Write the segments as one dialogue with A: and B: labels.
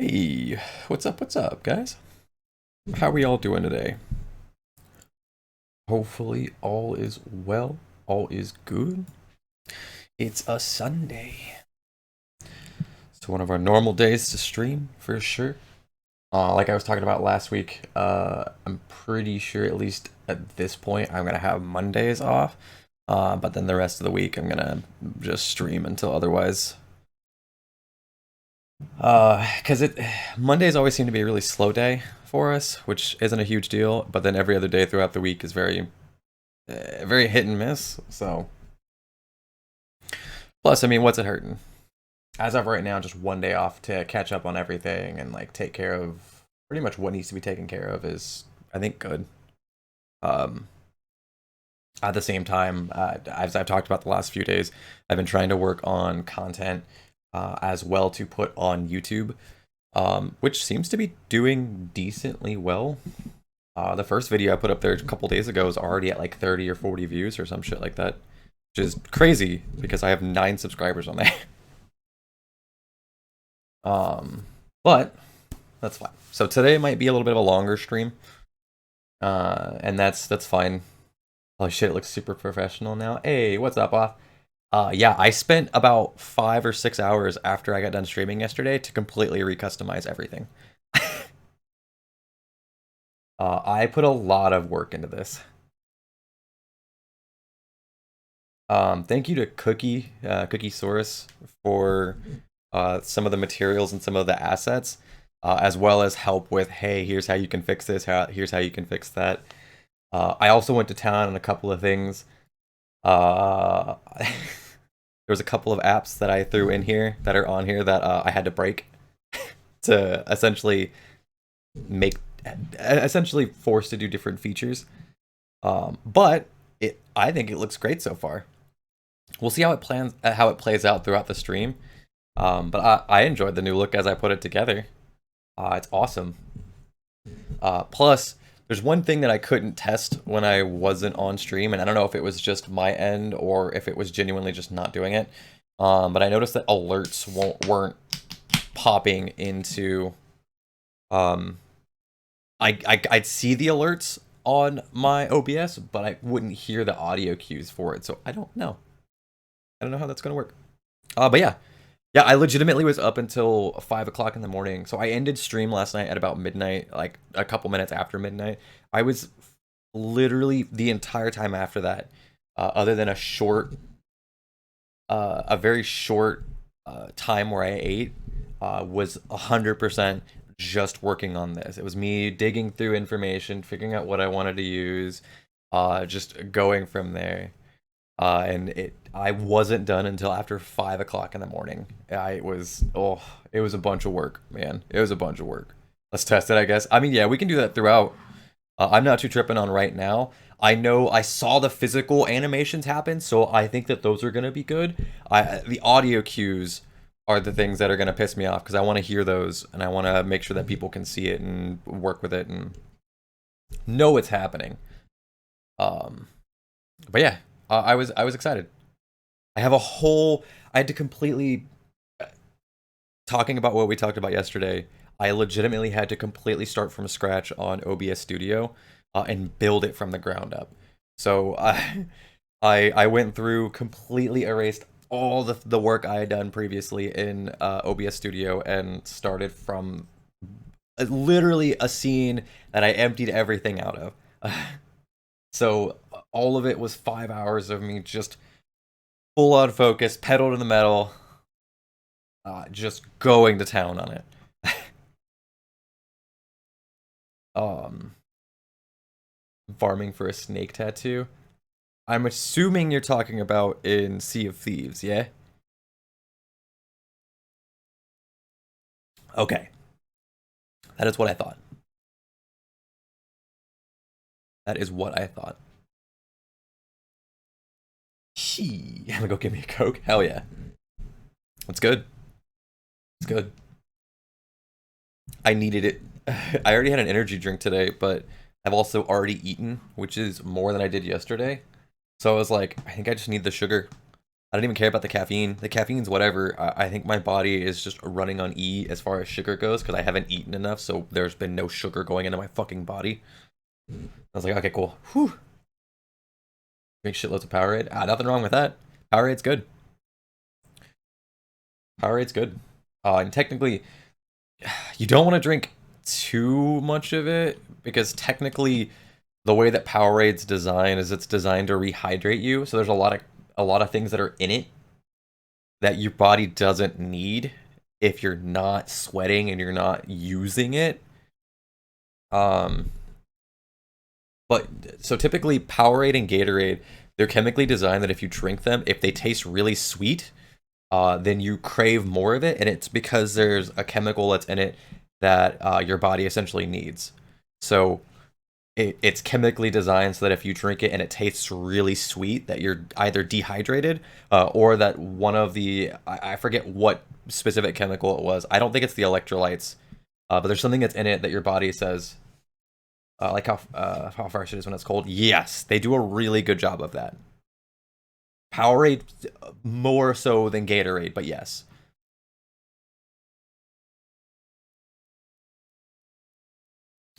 A: Hey, what's up, guys? How we all doing today? Hopefully all is well, all is good. It's a Sunday. It's one of our normal days to stream, for sure. Like I was talking about last week, I'm pretty sure at least at this point I'm gonna have Mondays off. But then the rest of the week I'm gonna just stream until otherwise. 'Cause it Mondays always seem to be a really slow day for us, which isn't a huge deal. But then every other day throughout the week is very hit and miss. So plus, I mean, what's it hurting? As of right now, just one day off to catch up on everything and like take care of pretty much what needs to be taken care of is, I think, good. Um, at the same time, as I've talked about the last few days, I've been trying to work on content as well to put on YouTube, which seems to be doing decently well. The first video I put up there a couple days ago is already at like 30 or 40 views or some shit like that, which is crazy because I have 9 subscribers on there. But that's fine. So today might be a little bit of a longer stream, and that's fine. Holy shit, it looks super professional now. Hey, what's up, off? Yeah, I spent about 5 or 6 hours after I got done streaming yesterday to completely recustomize everything. I put a lot of work into this. Thank you to Cookie Source for some of the materials and some of the assets, as well as help with, hey, here's how you can fix this, here's how you can fix that. I also went to town on a couple of things. There was a couple of apps that I threw in here that are on here that I had to break to essentially make, essentially forced to do different features. But I think it looks great so far. We'll see how it plays out throughout the stream. But I enjoyed the new look as I put it together. It's awesome. Plus, there's one thing that I couldn't test when I wasn't on stream, and I don't know if it was just my end or if it was genuinely just not doing it. But I noticed that alerts weren't popping into. I'd see the alerts on my OBS, but I wouldn't hear the audio cues for it. So I don't know. I don't know how that's gonna work. But yeah, I legitimately was up until 5 o'clock in the morning. So I ended stream last night at about midnight, like a couple minutes after midnight. I was literally the entire time after that, other than a very short time where I ate, was 100% just working on this. It was me digging through information, figuring out what I wanted to use, just going from there. And I wasn't done until after 5 o'clock in the morning. It was a bunch of work, man. It was a bunch of work. Let's test it, I guess. I mean, yeah, we can do that throughout. I'm not too tripping on right now. I know I saw the physical animations happen, so I think that those are gonna be good. The audio cues are the things that are gonna piss me off because I want to hear those and I want to make sure that people can see it and work with it and know it's happening. Um, but yeah, I was excited. I have a whole. I had to completely talking about what we talked about yesterday. I legitimately had to completely start from scratch on OBS Studio and build it from the ground up. So I went through, completely erased all the work I had done previously in OBS Studio and started from literally a scene that I emptied everything out of. So all of it was 5 hours of me just full on focus, pedal to the metal, just going to town on it. um, Farming for a snake tattoo. I'm assuming you're talking about in Sea of Thieves, yeah? Okay, that is what I thought. That is what I thought. She, I'm gonna go get me a Coke. Hell yeah, that's good. It's good. I needed it. I already had an energy drink today, but I've also already eaten, which is more than I did yesterday. So I was like, I think I just need the sugar. I don't even care about the caffeine. The caffeine's whatever. I think my body is just running on E as far as sugar goes because I haven't eaten enough, so there's been no sugar going into my fucking body. I was like, okay, cool. Whew. Drink shitloads of Powerade. Nothing wrong with that. Powerade's good. Powerade's good. And technically, you don't want to drink too much of it because technically, the way that Powerade's designed is it's designed to rehydrate you. So there's a lot of things that are in it that your body doesn't need if you're not sweating and you're not using it. But so typically Powerade and Gatorade, they're chemically designed that if you drink them, if they taste really sweet, then you crave more of it, and it's because there's a chemical that's in it that your body essentially needs. So it's chemically designed so that if you drink it and it tastes really sweet, that you're either dehydrated or that one of the I forget what specific chemical it was. I don't think it's the electrolytes, but there's something that's in it that your body says, like how fresh it is when it's cold. Yes, they do a really good job of that. Powerade more so than Gatorade, but yes.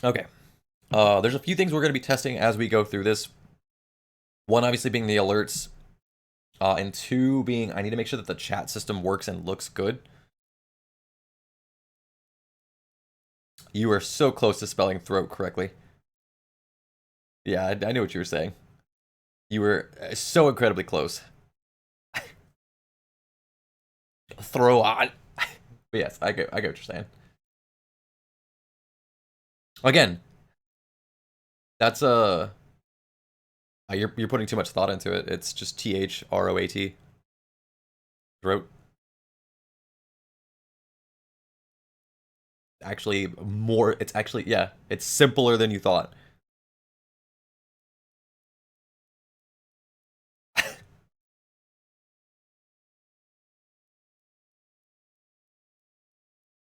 A: Okay. There's a few things we're going to be testing as we go through this. One, obviously, being the alerts. And two, being I need to make sure that the chat system works and looks good. You are so close to spelling throat correctly. Yeah, I knew what you were saying. You were so incredibly close. Throw on. But yes, I get what you're saying. Again, that's you're putting too much thought into it. It's just THROAT. Throat. Actually, more. It's actually yeah. It's simpler than you thought.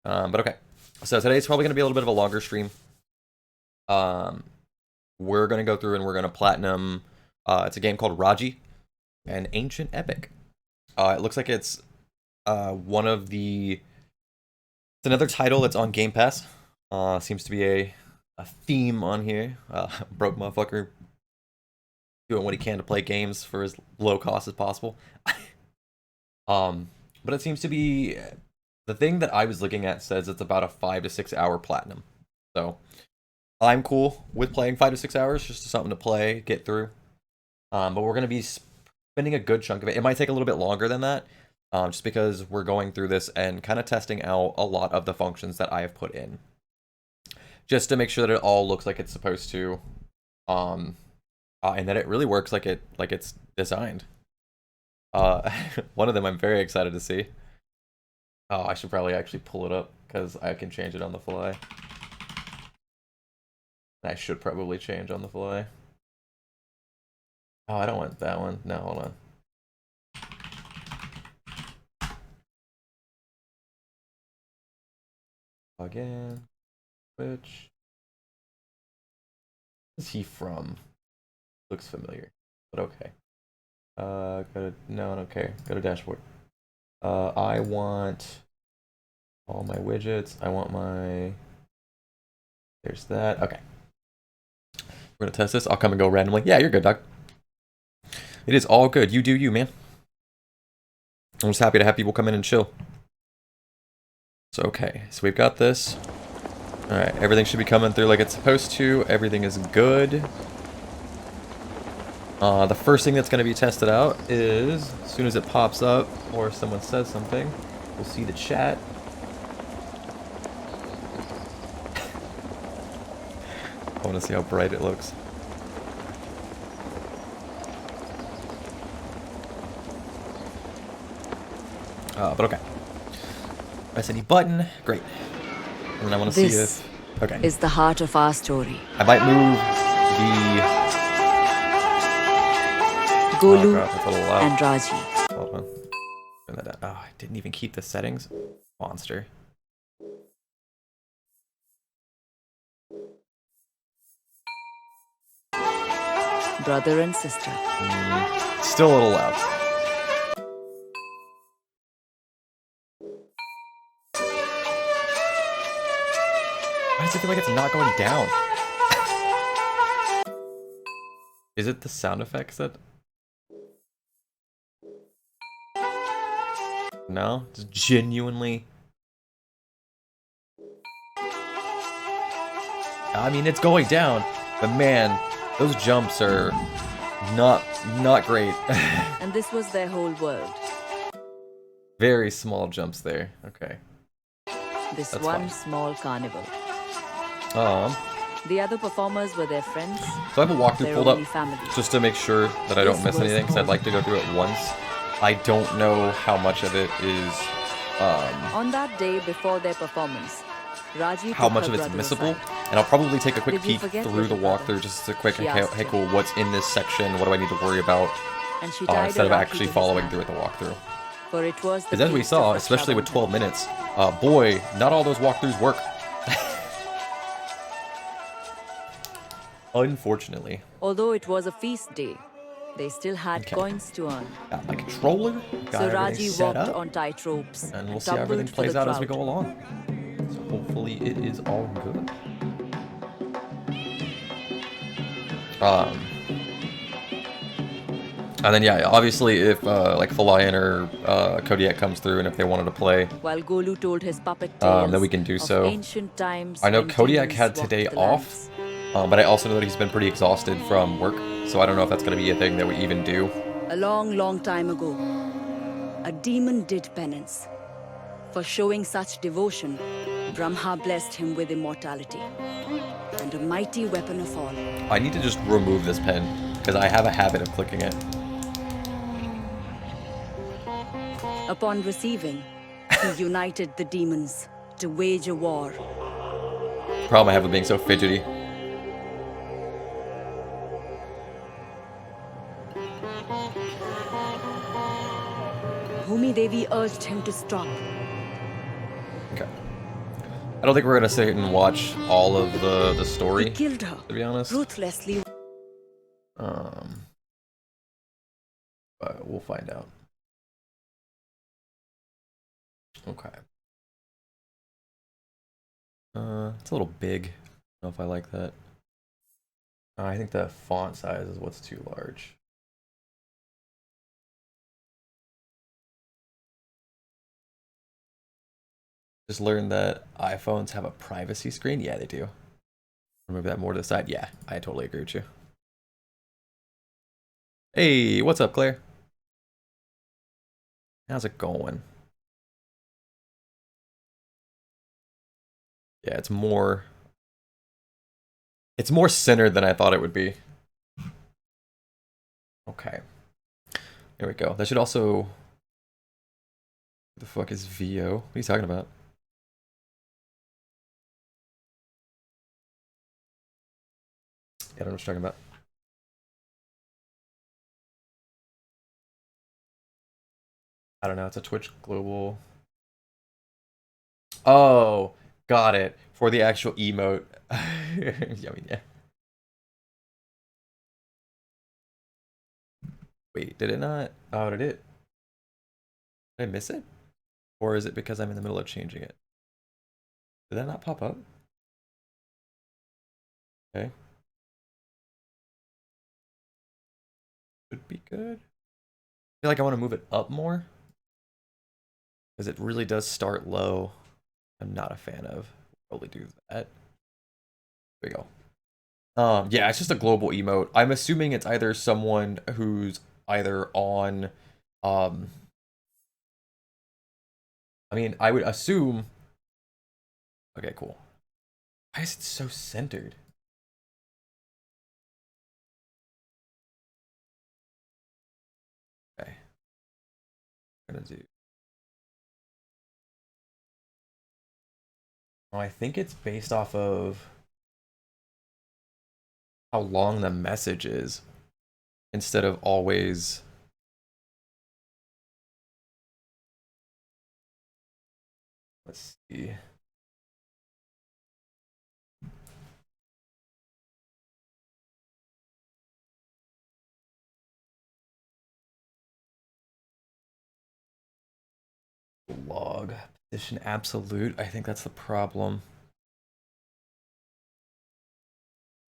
A: But okay. So today's probably gonna be a little bit of a longer stream. We're gonna go through and we're gonna platinum. It's a game called Raji, an ancient epic. It looks like it's one of the. It's another title that's on Game Pass. Seems to be a theme on here. Broke motherfucker doing what he can to play games for as low cost as possible. But it seems to be the thing that I was looking at says it's about a 5 to 6 hour platinum. So I'm cool with playing 5 to 6 hours, just something to play, get through. But we're gonna be spending a good chunk of it. It might take a little bit longer than that, just because we're going through this and kind of testing out a lot of the functions that I have put in, just to make sure that it all looks like it's supposed to, and that it really works like it's designed. One of them I'm very excited to see. Oh, I should probably actually pull it up because I can change it on the fly. I should probably change on the fly. Oh, I don't want that one. No, hold on. Again, which is he from? Looks familiar, but okay. Go to no, I don't care. Go to dashboard. I want all my widgets. I want my. There's that. Okay. We're gonna test this. I'll come and go randomly. Yeah, you're good, Doc. It is all good. You do you, man. I'm just happy to have people come in and chill. So okay, so we've got this. All right, everything should be coming through like it's supposed to. Everything is good. The first thing that's going to be tested out is, as soon as it pops up or someone says something, we'll see the chat. I want to see how bright it looks. But okay. Press any button. Great. And then I want to see if... Okay.
B: Is the heart of our story.
A: I might move the...
B: Golu
A: oh,
B: and Raji.
A: Hold on. Turn that down. Oh, I didn't even keep the settings. Monster.
B: Brother and sister.
A: Still a little loud. does it feel like it's not going down? Is it the sound effects that... No? Just genuinely... I mean, it's going down, but man, those jumps are not great.
B: And this was their whole world.
A: Very small jumps there. Okay.
B: This
A: That's
B: one
A: fine.
B: small carnival.
A: Um,
B: The other performers were their friends,
A: so I have a walkthrough
B: their
A: pulled up
B: only family.
A: just to make sure that I don't
B: This
A: miss
B: was
A: anything, because I'd
B: home.
A: like to go through it once. I don't know how much of it is,
B: On that day before their performance, Raji
A: how
B: took
A: much
B: her
A: of it's
B: brother
A: missable,
B: aside.
A: and I'll probably take a quick
B: Did you
A: peek
B: forget,
A: through the
B: little brother?
A: walkthrough just a quick,
B: She
A: hey,
B: asked
A: hey
B: him.
A: cool, what's in this section, what do I need to worry about,
B: And she tied
A: instead
B: a
A: of
B: Rakhi
A: actually
B: to his
A: following
B: hand,
A: through with the walkthrough.
B: for it was the
A: Because as we
B: feast
A: saw,
B: of
A: especially with
B: Raksha
A: 12
B: Bandhan.
A: minutes, boy, not all those walkthroughs work. Unfortunately.
B: Although it was a feast day, they still had
A: Okay.
B: coins to earn.
A: Got my controller, got
B: So
A: everything
B: Raji
A: set
B: walked
A: up,
B: on tight ropes
A: and we'll
B: and
A: see how everything
B: tumbled for
A: plays
B: the
A: out as we
B: crowd.
A: go along. So hopefully it is all good. And then yeah, obviously if like Falayan or Kodiak comes through and if they wanted to play,
B: While Golu told his puppet
A: then
B: tales
A: we can do
B: of
A: so.
B: ancient times
A: I know
B: when
A: Kodiak
B: demons
A: had
B: walked
A: today
B: the
A: off,
B: lands.
A: but I also know that he's been pretty exhausted from work, so I don't know if that's going to be a thing that we even do.
B: A long, long time ago, a demon did penance. For showing such devotion, Brahma blessed him with immortality and a mighty weapon of all.
A: I need to just remove this pen, because I have a habit of clicking it.
B: Upon receiving, he united the demons to wage a war.
A: Problem I have with being so fidgety.
B: Bhumi Devi urged him to stop.
A: Okay. I don't think we're gonna sit and watch all of the
B: He
A: story,
B: killed her
A: to be honest.
B: ruthlessly.
A: But we'll find out. Okay. It's a little big. I don't know if I like that. I think the font size is what's too large. Just learned that iPhones have a privacy screen. Yeah, they do. Move that more to the side. Yeah, I totally agree with you. Hey, what's up, Claire? How's it going? Yeah, it's more centered than I thought it would be. Okay. There we go. That should also... What the fuck is VO? What are you talking about? I don't know what you're talking about. I don't know. It's a Twitch global. Oh, got it. For the actual emote. Yeah, I mean, yeah. Wait, did it not? Oh, did I miss it? Or is it because I'm in the middle of changing it? Did that not pop up? Okay. Should be good. I feel like I want to move it up more. Because it really does start low. I'm not a fan of. Probably do that. There we go. Yeah, it's just a global emote. I'm assuming it's either someone who's either on, I mean, I would assume. Okay, cool. Why is it so centered? Okay. I'm gonna do. Oh, I think it's based off of how long the message is instead of always. Let's see. Log position absolute. I think that's the problem.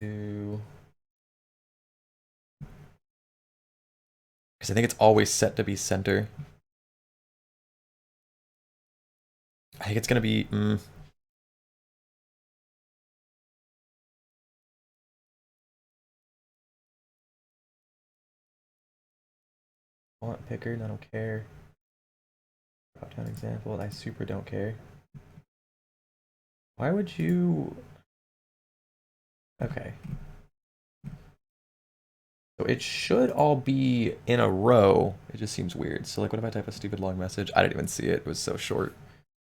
A: to, because I think it's always set to be center. I think it's gonna be font picker. I don't care. Drop down example. I super don't care. Why would you? Okay. So it should all be in a row. It just seems weird. So like, what if I type a stupid long message? I didn't even see it. It was so short.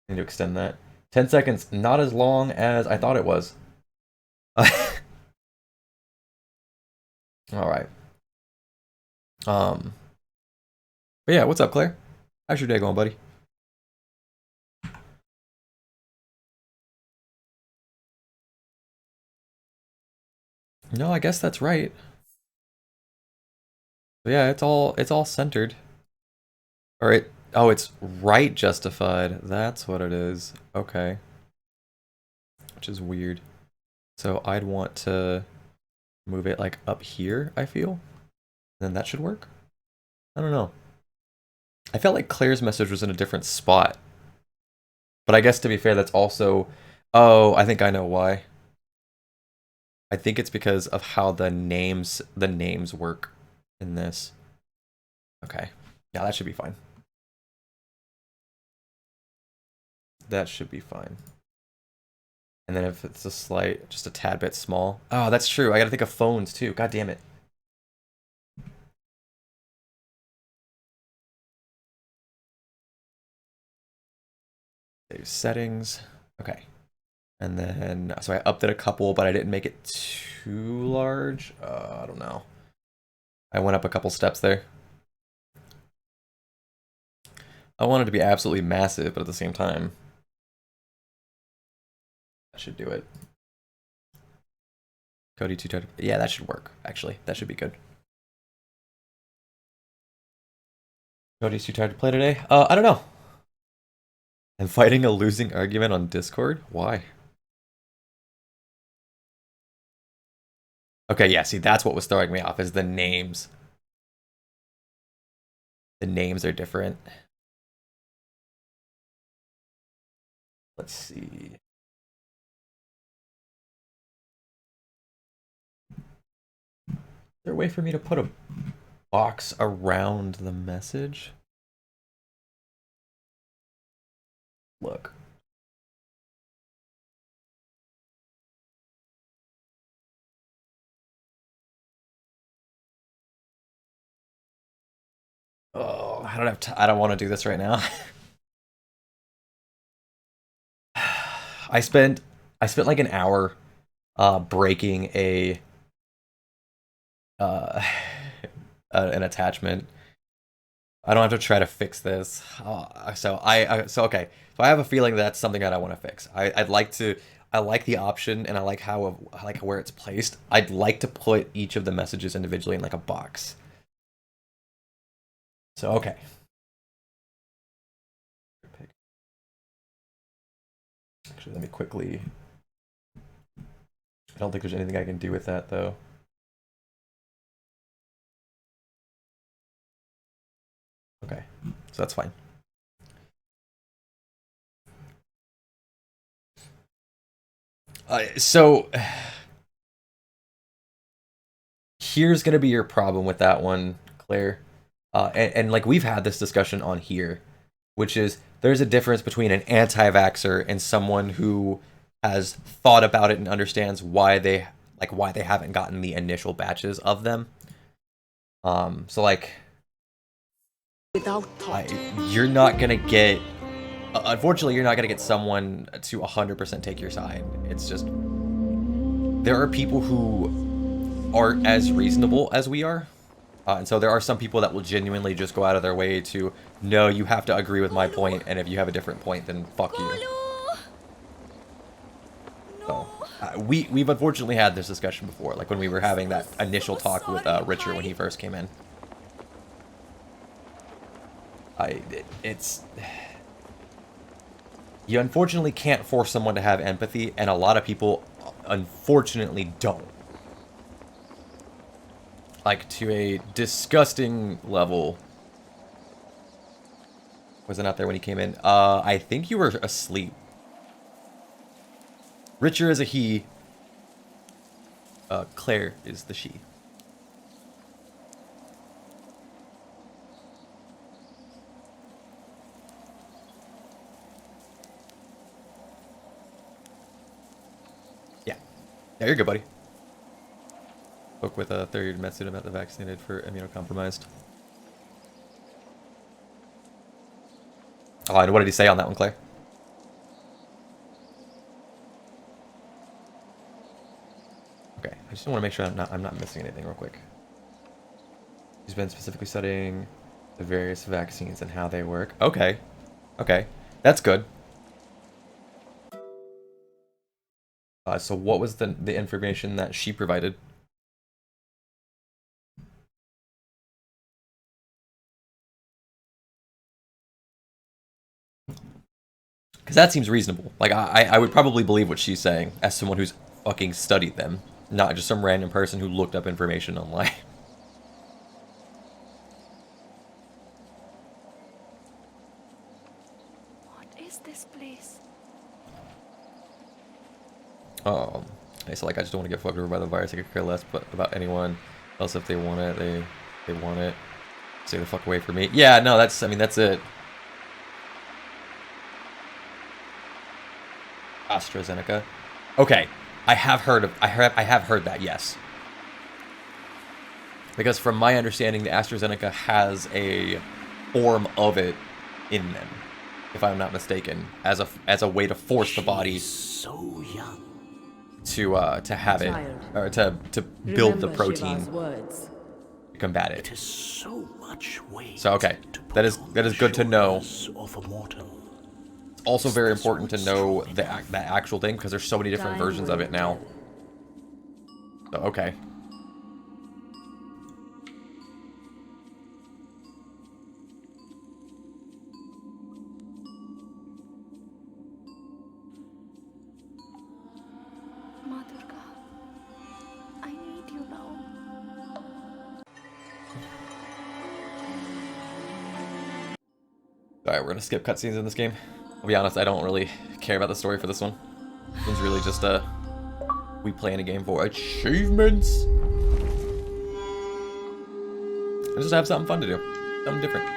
A: I need to extend that. 10 seconds, not as long as I thought it was. All right. But yeah, what's up, Claire? How's your day going, buddy? No, I guess that's right. But yeah, it's all centered. Or it's right justified. That's what it is. Okay. Which is weird. So I'd want to move it like up here, I feel. Then that should work. I don't know. I felt like Claire's message was in a different spot. But I guess to be fair, that's also... Oh, I think I know why. I think it's because of how the names work in this. Okay. Yeah, that should be fine. That should be fine. And then if it's just a tad bit small. Oh, that's true. I gotta think of phones too. God damn it. Save settings. Okay. And then, so I upped it a couple, but I didn't make it too large. I don't know. I went up a couple steps there. I wanted to be absolutely massive, but at the same time, that should do it. Cody too tight. Yeah, that should work, actually. That should be good. Cody's too tired to play today? I don't know. I'm fighting a losing argument on Discord? Why? Okay, yeah, see, that's what was throwing me off, is the names. The names are different. Let's see. Is there a way for me to put a box around the message? Look. Oh, I don't have I don't want to do this right now. I spent like an hour breaking uh an attachment. I don't have to try to fix this. So okay. So I have a feeling that's something that I want to fix. I'd like to. I like the option, and I like where it's placed. I'd like to put each of the messages individually in like a box. So okay. Actually, let me quickly. I don't think there's anything I can do with that though. Okay, so that's fine. So here's gonna be your problem with that one, Claire. And like we've had this discussion on here, which is there's a difference between an anti-vaxxer and someone who has thought about it and understands why they haven't gotten the initial batches of them. So like,
B: Without thought.
A: you're not gonna get. Unfortunately, you're not gonna get someone to 100% take your side. It's just there are people who aren't as reasonable as we are. And so there are some people that will genuinely just go out of their way to, no, you have to agree with my point, and if you have a different point, then fuck you. So, we've unfortunately had this discussion before, like when we were having that initial talk with Richard when he first came in. You unfortunately can't force someone to have empathy, and a lot of people unfortunately don't. like to a disgusting level. Wasn't out there when he came in. I think you were asleep. Richer is a he. Claire is the she. Yeah. Yeah, you're good, buddy. Spoke with a third med student about the vaccinated for immunocompromised. Oh, and what did he say on that one, Claire? Okay, I just want to make sure I'm not missing anything real quick. He's been specifically studying the various vaccines and how they work. Okay, okay, that's good. So what was the information that she provided? Because that seems reasonable. Like, I would probably believe what she's saying as someone who's fucking studied them, not just some random person who looked up information online.
B: What is this place?
A: So like, I just don't want to get fucked over by the virus. I could care less but about anyone else. If they want it, they want it. Stay the fuck away from me. Yeah, no, that's, I mean, that's it. AstraZeneca. Okay, I have heard that, yes. Because from my understanding, the AstraZeneca has a form of it in them, if I'm not mistaken, as a way to force the body
C: so young
A: to have it, or to build the protein to combat it.
C: It is so much weight.
A: So okay, that is good to know.
C: Of a mortal.
A: Also very important to know that actual thing, because there's so many different versions of it now. So okay. Alright, we're gonna skip cutscenes in this game. I'll be honest, I don't really care about the story for this one. This one's really just we playing a game for achievements. And just have something fun to do. Something different.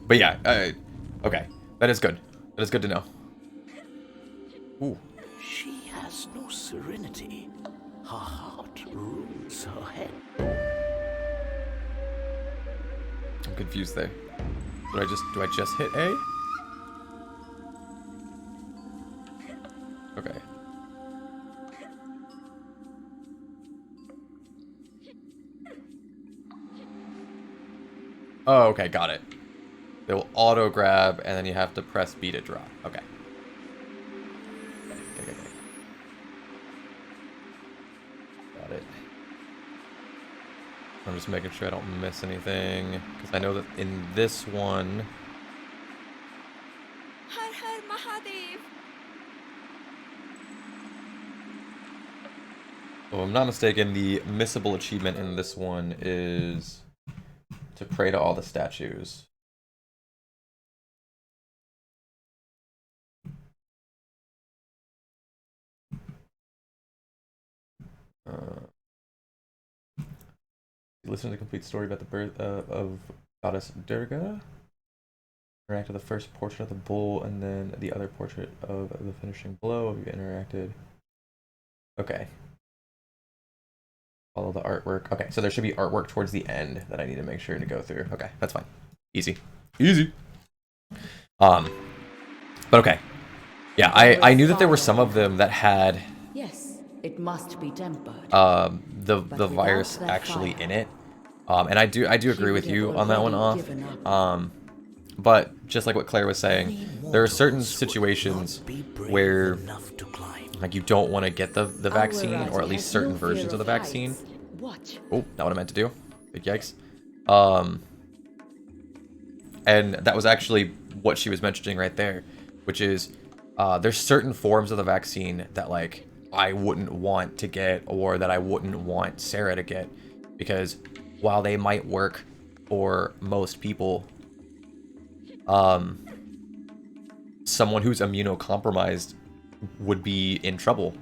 A: But yeah, okay. That is good. That is good to know. Ooh.
C: She has no serenity. Her heart rules her head.
A: I'm confused there. Do I just hit A? Okay. Oh, okay, got it. It will auto grab, and then you have to press B to drop. Okay. Okay. Got it. I'm just making sure I don't miss anything, because I know that in this one...
B: Har Har Mahadev!
A: If I'm not mistaken, the missable achievement in this one is to pray to all the statues. Listen to the complete story about the birth of goddess Durga. Interact with the first portrait of the bull, and then the other portrait of the finishing blow. Have you interacted? Okay. Follow the artwork. Okay, so there should be artwork towards the end that I need to make sure to go through. Okay, that's fine. Easy. Easy. But okay. Yeah, I knew that there were some of them that had...
B: Yes, it must be tempered.
A: The virus actually in it. And I do agree with you on that one, Off. But just like what Claire was saying, there are certain situations where like you don't want to get the vaccine, or at least certain versions of the vaccine. Oh, not what I meant to do. Big yikes. And that was actually what she was mentioning right there, which is there's certain forms of the vaccine that like I wouldn't want to get, or that I wouldn't want Sarah to get, because while they might work for most people, someone who's immunocompromised would be in trouble.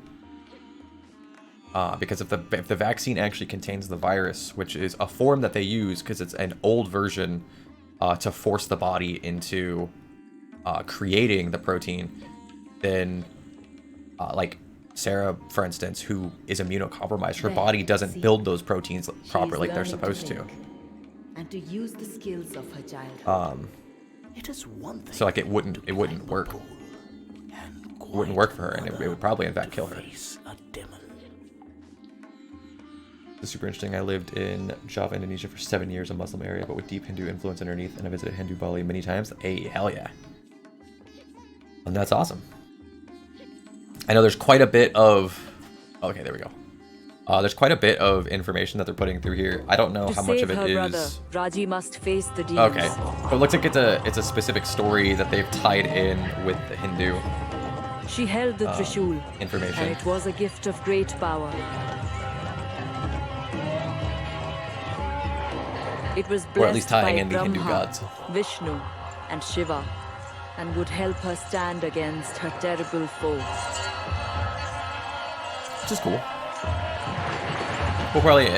A: Because if the vaccine actually contains the virus, which is a form that they use because it's an old version to force the body into creating the protein, then like Sarah, for instance, who is immunocompromised, her body doesn't build those proteins properly like they're supposed to.
B: And to use the skills of her childhood.
C: It is one thing
A: So like it wouldn't work. It wouldn't work for her, and it would probably in fact kill her. It's super interesting. I lived in Java, Indonesia for 7 years, a Muslim area, but with deep Hindu influence underneath, and I visited Hindu Bali many times. Hey, hell yeah. And that's awesome. I know there's quite a bit of... Okay, there we go. There's quite a bit of information that they're putting through here. I don't know how much of it is...
B: Brother, Raji must face the demons.
A: Okay. So it looks like it's a specific story that they've tied in with the Hindu
B: She held the Trishul,
A: information.
B: and it was a gift of great power. It was blessed
A: Or at least tying
B: by
A: in the
B: Brahma,
A: Hindu gods.
B: Vishnu, and Shiva, and would help her stand against her terrible foe.
A: Which is cool. We'll probably...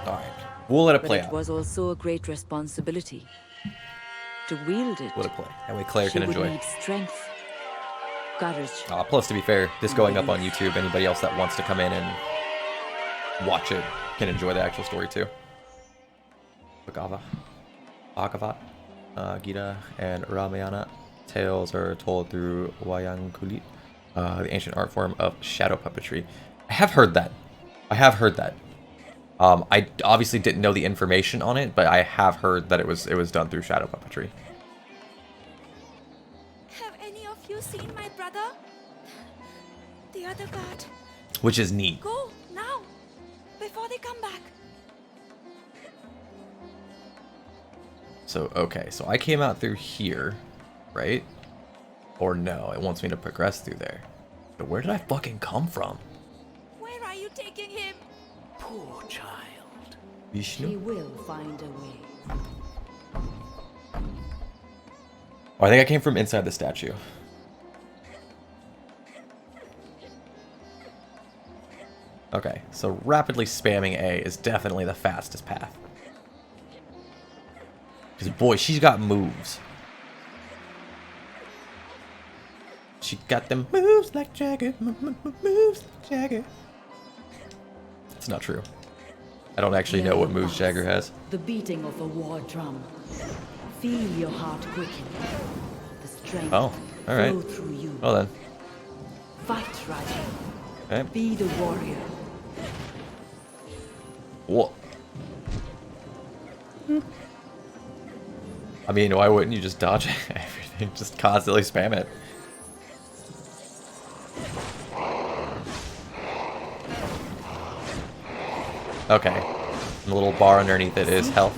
A: Alright. We'll let it play
B: But it
A: out.
B: was also a great responsibility. To wield it,
A: Let it play. That way Claire
B: she
A: can
B: would
A: enjoy.
B: need strength, courage,
A: Plus, to be fair, this going up on YouTube, anybody else that wants to come in and watch it can enjoy the actual story too. Bhagavat, Gita, and Ramayana tales are told through Wayang Kulit, the ancient art form of shadow puppetry. I have heard that. I obviously didn't know the information on it, but I have heard that it was done through shadow puppetry.
D: Have any of you seen my brother? The other guard.
A: Which is neat.
D: Go now, before they come back.
A: So, okay, so I came out through here, right? Or no, it wants me to progress through there. But where did I fucking come from?
D: Where are you taking him?
C: Poor child.
A: Vishnu?
B: she will find a way.
A: Oh, I think I came from inside the statue. Okay, so rapidly spamming A is definitely the fastest path. Because, boy, she's got moves. She got them moves like Jagger, moves like Jagger. It's not true. I don't actually know what moves Jagger has.
B: The beating of a war drum. Feel your heart quicken. The strength
A: Oh, alright.
B: flow through you.
A: Well then.
B: Fight, Raji.
A: Okay.
B: Be the warrior.
A: What? I mean, why wouldn't you just dodge everything? Just constantly spam it. Okay. And the little bar underneath it is health.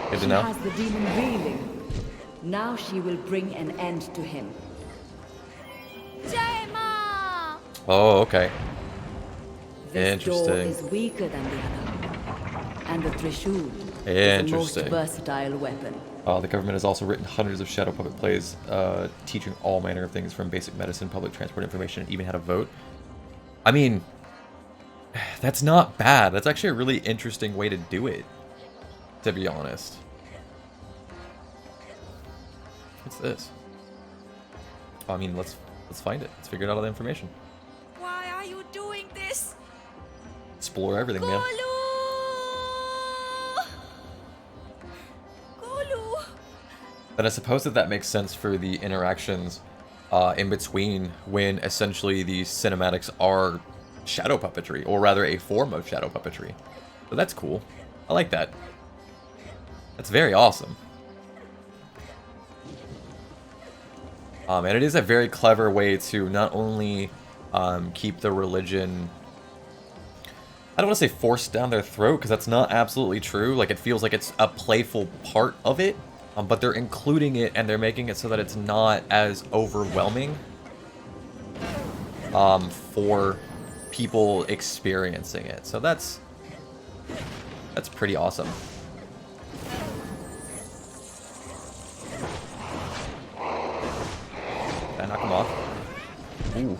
A: Good to
B: She
A: know.
B: has the demon reeling. Now she will bring an end to him.
D: Jai Ma!
A: Oh, okay.
B: This door
A: Interesting.
B: is weaker than the other. And the Trishul is the most
A: Interesting.
B: versatile weapon.
A: The government has also written hundreds of shadow puppet plays, teaching all manner of things from basic medicine, public transport information, and even how to vote. I mean, that's not bad. That's actually a really interesting way to do it, to be honest. What's this? I mean, let's find it. Let's figure out all the information.
D: Why are you doing this?
A: Explore everything, man.
D: Golu! Golu!
A: Then I suppose that makes sense for the interactions in between, when essentially the cinematics are shadow puppetry, or rather a form of shadow puppetry. So that's cool. I like that. That's very awesome. And it is a very clever way to not only keep the religion... I don't want to say forced down their throat, because that's not absolutely true. Like, it feels like it's a playful part of it. But they're including it and they're making it so that it's not as overwhelming for people experiencing it. So that's pretty awesome. Did I knock him off? Ooh.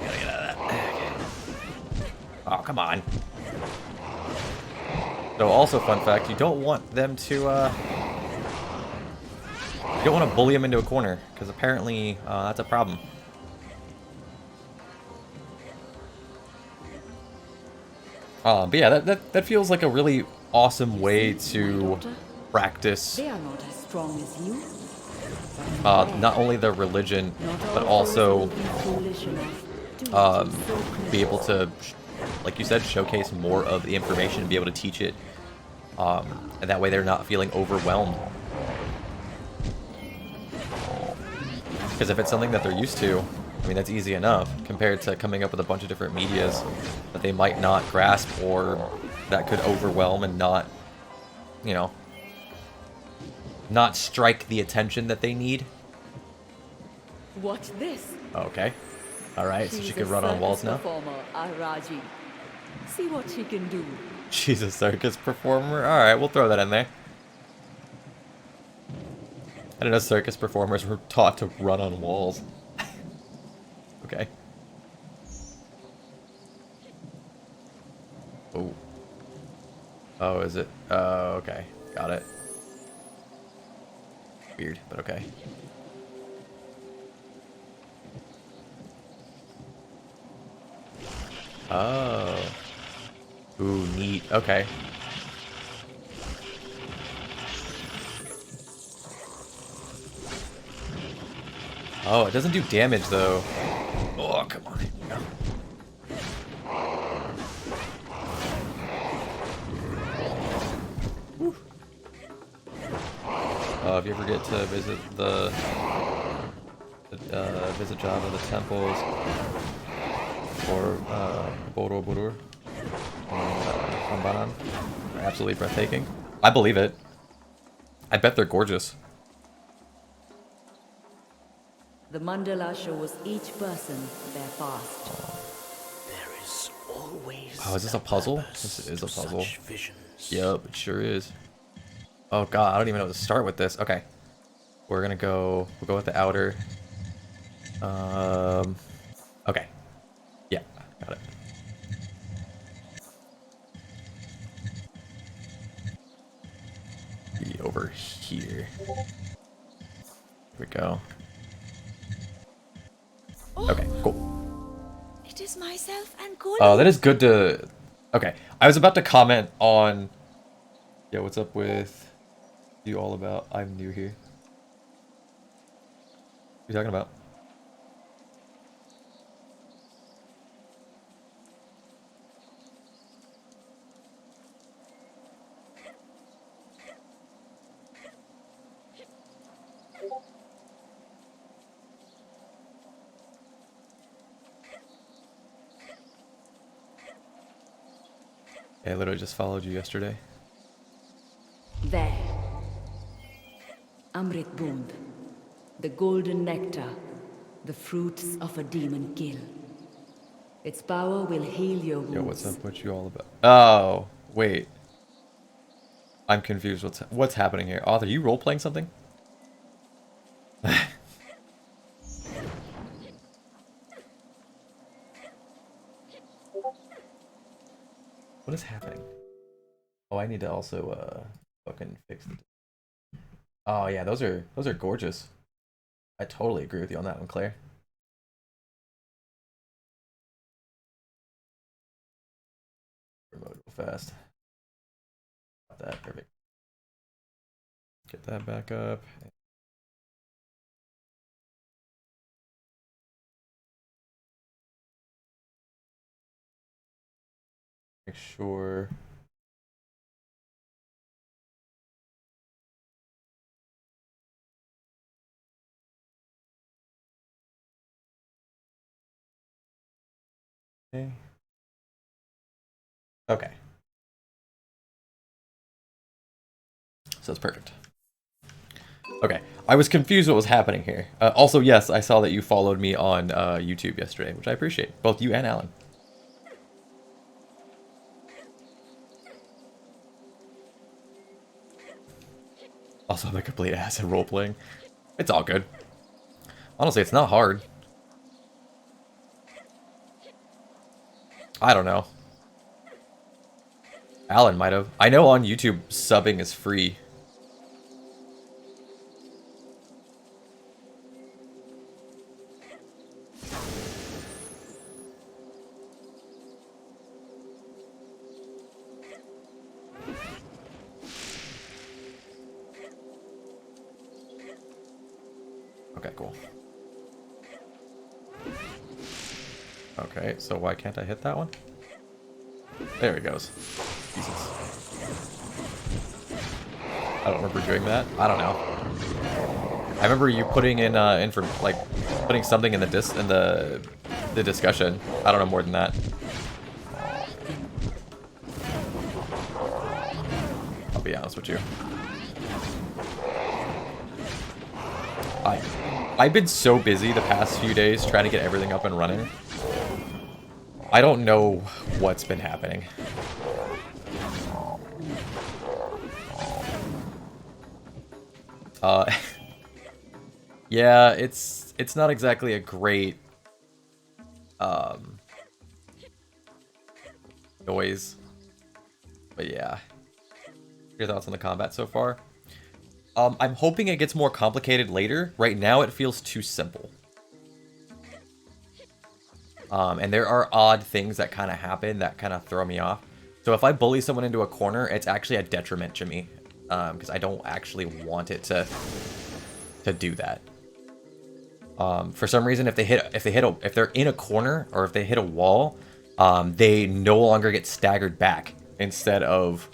A: Gotta get out of that. Okay. Oh, come on. So also, fun fact, you don't want them to, you don't want to bully them into a corner, because apparently that's a problem. But yeah, that feels like a really awesome way to practice
B: They are not as strong as you.
A: not only their religion, but also be able to, like you said, showcase more of the information and be able to teach it. And that way they're not feeling overwhelmed. Because if it's something that they're used to, I mean, that's easy enough compared to coming up with a bunch of different medias that they might not grasp or that could overwhelm and not, you know, not strike the attention that they need.
B: Watch this.
A: Okay. Alright, so she
B: She's
A: can
B: a
A: run on walls
B: circus
A: now.
B: performer, Raji. See what she can do.
A: She's a circus performer? Alright, we'll throw that in there. I didn't know circus performers were taught to run on walls. Okay. Oh. Oh, is it? Oh, okay. Got it. Weird, but okay. Oh. Ooh, neat. Okay. Oh, it doesn't do damage, though. Oh, come on. Here we go. If you ever get to visit visit Java, the temples, or Borobudur, and Prambanan are absolutely breathtaking. I believe it. I bet they're gorgeous.
B: The mandala shows each person their past.
C: There is always
A: Oh, is this a puzzle?
C: purpose
A: This is a
C: to
A: puzzle.
C: such visions.
A: Yep, it sure is. Oh god, I don't even know how to start with this. Okay. We'll go with the outer. Okay. Yeah, got it. Be over here. Here we go. Okay, cool.
D: It is myself and Golu.
A: Oh, that is good to... Okay, I was about to comment on... Yeah, what's up with you all about? I'm new here. What are you talking about? Yeah, I literally just followed you yesterday.
B: There. Amrit Bund. The golden nectar. The fruits of a demon kill. Its power will heal your wounds.
A: Yo, what's up? What you all about? Oh, wait. I'm confused. What's happening here? Author, you role-playing something? What is happening? Oh, I need to also fucking fix the... Oh yeah, those are gorgeous. I totally agree with you on that one, Claire. Remote real fast. Got that, perfect. Get that back up. Make sure. Okay. Okay. So it's perfect. Okay. I was confused what was happening here. Also, yes, I saw that you followed me on YouTube yesterday, which I appreciate. Both you and Alan. Also, I'm a complete ass at role-playing. It's all good. Honestly, it's not hard. I don't know. Alan might have. I know on YouTube, subbing is free. Okay, cool. Okay, so why can't I hit that one? There he goes. Jesus. I don't remember doing that. I don't know. I remember you putting in putting something in the discussion. I don't know more than that. I'll be honest with you. I've been so busy the past few days trying to get everything up and running. I don't know what's been happening. Yeah, it's not exactly a great noise. But yeah. Your thoughts on the combat so far? I'm hoping it gets more complicated later. Right now it feels too simple. And there are odd things that kind of happen that kind of throw me off. So if I bully someone into a corner, it's actually a detriment to me. Because I don't actually want it to do that. For some reason, if they're in a corner or if they hit a wall, they no longer get staggered back instead of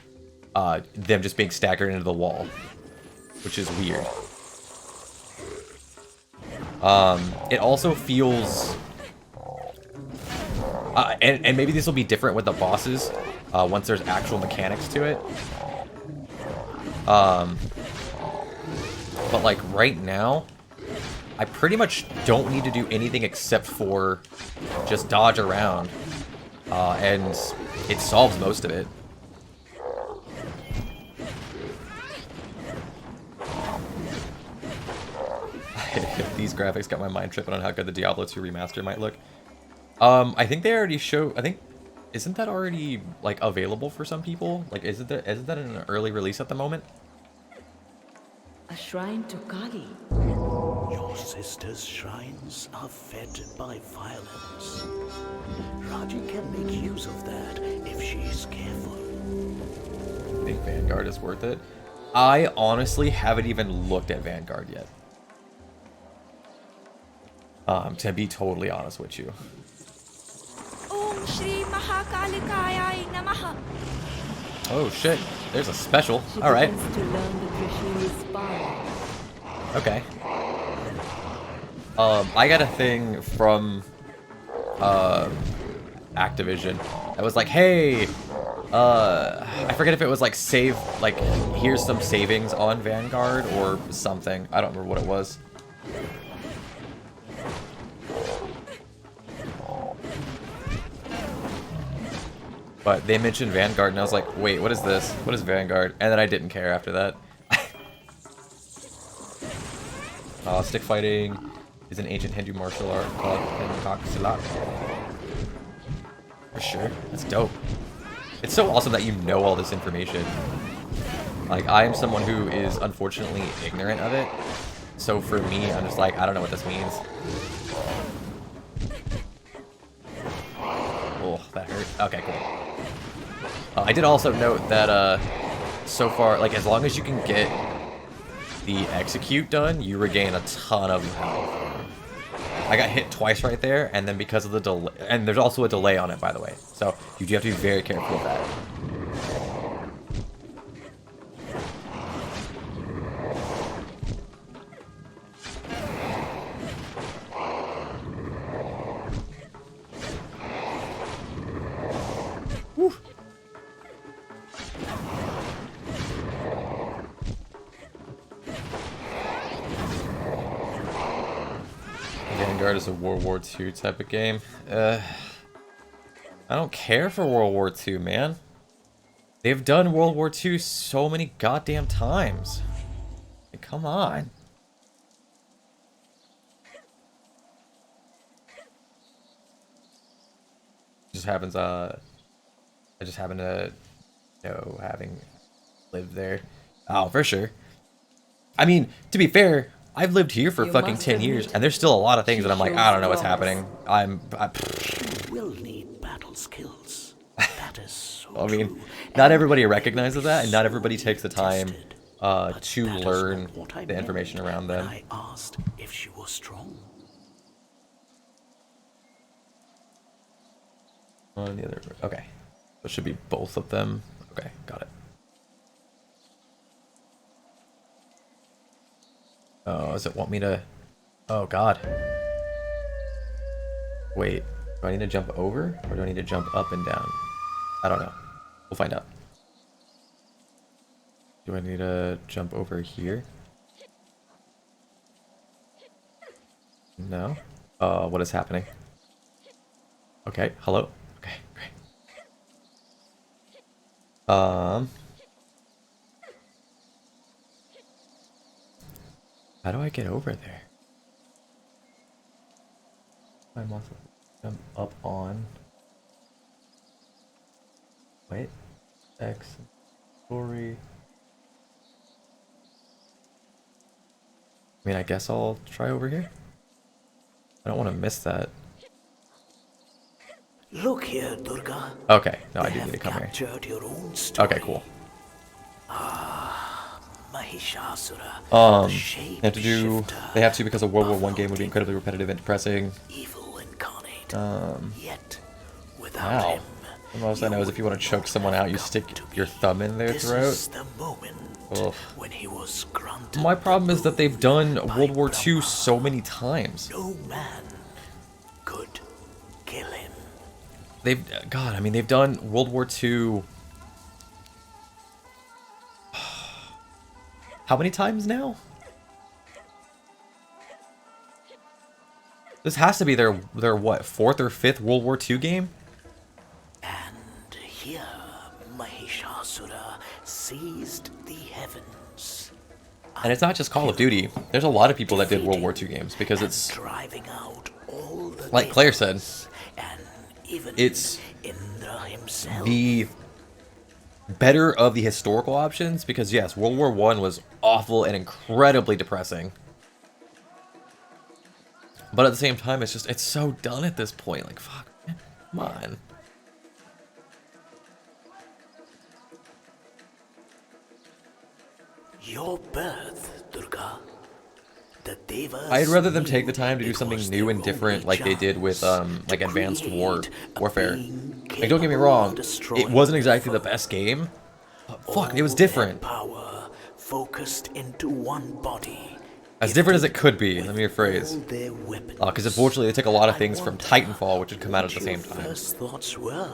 A: them just being staggered into the wall, which is weird. It also feels, and maybe this will be different with the bosses once there's actual mechanics to it. But like right now, I pretty much don't need to do anything except for just dodge around, and it solves most of it. These graphics got my mind tripping on how good the Diablo 2 remaster might look. I think they already show. I think isn't that already like available for some people? Like, isn't that in an early release at the moment?
B: A shrine to Kali.
C: Your sister's shrines are fed by violence. Raji can make use of that if she's careful.
A: I think Vanguard is worth it. I honestly haven't even looked at Vanguard yet. To be totally honest with you.
D: Om Shri Mahakalikayai Namaha.
A: Oh shit, there's a special.
B: She
A: Alright.
B: begins to learn the Trishula's power.
A: Okay. I got a thing from Activision that was like, hey, I forget if it was like here's some savings on Vanguard or something. I don't remember what it was. But they mentioned Vanguard, and I was like, wait, what is this? What is Vanguard? And then I didn't care after that. Stick fighting is an ancient Hindu martial art called Pencak Silat. For sure. That's dope. It's so awesome that you know all this information. Like, I am someone who is unfortunately ignorant of it. So for me, I'm just like, I don't know what this means. Oh, that hurt. Okay, cool. I did also note that so far, like, as long as you can get the execute done, you regain a ton of health. I got hit twice right there, and then because of the delay, and there's also a delay on it, by the way, so you do have to be very careful with that. Vanguard is a World War II type of game. I don't care for World War II, man. They've done World War II so many goddamn times. Like, come on. Just happens, I just happen to know having lived there. Oh, for sure. I mean, to be fair, I've lived here for
B: You
A: fucking
B: must
A: 10 years,
B: admit,
A: and there's still a lot of things
B: she
A: that I'm like,
B: shows
A: I don't know what's
B: promise.
A: happening.
C: You will need battle skills. That is so
A: I mean,
C: true.
A: not
C: And
A: everybody
C: they
A: recognizes
C: will
A: that, and not
C: be
A: everybody takes the time
C: tested. But
A: to
C: that is
A: learn
C: not what I
A: the information
C: meant
A: around
C: when
A: them.
C: I asked if she was strong.
A: On the other, okay. So it should be both of them. Okay, got it. Oh, does it want me to? Oh God. Wait, do I need to jump over, or do I need to jump up and down? I don't know. We'll find out. Do I need to jump over here? No. What is happening? Okay, hello. Okay, great. How do I get over there? I must jump up on. Wait. X. Story. I mean, I guess I'll try over here. I don't want to miss that.
C: Look here, Durga.
A: Okay, no, I
C: They
A: do need to come here.
C: captured your own story.
A: Okay, cool.
C: Mahishasura.
A: They have to do. They have to because a World War One game would be incredibly repetitive and depressing.
C: Evil incarnate. Yet, without
A: Wow.
C: him,
A: The most I know is if you want to choke someone out, you stick your thumb in their
C: this
A: throat.
C: is the moment
A: Ugh.
C: when he was granted
A: My problem is that they've done
C: by
A: World War II
C: Brahma.
A: so many times.
C: No man could kill him.
A: God, I mean, they've done World War II. How many times now? This has to be their what, 4th or 5th World War II game?
C: And here, Mahishasura seized the heavens.
A: And it's not just Call of Duty. There's a lot of people that did World War II games because it's,
C: driving out all the
A: like Claire said,
C: demons, and even
A: it's
C: Indra himself.
A: the better of the historical options because yes, World War One was awful and incredibly depressing. But at the same time, it's so done at this point. Like, fuck, man, come on.
C: Your birth, Durga. The Devas
A: I'd rather them take the
C: knew
A: time to do
C: it
A: something
C: was
A: new
C: their
A: and different,
C: only
A: like they did with
C: chance
A: like
C: to
A: Advanced
C: create a
A: Warfare.
C: being
A: Like, don't get me
C: capable
A: wrong,
C: of destroying
A: it wasn't exactly the
C: foe.
A: best game. But fuck, it was
C: All their
A: different.
C: Power focused into one body.
A: As different as it could be. Let me rephrase.
C: All their weapons.
A: Because unfortunately, they took a lot of
C: I
A: things from
C: wonder
A: Titanfall, which had come out at the
C: what
A: same
C: your
A: time.
C: first thoughts were.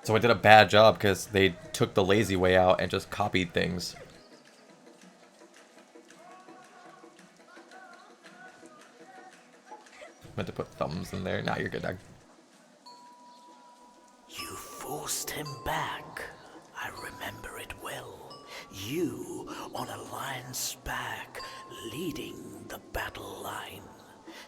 A: So I did a bad job because they took the lazy way out and just copied things. Meant to put thumbs in there. Nah, you're good, dog.
C: You forced him back. I remember it well. You on a lion's back, leading the battle line.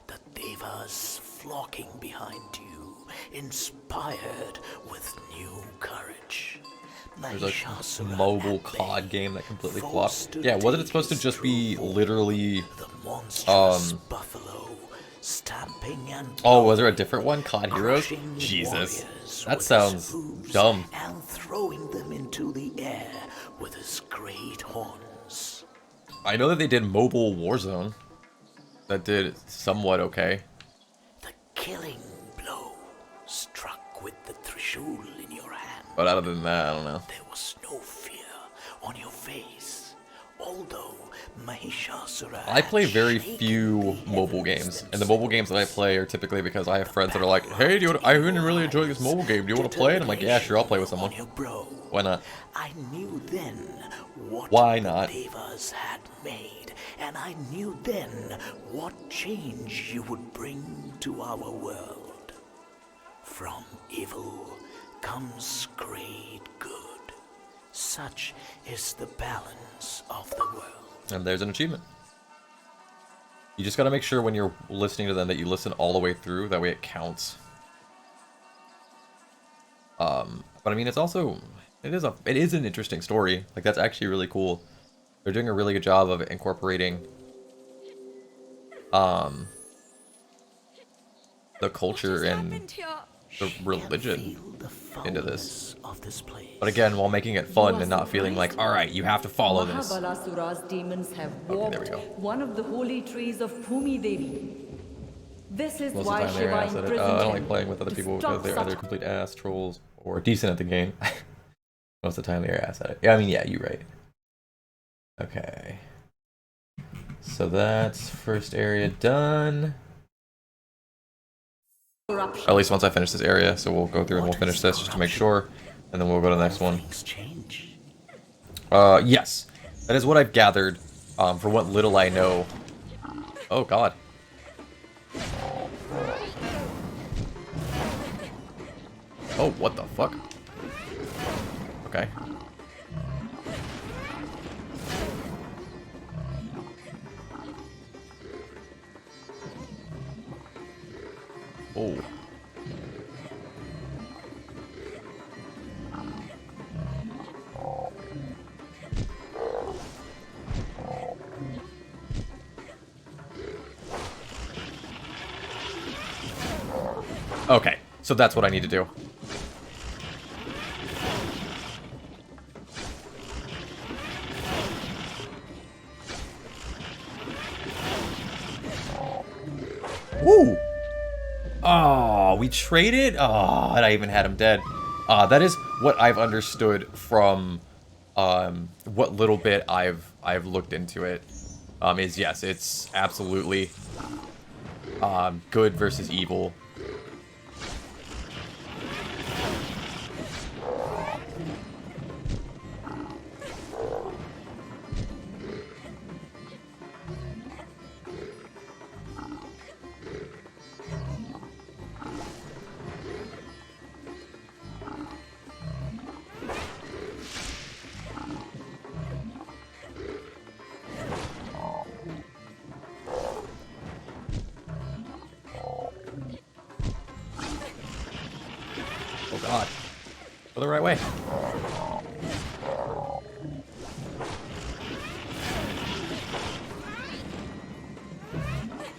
C: The Devas flocking behind you, inspired with new courage.
A: There's a
C: Mahishasura
A: mobile
C: at bay,
A: COD game that completely
C: forced
A: flopped.
C: to
A: Yeah, wasn't it
C: take
A: supposed to
C: his
A: just be
C: true
A: literally...
C: The monstrous
A: Um,
C: buffalo, stamping and
A: Oh, was there a
C: plowing,
A: different one? COD Heroes?
C: crushing
A: Jesus.
C: warriors
A: That
C: with
A: sounds
C: his hooves
A: dumb.
C: and throwing them into the air with his great horns.
A: I know that they did mobile Warzone. That did somewhat okay.
C: The killing blow struck with the Trishul in your hand.
A: But other than that, I don't know.
C: There was no fear on your face, although Mahishasura
A: I play
C: had
A: very
C: shaken
A: few
C: the
A: mobile
C: heavens
A: games, and the mobile games that I play are typically because I have friends that are like, "Hey, I really enjoy this mobile game. Do you want to play?" And I'm like, "Yeah, sure, I'll play with someone."
C: On your brow.
A: Why not?
C: I knew then what
A: Why
C: the
A: not?
C: Devas had made, and I knew then what change you would bring to our world. From evil comes great good. Such is the balance of the world.
A: And there's an achievement. You just gotta make sure when you're listening to them that you listen all the way through, that way it counts. But I mean, it's also, it is an interesting story. Like, that's actually really cool. They're doing a really good job of incorporating the culture and the religion into this. But again, while making it fun and not feeling like, alright, you have to follow this.
B: Mahabalasura's demons have
A: Okay, there we
B: walked
A: go.
B: one of the holy trees of Bhumi Devi. This is
A: Most
B: why
A: of the time they're
B: Shiva
A: ass at it.
B: imprisoned
A: I don't
B: him
A: like playing with other
B: to
A: people
B: stop
A: because they're
B: such
A: either complete ass trolls or decent at the game. Most of the time they're ass at it. Yeah, I mean, yeah, you're right. Okay. So that's first area done.
B: corruption.
A: At least once I finish this area, so we'll go through and we'll finish this just to make sure, and then we'll go to the next one.
C: Things change.
A: Yes, that is what I've gathered, for what little I know. Oh God. Oh, what the fuck? Okay. Oh. Okay, so that's what I need to do. Woo! Oh, we traded? Oh, and I even had him dead. That is what I've understood from what little bit I've looked into it. Is yes, it's absolutely good versus evil. Oh God. Go the right way.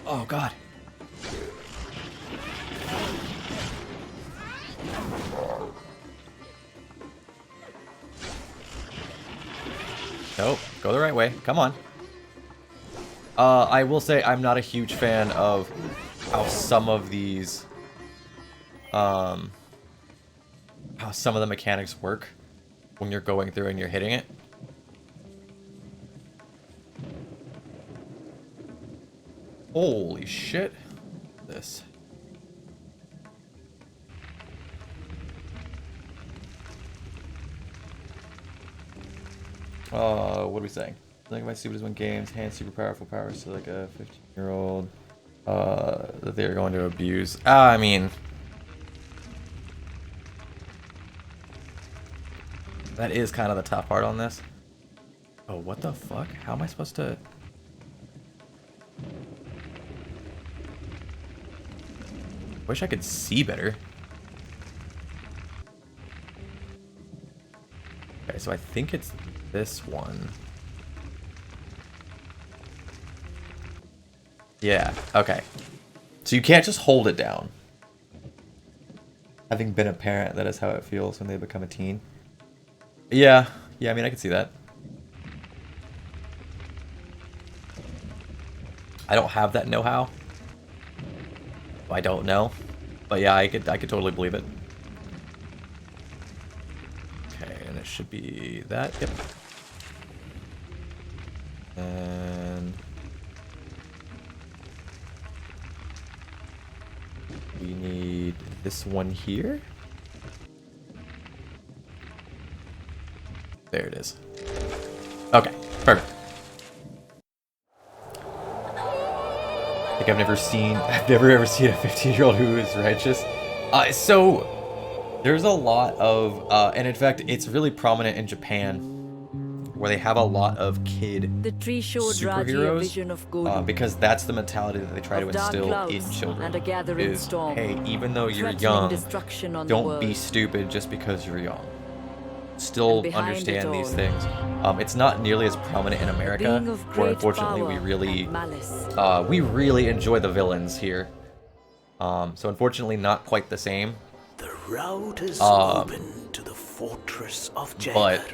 A: Oh God. Nope. Go the right way. Come on. I will say I'm not a huge fan of how some of these how some of the mechanics work when you're going through and you're hitting it. Holy shit. This. What are we saying? Like my stupid is when games hand super powerful powers to like a 15-year-old that they're going to abuse. I mean, that is kind of the tough part on this. Oh, what the fuck? How am I supposed to... Wish I could see better. Okay, so I think it's this one. Yeah, okay. So you can't just hold it down. Having been a parent, that is how it feels when they become a teen. Yeah, I mean, I can see that. I don't have that know-how. I don't know. But yeah, I could totally believe it. Okay, and it should be that. Yep. And we need this one here. There it is. Okay, perfect. Like I've never ever seen a 15-year-old who is righteous. So there's a lot of, and in fact, it's really prominent in Japan, where they have a lot of kid
B: The tree showed Raji a
A: superheroes,
B: vision of Godu,
A: because that's the mentality that they try to
B: of dark
A: instill in
B: clouds
A: children.
B: and a gathering
A: Is,
B: storm,
A: hey, even though you're
B: threatening
A: young,
B: destruction on the
A: don't be
B: world.
A: stupid just because you're young.
B: And
A: Still
B: behind
A: understand
B: it
A: these
B: all,
A: things. It's not nearly as prominent in
B: a
A: America,
B: being of
A: where
B: great
A: unfortunately
B: power
A: we really enjoy the villains here. So unfortunately not quite the same.
C: The route is open to the fortress of Jair.
A: But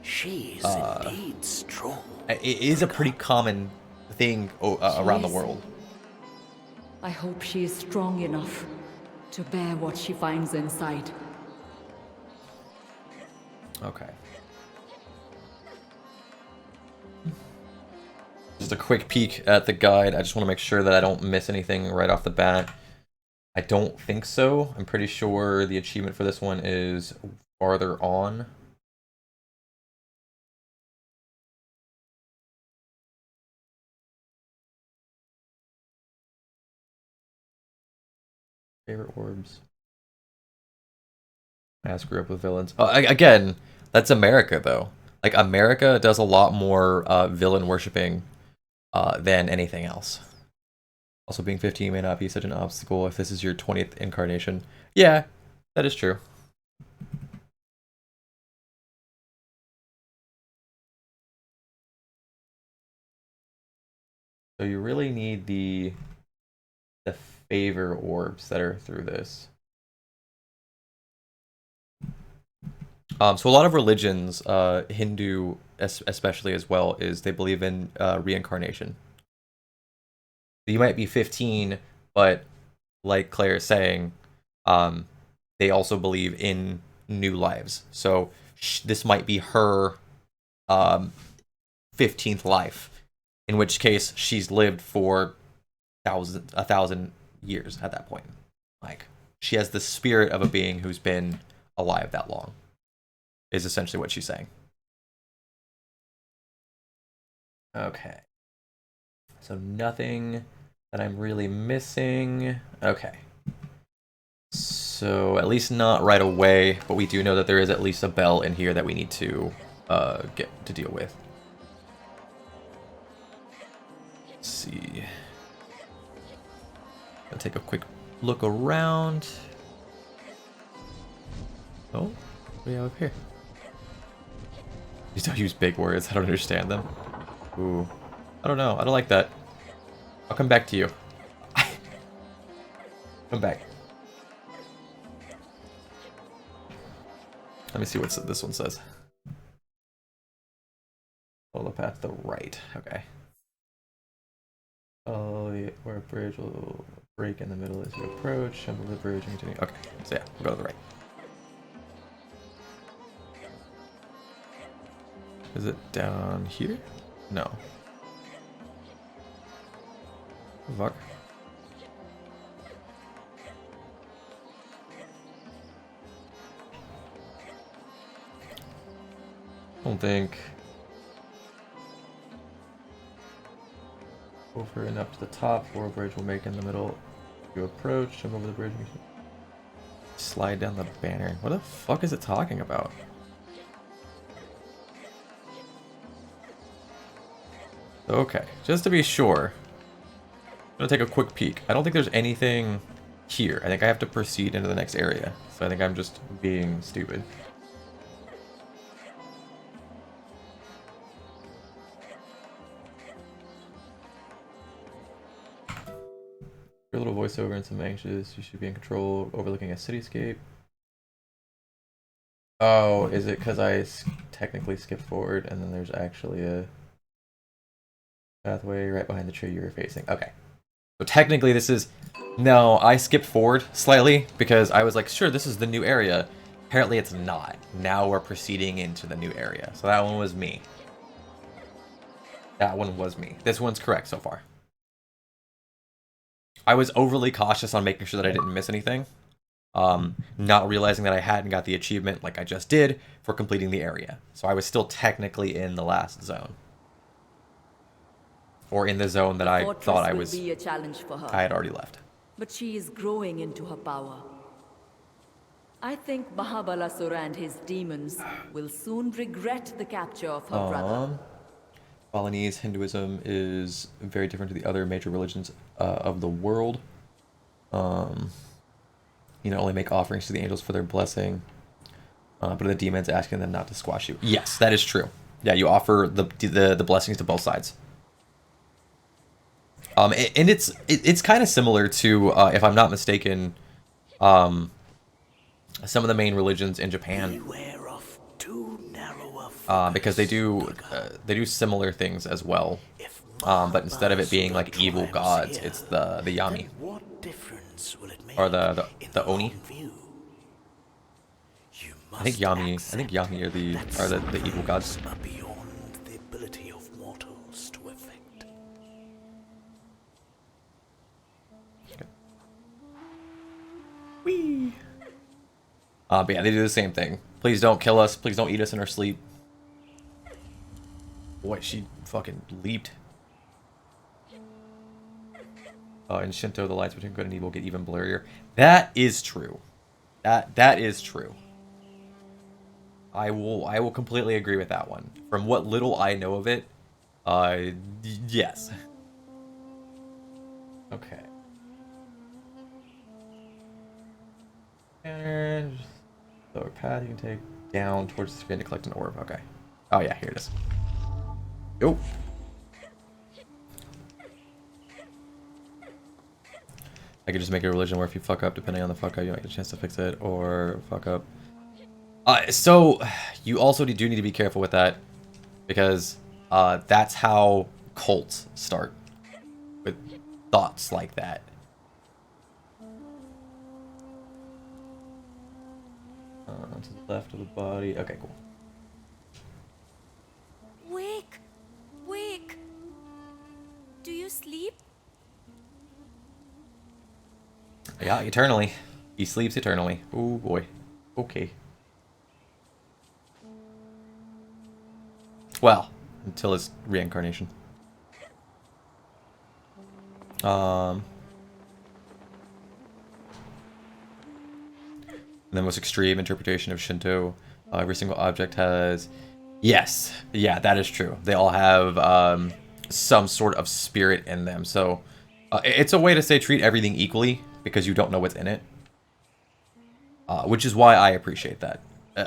C: She's indeed strong.
A: it is a pretty common thing around the
B: is.
A: world.
B: I hope she is strong enough to bear what she finds inside.
A: Okay. Just a quick peek at the guide. I just want to make sure that I don't miss anything right off the bat. I don't think so. I'm pretty sure the achievement for this one is farther on. Favorite orbs. I grew up with villains. Again, that's America, though. Like, America does a lot more villain worshipping than anything else. Also, being 15 may not be such an obstacle if this is your 20th incarnation. Yeah, that is true. So you really need the favor orbs that are through this. So a lot of religions, Hindu especially as well, is they believe in reincarnation. You might be 15, but like Claire is saying, they also believe in new lives. So this might be her 15th life, in which case she's lived for a thousand years at that point. Like, she has the spirit of a being who's been alive that long, is essentially what she's saying. Okay. So nothing that I'm really missing. Okay. So at least not right away, but we do know that there is at least a bell in here that we need to get to deal with. Let's see. I'll take a quick look around. Oh, what do we have up here? You don't use big words. I don't understand them. Ooh. I don't know. I don't like that. I'll come back to you. Come back. Let me see what this one says. Follow the path to the right. Okay. Oh, yeah, where a bridge will break in the middle as you approach. Jump over the bridge and continue. Okay, so yeah, we'll go to the right. Is it down here? No. Fuck. I don't think. Over and up to the top, floor bridge will make in the middle. You approach, jump over the bridge. Slide down the banner. What the fuck is it talking about? Okay, just to be sure, I'm gonna take a quick peek. I don't think there's anything here. I think I have to proceed into the next area. So I think I'm just being stupid. Your little voiceover and some anxious. You should be in control, overlooking a cityscape. Oh, is it because I technically skipped forward and then there's actually a pathway right behind the tree you were facing? Okay. So technically this is... No, I skipped forward slightly because I was like, sure, this is the new area. Apparently it's not. Now we're proceeding into the new area. So that one was me. That one was me. This one's correct so far. I was overly cautious on making sure that I didn't miss anything. Not realizing that I hadn't got the achievement like I just did for completing the area. So I was still technically in the last zone. or in the zone that
B: The
A: I
B: fortress
A: thought I
B: will
A: was.
B: be a challenge for her.
A: I had already left.
B: But she is growing into her power. I think Mahabalasura and his demons will soon regret the capture of her brother.
A: Balinese Hinduism is very different to the other major religions of the world. Only make offerings to the angels for their blessing. But the demons asking them not to squash you. Yes, that is true. Yeah, you offer the blessings to both sides. And it's kind of similar to, if I'm not mistaken, some of the main religions in Japan,
C: Beware of too narrow a
A: because they do similar things as well. But instead of it being like evil gods, it's the Yami,
C: what difference will it make
A: or the
C: in
A: Oni.
C: long view? You
A: I think
C: must
A: Yami are the evil gods.
C: are beyond the ability of mortals to effect.
A: Whee! But yeah, they do the same thing. Please don't kill us. Please don't eat us in our sleep. Boy, she fucking leaped. In Shinto, the lines between good and evil get even blurrier. That is true. That is true. I will completely agree with that one. From what little I know of it, yes. Okay. And lower path you can take down towards the screen to collect an orb. Okay. Oh yeah, here it is. Yo. I could just make a religion where if you fuck up, depending on the fuck up, you might get a chance to fix it, or fuck up. So you also do need to be careful with that, because that's how cults start, with thoughts like that. To the left of the body. Okay, cool.
D: Wake! Wake! Do you sleep?
A: Yeah, eternally. He sleeps eternally. Oh boy. Okay. Well, until his reincarnation. The most extreme interpretation of Shinto, every single object has... Yes. Yeah, that is true. They all have some sort of spirit in them. So it's a way to say treat everything equally, because you don't know what's in it. Which is why I appreciate that.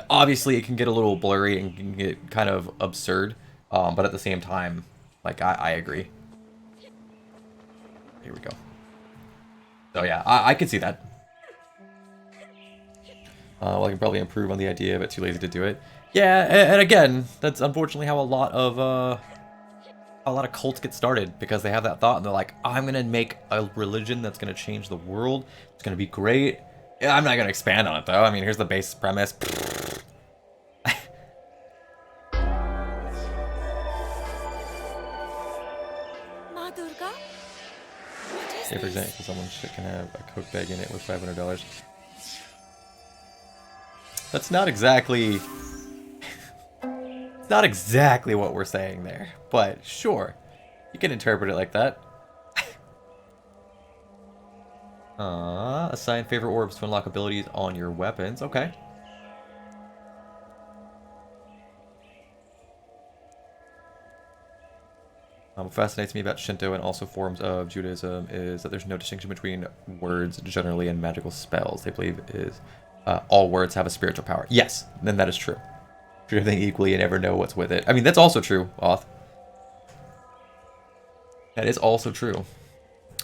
A: Obviously, it can get a little blurry and can get kind of absurd. But at the same time, like, I agree. Here we go. So yeah, I can see that. Well, I can probably improve on the idea, but too lazy to do it. Yeah, and again, that's unfortunately how a lot of cults get started, because they have that thought and they're like, I'm gonna make a religion that's gonna change the world. It's gonna be great. Yeah, I'm not gonna expand on it though. I mean, here's the base premise.
D: Ma Durga? What is
A: Say for
D: this?
A: example, someone can have a Coke bag in it with $500. That's not exactly... It's not exactly what we're saying there, but sure. You can interpret it like that. Assign favorite orbs to unlock abilities on your weapons. Okay. What fascinates me about Shinto and also forms of Judaism is that there's no distinction between words generally and magical spells. They believe is all words have a spiritual power. Yes, then that is true. Treat everything equally and never know what's with it. I mean, that's also true, Oth. That is also true.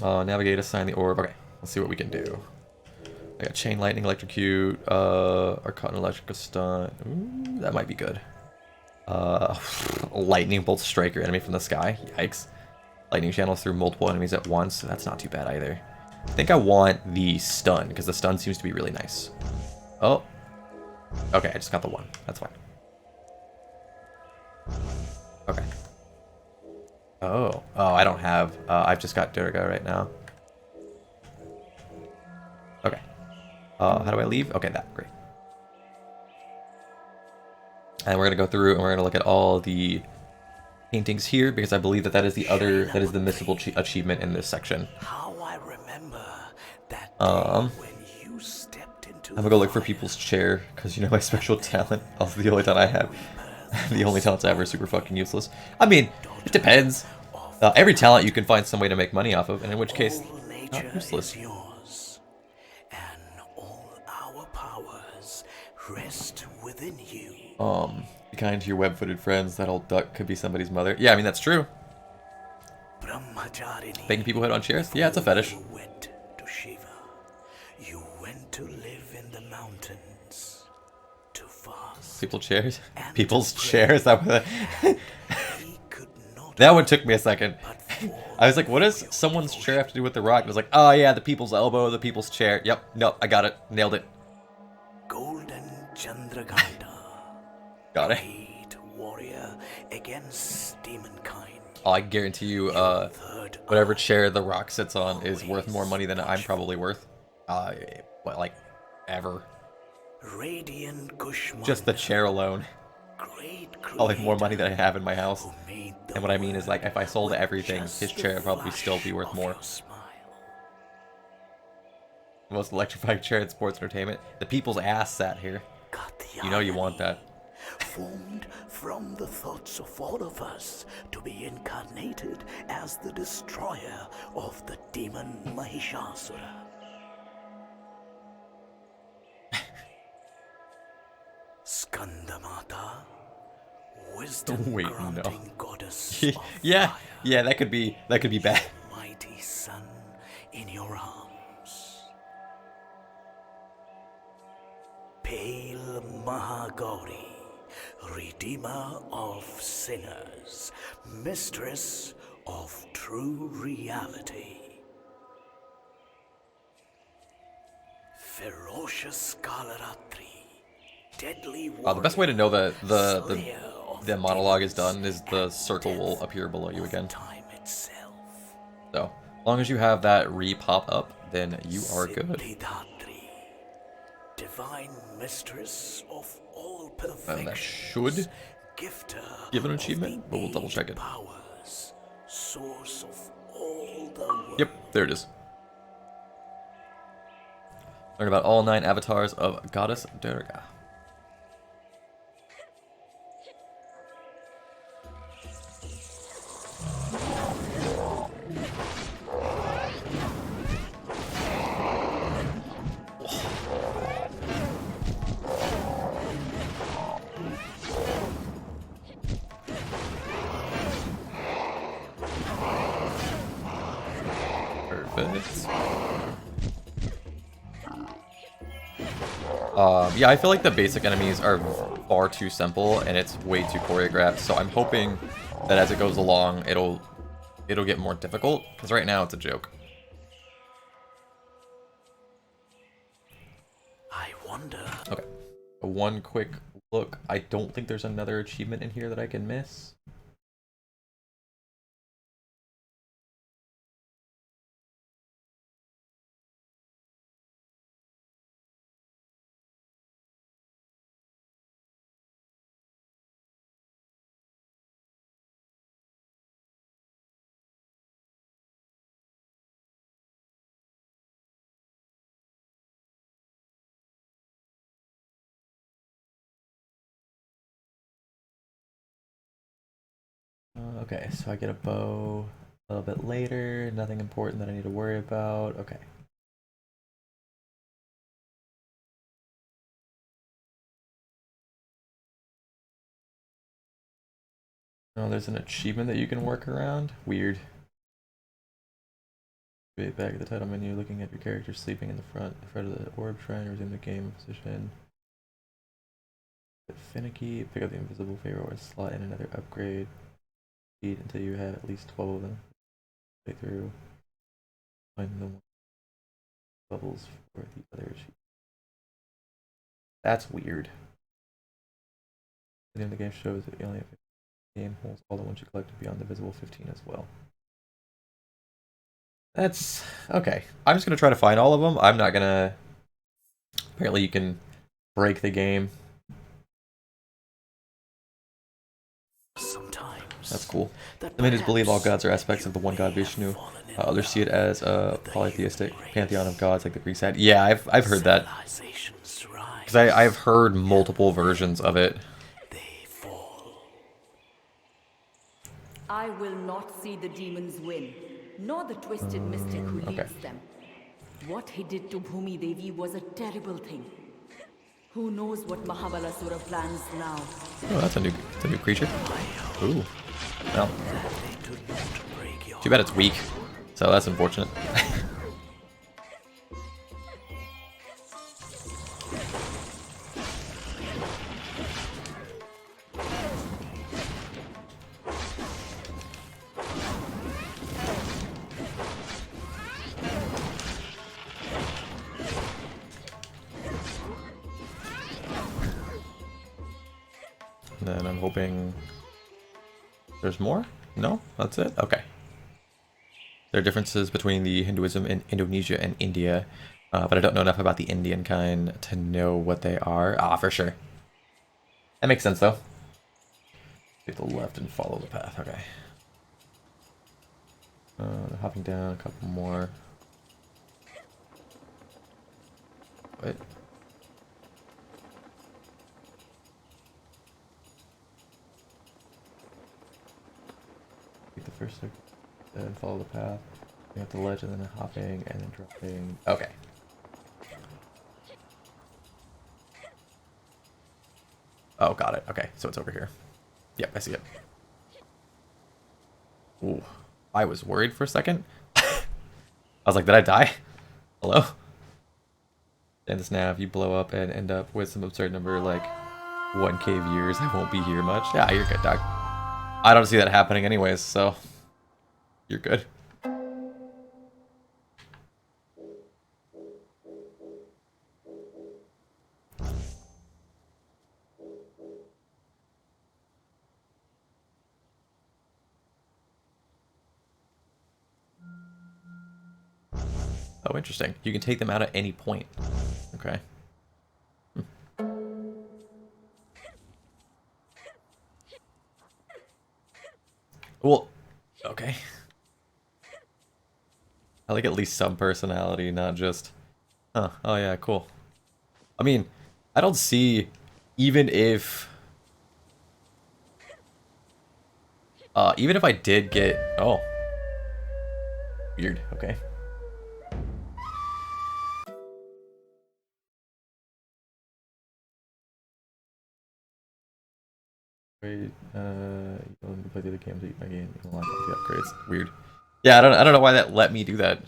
A: Navigate, assign the orb. Okay, let's see what we can do. I got chain lightning, electrocute, Arcana electrical stun. Ooh, that might be good. Lightning bolt strike your enemy from the sky. Yikes. Lightning channels through multiple enemies at once. That's not too bad either. I think I want the stun, because the stun seems to be really nice. Oh. Okay, I just got the one. That's fine. Okay. Oh. Oh, I don't have... I've just got Durga right now. Okay. How do I leave? Okay, that. Great. And we're going to go through and we're going to look at all the paintings here because I believe that that is the missable achievement in this section.
C: How I remember that day
A: Um,
C: when you stepped into
A: I'm gonna go look for people's chair because you know my special talent. Also, the only talent I have, the only talents I have are super fucking useless. I mean, it depends. Every talent you can find some way to make money off of, and in which case,
C: all
A: not
C: nature
A: useless.
C: is yours, and all our powers rest within you.
A: Be kind to your web-footed friends. That old duck could be somebody's mother. Yeah, I mean that's true.
C: Brahmacharini,
A: Making people hit on chairs? Yeah, it's a fetish.
C: you went to Shiva. You went to live in the mountains, to fast.
A: People chairs?
C: And
A: People's
C: to pray.
A: chairs? That
C: He could not
A: that one took me a second.
C: but fall
A: I was like, what does someone's chair have to do with the rock? I was like, oh yeah, the people's elbow, the people's chair. Yep, nope, I got it. Nailed it.
C: golden Chandraganda,
A: Got it.
C: great warrior against demonkind.
A: Oh, I guarantee you,
C: Third
A: whatever chair the rock sits on is worth more money than I'm probably worth. What, like, ever.
C: radiant Kushman,
A: Just the chair alone.
C: great
A: Probably more money than I have in my house.
C: who made the
A: And what I mean is, like, if I sold
C: with
A: everything,
C: just
A: his
C: the
A: chair would probably
C: flash
A: still be worth
C: of
A: more.
C: your smile.
A: The most electrifying chair in sports entertainment. The people's ass sat here. You know you want that.
C: Formed from the thoughts of all of us to be incarnated as the destroyer of the demon Mahishasura. Skandamata, wisdom
A: Wait, no.
C: granting goddess of
A: Yeah,
C: fire,
A: yeah, that could be bad.
C: mighty sun in your arms. Pale Mahagauri, redeemer of sinners, mistress of true reality. Ferocious Kalaratri, deadly warrior,
A: The best way to know that
C: slayer of
A: the monologue is
C: demons
A: done is the
C: and
A: circle will
C: death
A: appear below you
C: of
A: again.
C: time itself.
A: So, as long as you have that re-pop up, then you are good.
C: Siddhidatri, divine mistress of all
A: And that
C: perfections,
A: should
C: gifter
A: give an
C: of
A: achievement,
C: the
A: but we'll double check
C: eight
A: it.
C: powers, source of all the world.
A: Yep, there it is. Learn about all 9 avatars of Goddess Durga. Perfect. Yeah, I feel like the basic enemies are far too simple and it's way too choreographed. So I'm hoping that as it goes along, it'll get more difficult. Because right now it's a joke.
C: I wonder.
A: Okay. One quick look. I don't think there's another achievement in here that I can miss. Okay, so I get a bow a little bit later. Nothing important that I need to worry about. Okay. Oh, there's an achievement that you can work around. Weird. Wait, back at the title menu, looking at your character sleeping in the front of the orb shrine, resume the game position. Get finicky, pick up the invisible favor or slot in another upgrade. Beat until you have at least 12 of them. Play through. Find the bubbles for the other achievement. That's weird. The name of the game shows that you only have 15. The game holds all the ones you collected beyond the visible 15 as well. That's okay. I'm just gonna try to find all of them. I'm not gonna. Apparently, you can break the game.
C: Sometimes times.
A: That's cool.
C: That
A: The Hindus believe all
C: perhaps
A: gods are aspects of the one god
C: they have
A: Vishnu.
C: fallen in
A: Others see it
C: love
A: as a
C: with the
A: polytheistic
C: human
A: pantheon of
C: race.
A: gods like the Greeks had. Yeah, I've heard that.
C: Civilizations rise,
A: Because I've heard multiple versions of it.
C: they fall.
B: I will not see the demons win, nor the twisted mystic who
A: okay.
B: leads them. What he did to Bhumi Devi was a terrible thing. Who knows what Mahabalasura plans now?
A: Oh, that's a new creature. Ooh. Well,
C: They do not break your
A: too bad it's weak. So that's unfortunate. Then I'm hoping there's more? No? That's it? Okay. There are differences between the Hinduism in Indonesia and India, but I don't know enough about the Indian kind to know what they are. Ah, for sure. That makes sense, though. Take the left and follow the path. Okay. Hopping down a couple more. What? Take the first second, then follow the path. You have the ledge and then hopping and then dropping. Okay. Oh, got it. Okay, so it's over here. Yep, I see it. Ooh, I was worried for a second. I was like, did I die? Hello? And this now, if you blow up and end up with some absurd number like 1K viewers, I won't be here much. Yeah, you're good, dog. I don't see that happening anyways, so you're good. Oh, interesting. You can take them out at any point. Okay. Well, okay. I like at least some personality, not just, huh, oh yeah, cool. I mean, I don't see, even if I did get, oh. Weird, okay. Wait, you can play the other games that you might gain in the upgrades. Weird. Yeah, I don't know why that let me do that.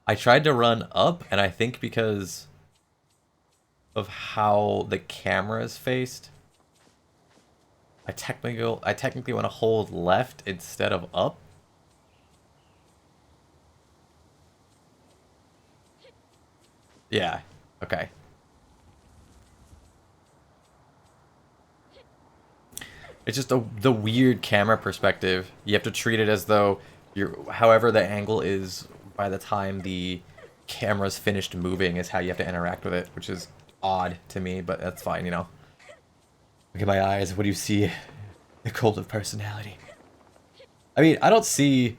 A: I tried to run up, and I think because of how the camera is faced, I technically want to hold left instead of up. Yeah. Okay. It's just the weird camera perspective. You have to treat it as though however the angle is by the time the camera's finished moving is how you have to interact with it, which is odd to me, but that's fine, you know. Look at my eyes. What do you see? The cult of personality. I mean, I don't see,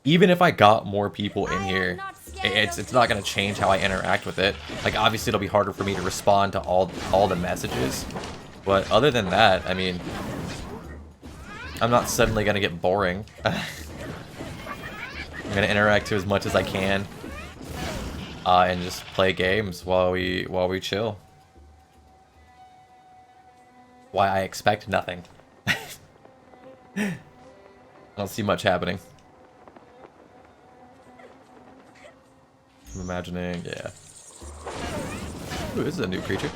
A: even if I got more people in here, it's not going to change how I interact with it. Like, obviously it'll be harder for me to respond to all the messages. But other than that, I mean, I'm not suddenly going to get boring. I'm going to interact to as much as I can. And just play games while we chill. Why I expect nothing. I don't see much happening. I'm imagining, yeah. Ooh, this is a new creature.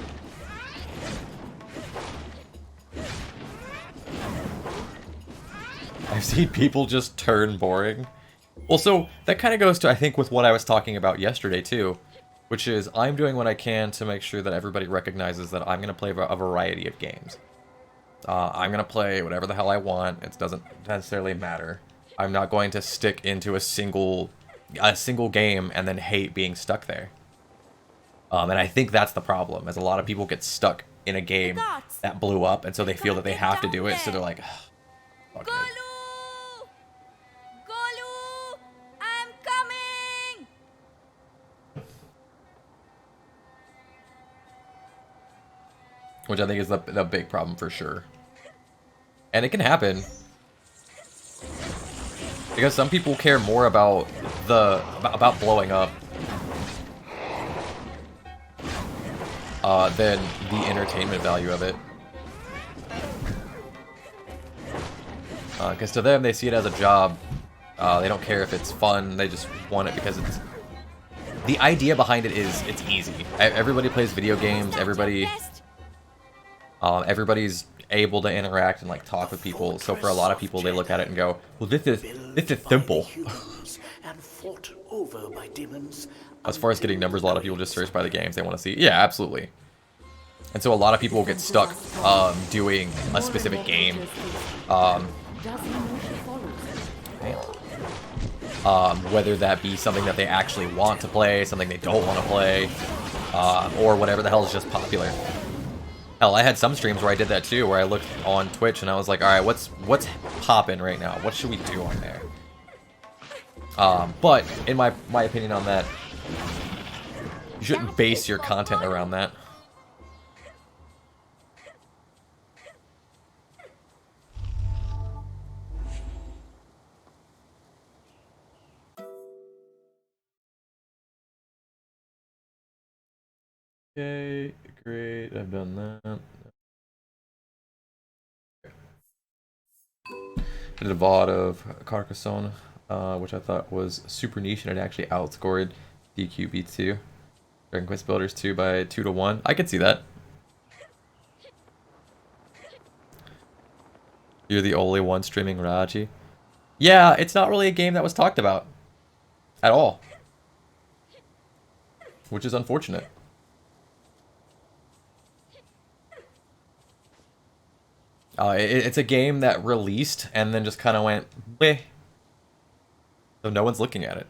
A: I've seen people just turn boring. Also, that kind of goes to, I think, with what I was talking about yesterday, too. Which is, I'm doing what I can to make sure that everybody recognizes that I'm going to play a variety of games. I'm going to play whatever the hell I want. It doesn't necessarily matter. I'm not going to stick into a single game and then hate being stuck there. And I think that's the problem, as a lot of people get stuck in a game
D: guards.
A: that blew up, and so they feel that they
D: Get
A: have to
D: down
A: do it. So
D: there.
A: they're like, "Ugh, fuck it."
D: Golu! Golu! I'm coming!
A: Which I think is the big problem for sure. And it can happen because some people care more about about blowing up than the entertainment value of it. Because to them, they see it as a job. They don't care if it's fun. They just want it because it's... The idea behind it is it's easy. Everybody plays video games. Everybody's able to interact and like talk with people. So for a lot of people, they look at it and go, "Well, this is simple."
C: And fought over by demons.
A: As far as getting numbers, a lot of people just search by the games they want to see. Yeah, absolutely. And so a lot of people will get stuck doing a specific game. Whether that be something that they actually want to play, something they don't want to play, or whatever the hell is just popular. Hell, I had some streams where I did that too, where I looked on Twitch and I was like, all right, what's poppin' right now? What should we do on there? But in my opinion on that, you shouldn't base your content around that. Okay, great. I've done that. I did a VOD of Carcassonne, which I thought was super niche, and it actually outscored DQB2, Dragon Quest Builders 2 by 2 to 1. I could see that. You're the only one streaming Raji. Yeah, it's not really a game that was talked about at all, which is unfortunate. It's a game that released and then just kind of went, bleh. So no one's looking at it.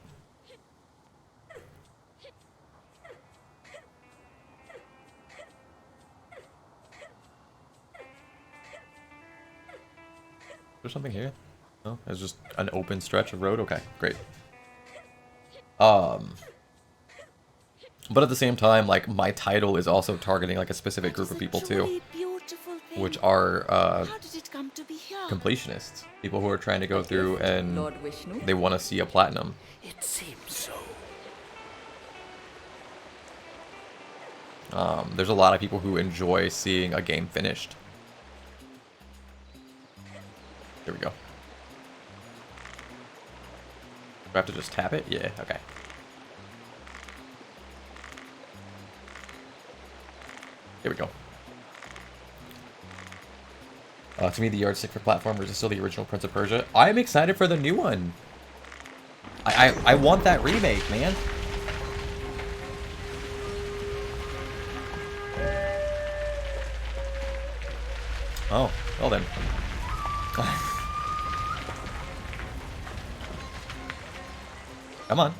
A: Is there something here? No, it's just an open stretch of road. Okay, great. But at the same time, like, my title is also targeting like a specific group of people too, which are completionists, people who are trying to go through and they want to see a platinum.
C: It seems so.
A: There's a lot of people who enjoy seeing a game finished. Here we go. Do I have to just tap it? Yeah, okay. Here we go. To me, the yardstick for platformers is still the original Prince of Persia. I'm excited for the new one. I want that remake, man. Oh, well then. Come on.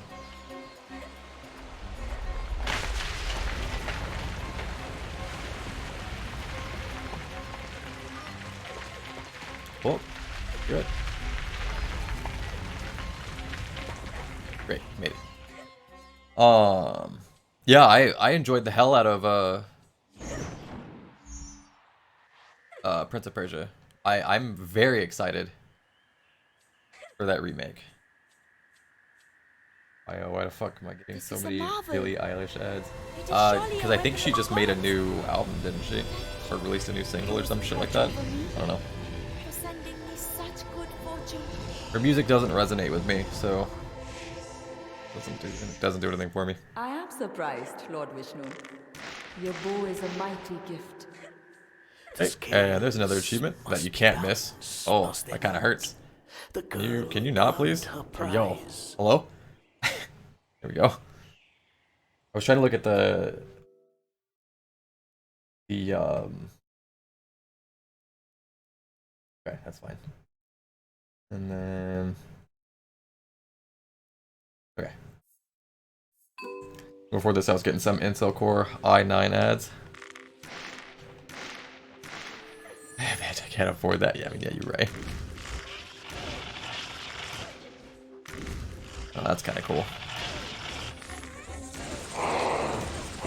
A: Oh, good. Great, made it. Yeah, I enjoyed the hell out of Prince of Persia. I'm very excited for that remake. Why the fuck am I getting so many Billie Eilish ads? Because I think she just made a new album, didn't she? Or released a new single or some shit like that. I don't know. Her music doesn't resonate with me, so doesn't do anything for me.
B: I am surprised, Lord Vishnu. Your bow is a mighty gift.
A: Hey, and there's another achievement that you can't miss. Oh, that kind of hurts. Can you not, please? Oh, yo, hello? There we go. I was trying to look at the okay, that's fine. And then okay. Before this, I was getting some Intel Core i9 ads. damn it, I can't afford that. Yeah, I mean, yeah, you're right. Oh, that's kind of cool.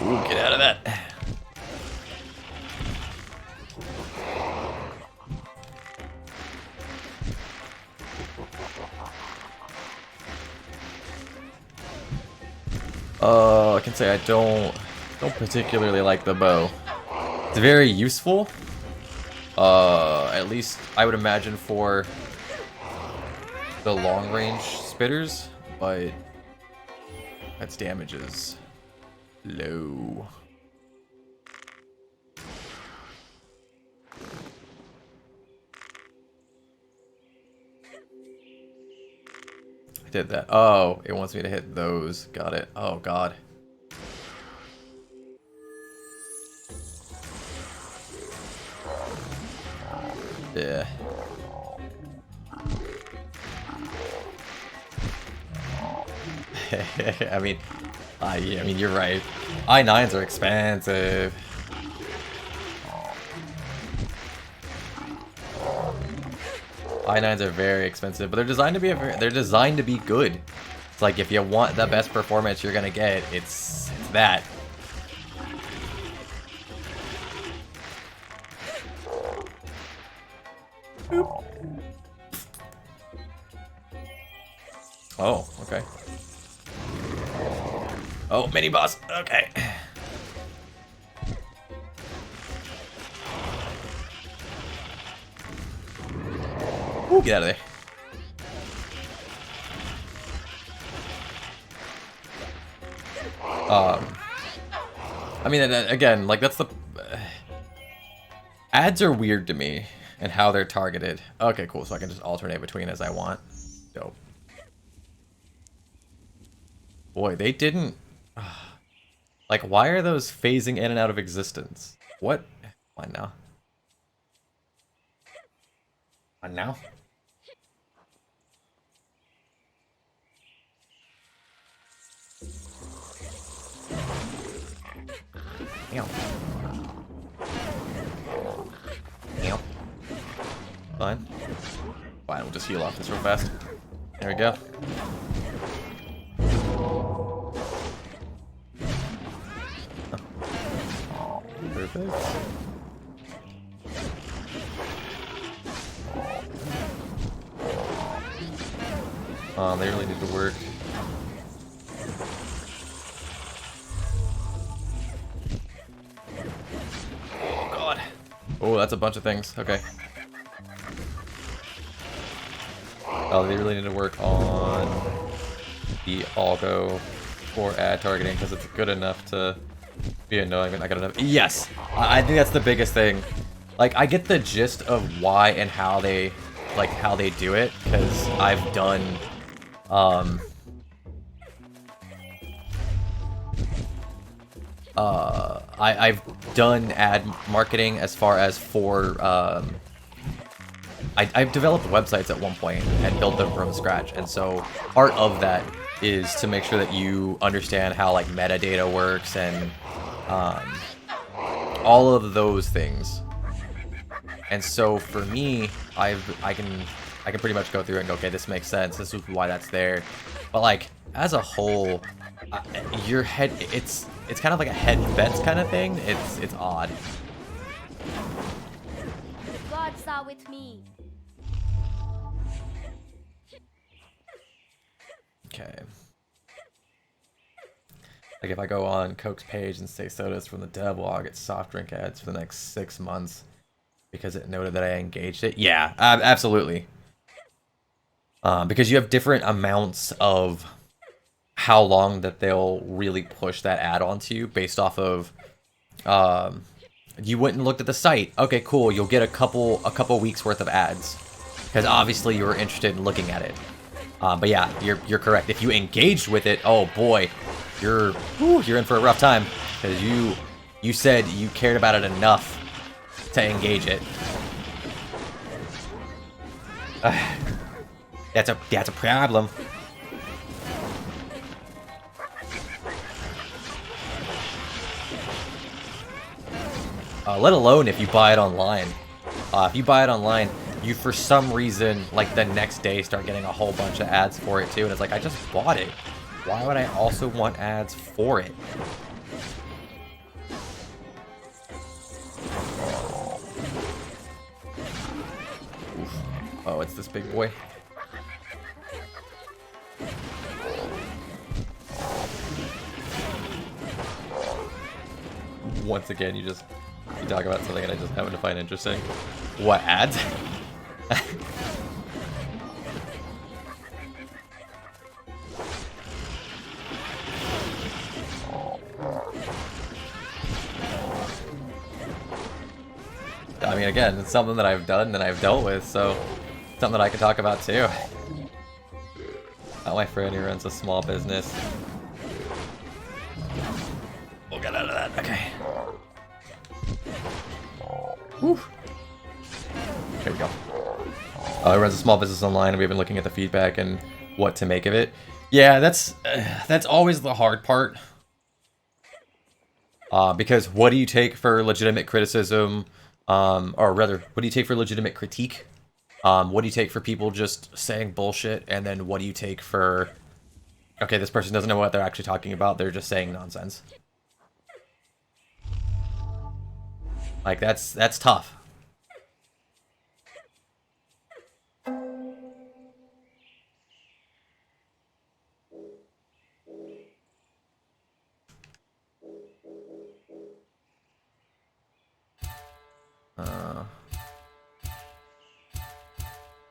A: Ooh, get out of that. I can say I don't particularly like the bow. It's very useful. At least I would imagine for the long range spitters, but its damage is low. I did that. Oh, it wants me to hit those. Got it. Oh god. Yeah. I mean, you're right. I9s are expensive. I9s are very expensive, but they're designed to be good. It's like if you want the best performance you're gonna get, it's that. Boop. Oh, okay. Oh, mini boss. Okay. Ooh, get out of there. I mean, again, like that's the ads are weird to me and how they're targeted. Okay, cool. So I can just alternate between as I want. Dope. Boy, they didn't. Like, why are those phasing in and out of existence? What? Why now? Why now? Damn. Damn. Fine. Fine, we'll just heal off this real fast. There we go. Perfect. Oh, they really need to work. Oh god. Oh, that's a bunch of things. Okay. Oh, they really need to work on the algo for ad targeting because it's good enough to be annoying, but not good enough. Yes! I think that's the biggest thing. Like, I get the gist of why and how they, like, how they do it, because I've done, I've done ad marketing as far as for, I've developed websites at one point and built them from scratch, and so part of that is to make sure that you understand how, like, metadata works and, all of those things. And so for me, I can pretty much go through and go, okay, this makes sense. This is why that's there. But like as a whole, your head, it's kind of like a head bets kind of thing. It's odd.
D: The gods are with me.
A: Okay. Like if I go on Coke's page and say sodas from the devil, I'll get soft drink ads for the next 6 months because it noted that I engaged it. Yeah, absolutely. Because you have different amounts of how long that they'll really push that ad onto you based off of you went and looked at the site. Okay, cool. You'll get a couple weeks worth of ads because obviously you were interested in looking at it. But yeah, you're correct. If you engaged with it, oh boy, you're in for a rough time because you said you cared about it enough to engage it. That's a problem. Let alone if you buy it online. If you buy it online, you for some reason, like the next day, start getting a whole bunch of ads for it too, and it's like, I just bought it. Why would I also want ads for it? Oof. Oh, it's this big boy. Once again, you talk about something and I just happen to find interesting. What, ads? I mean, again, it's something that I've done and I've dealt with, so something that I can talk about too. My friend who runs a small business. We'll get out of that. Okay. Whew. There we go. He runs a small business online, and we've been looking at the feedback and what to make of it. Yeah, that's always the hard part. Because what do you take for legitimate criticism, or rather, what do you take for legitimate critique? What do you take for people just saying bullshit, and then what do you take for, okay, this person doesn't know what they're actually talking about, they're just saying nonsense. Like, that's tough.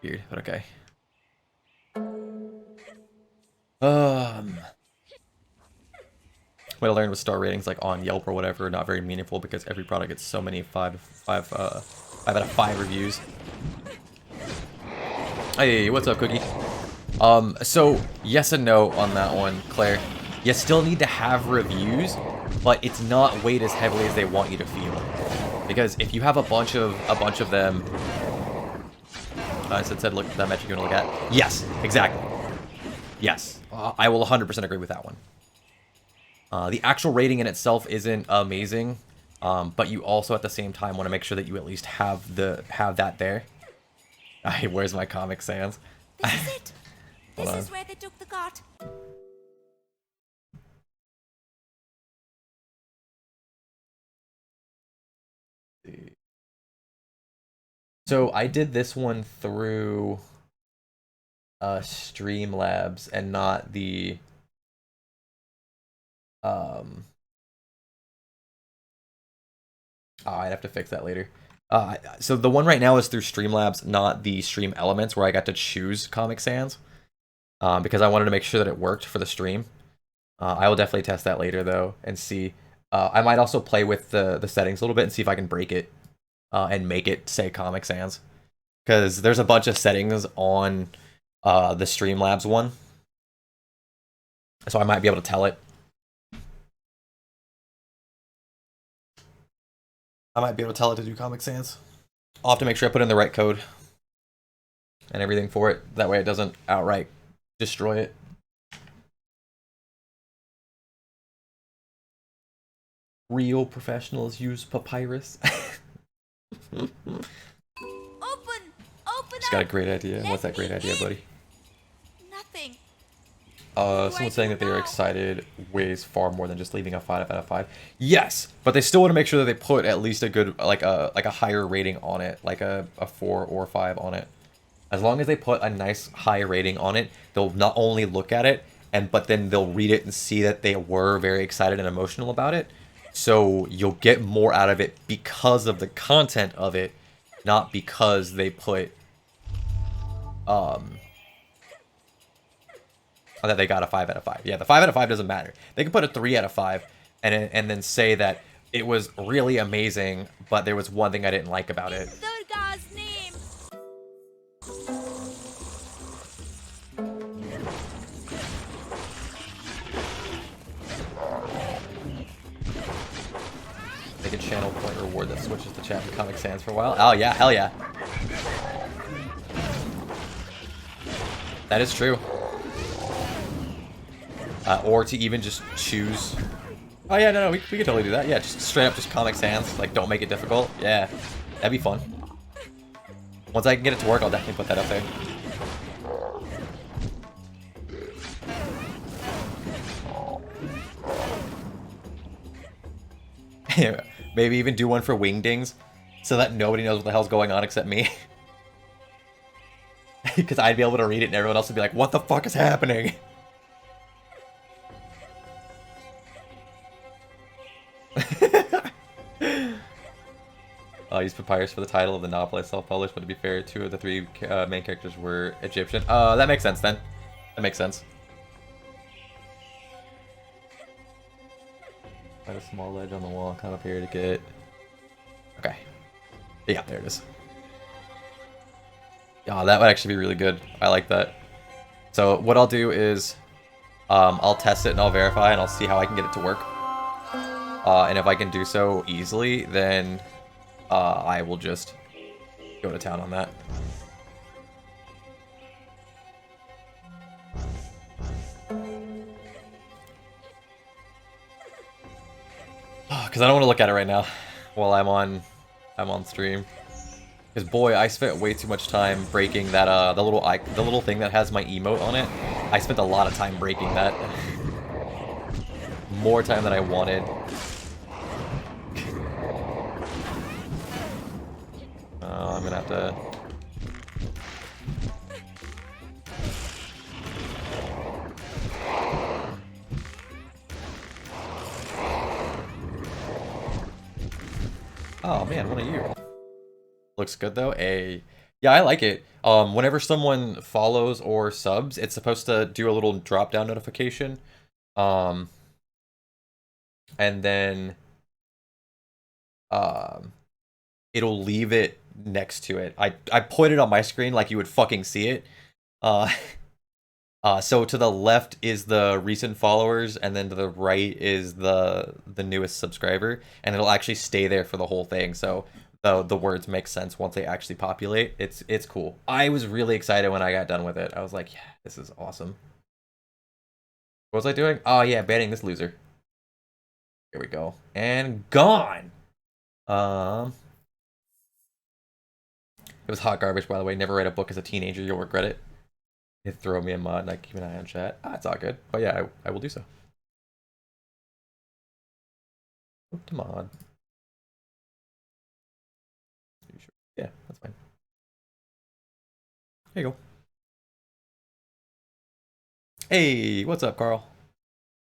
A: Weird, but okay. What I learned with star ratings, like on Yelp or whatever, are not very meaningful because every product gets so many 5 out of 5 reviews. Hey, what's up, Cookie? So yes and no on that one, Claire. You still need to have reviews, but it's not weighed as heavily as they want you to feel. Because if you have a bunch of them, said look that metric you want to look at. Yes, exactly. Yes, I will 100% agree with that one. The actual rating in itself isn't amazing, but you also at the same time want to make sure that you at least have that there. Where's my Comic Sans?
D: This is it. This is where they took the cart.
A: So I did this one through Streamlabs and not the I'd have to fix that later. So the one right now is through Streamlabs, not the Stream Elements, where I got to choose Comic Sans, because I wanted to make sure that it worked for the stream. I will definitely test that later though and see. I might also play with the settings a little bit and see if I can break it and make it say Comic Sans, because there's a bunch of settings on the Streamlabs one, so I might be able to tell it. I might be able to tell it to do Comic Sans. I'll have to make sure I put in the right code and everything for it. That way it doesn't outright destroy it. Real professionals use papyrus.
D: Open!
A: Just got a great idea. What's that great idea, buddy?
D: Nothing.
A: Someone's saying that they are excited weighs far more than just leaving a 5 out of 5. Yes, but they still want to make sure that they put at least a good, like a higher rating on it, like a 4 or 5 on it. As long as they put a nice high rating on it, they'll not only look at it, but then they'll read it and see that they were very excited and emotional about it. So you'll get more out of it because of the content of it, not because they put that they got a 5 out of 5. Yeah, the 5 out of 5 doesn't matter. They can put a 3 out of 5 and then say that it was really amazing, but there was one thing I didn't like about it.
D: Durga's name.
A: Make a channel point reward that switches the chat to Comic Sans for a while. Oh yeah, hell yeah. That is true. Or to even just choose. Oh yeah, no, we could totally do that. Yeah, just straight up just Comic Sans. Like, don't make it difficult. Yeah, that'd be fun. Once I can get it to work, I'll definitely put that up there. Maybe even do one for wingdings, so that nobody knows what the hell's going on except me. Because I'd be able to read it and everyone else would be like, what the fuck is happening? Use Papyrus for the title of the novel I self-published, but to be fair, 2 of the 3 main characters were Egyptian. That makes sense then. That makes sense. Find a small ledge on the wall, climb up here to get... Okay. Yeah, there it is. Yeah, that would actually be really good. I like that. So what I'll do is, I'll test it and I'll verify and I'll see how I can get it to work. And if I can do so easily, then I will just go to town on that. Because I don't want to look at it right now while I'm on stream. Because boy, I spent way too much time breaking that the little thing that has my emote on it. I spent a lot of time breaking that. More time than I wanted. I'm gonna have to... Oh man, one of you. Looks good though. Yeah, I like it. Whenever someone follows or subs, it's supposed to do a little drop-down notification. And then it'll leave it next to it. I put it on my screen like you would fucking see it. So to the left is the recent followers, and then to the right is the newest subscriber, and it'll actually stay there for the whole thing. So the words make sense once they actually populate. It's cool. I was really excited when I got done with it. I was like, yeah, this is awesome. What was I doing? Oh yeah, banning this loser. Here we go. And gone. It was hot garbage, by the way. Never read a book as a teenager. You'll regret it. You throw me a mod and I keep an eye on chat. It's all good. But yeah, I will do so. Move to mod. Sure? Yeah, that's fine. There you go. Hey, what's up, Carl?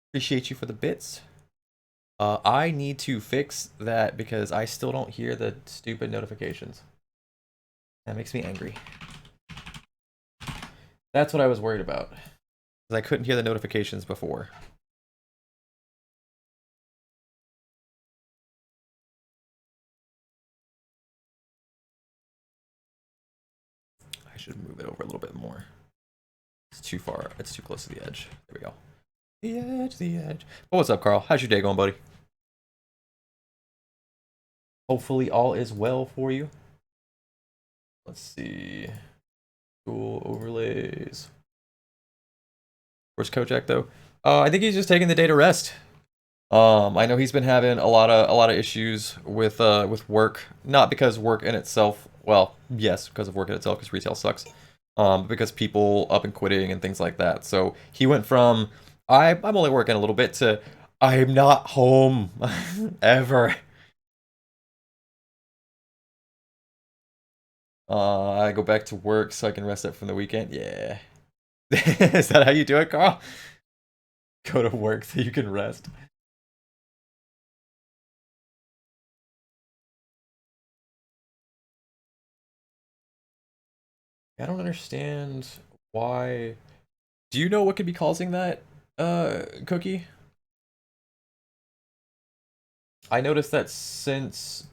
A: Appreciate you for the bits. I need to fix that because I still don't hear the stupid notifications. That makes me angry. That's what I was worried about. Because I couldn't hear the notifications before. I should move it over a little bit more. It's too far. It's too close to the edge. There we go. The edge, the edge. Oh, what's up, Carl? How's your day going, buddy? Hopefully all is well for you. Let's see. Cool overlays. Where's Kojak though? I think he's just taking the day to rest. I know he's been having a lot of issues with work, not because work in itself. Well, yes, because of work in itself, because retail sucks. But because people up and quitting and things like that. So he went from I'm only working a little bit to I'm not home ever. I go back to work so I can rest up from the weekend. Yeah. Is that how you do it, Carl? Go to work so you can rest. I don't understand why. Do you know what could be causing that, Cookie? I noticed that since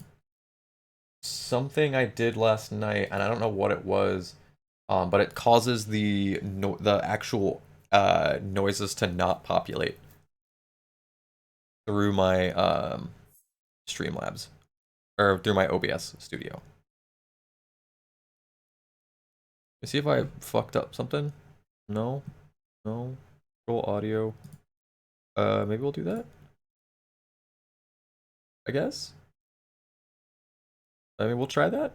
A: something I did last night, and I don't know what it was, but it causes the actual noises to not populate through my Streamlabs or through my OBS studio. Let's see if I fucked up something. No, no. Roll audio. Maybe we'll do that. I guess. I mean, we'll try that.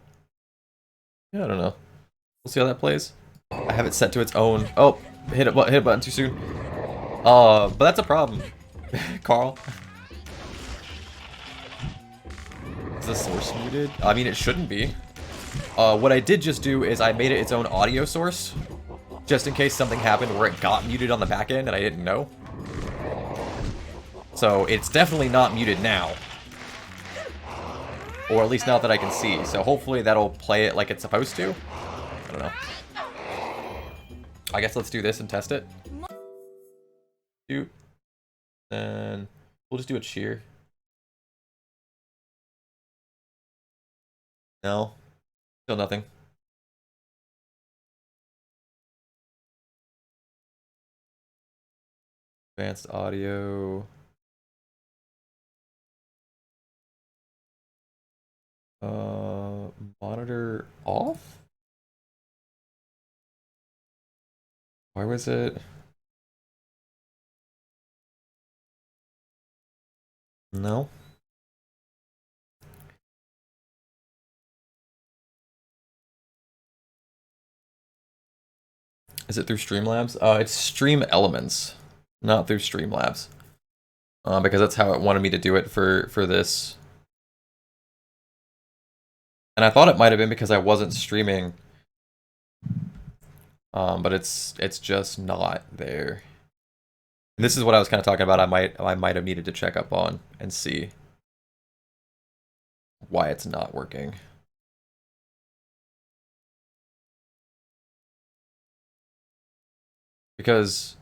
A: Yeah, I don't know. We'll see how that plays. I have it set to its own. Oh, hit a button too soon. But that's a problem, Carl. Is the source muted? I mean, it shouldn't be. What I did just do is I made it its own audio source, just in case something happened where it got muted on the back end and I didn't know. So it's definitely not muted now. Or at least not that I can see. So hopefully that'll play it like it's supposed to. I don't know. I guess let's do this and test it. Shoot. Then we'll just do a cheer. No. Still nothing. Advanced audio. Monitor off? Why was it? No. Is it through Streamlabs? It's Stream Elements, not through Streamlabs. Because that's how it wanted me to do it for this. And I thought it might have been because I wasn't streaming. But it's just not there. And this is what I was kind of talking about. I might have needed to check up on and see why it's not working. Because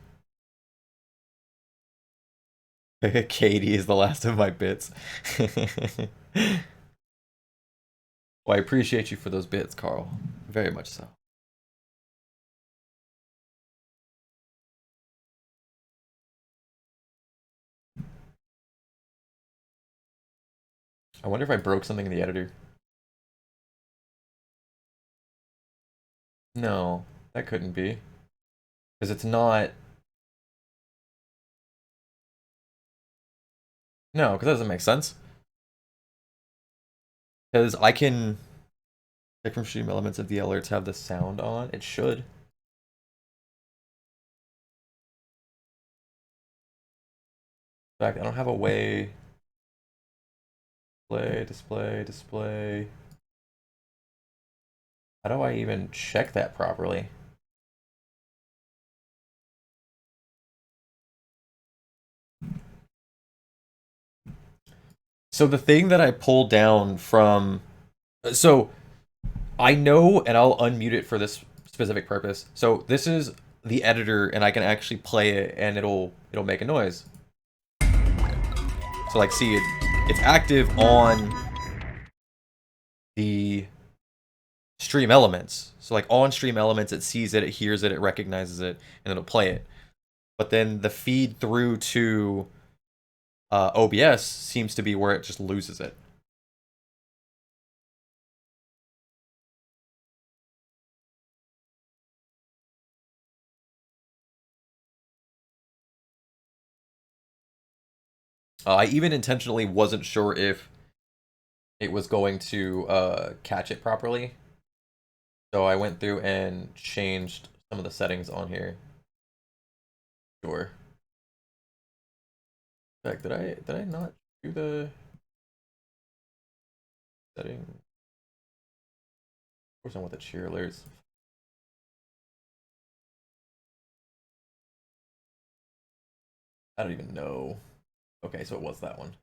A: Katie is the last of my bits. Well, I appreciate you for those bits, Carl. Very much so. I wonder if I broke something in the editor. No, that couldn't be. Because it's not... No, because that doesn't make sense. Because I can... Check from Stream Elements if the alerts have the sound on. It should. In fact, I don't have a way... Display. How do I even check that properly? So the thing that I pulled down from... So, I know, and I'll unmute it for this specific purpose. So this is the editor, and I can actually play it, and it'll make a noise. So like, see, it's active on the Stream Elements. So like on Stream Elements, it sees it, it hears it, it recognizes it, and it'll play it. But then the feed through to OBS seems to be where it just loses it. I even intentionally wasn't sure if it was going to catch it properly. So I went through and changed some of the settings on here. Sure. In fact, did I not do the setting? Of course I want the cheer alerts. I don't even know. Okay, so it was that one.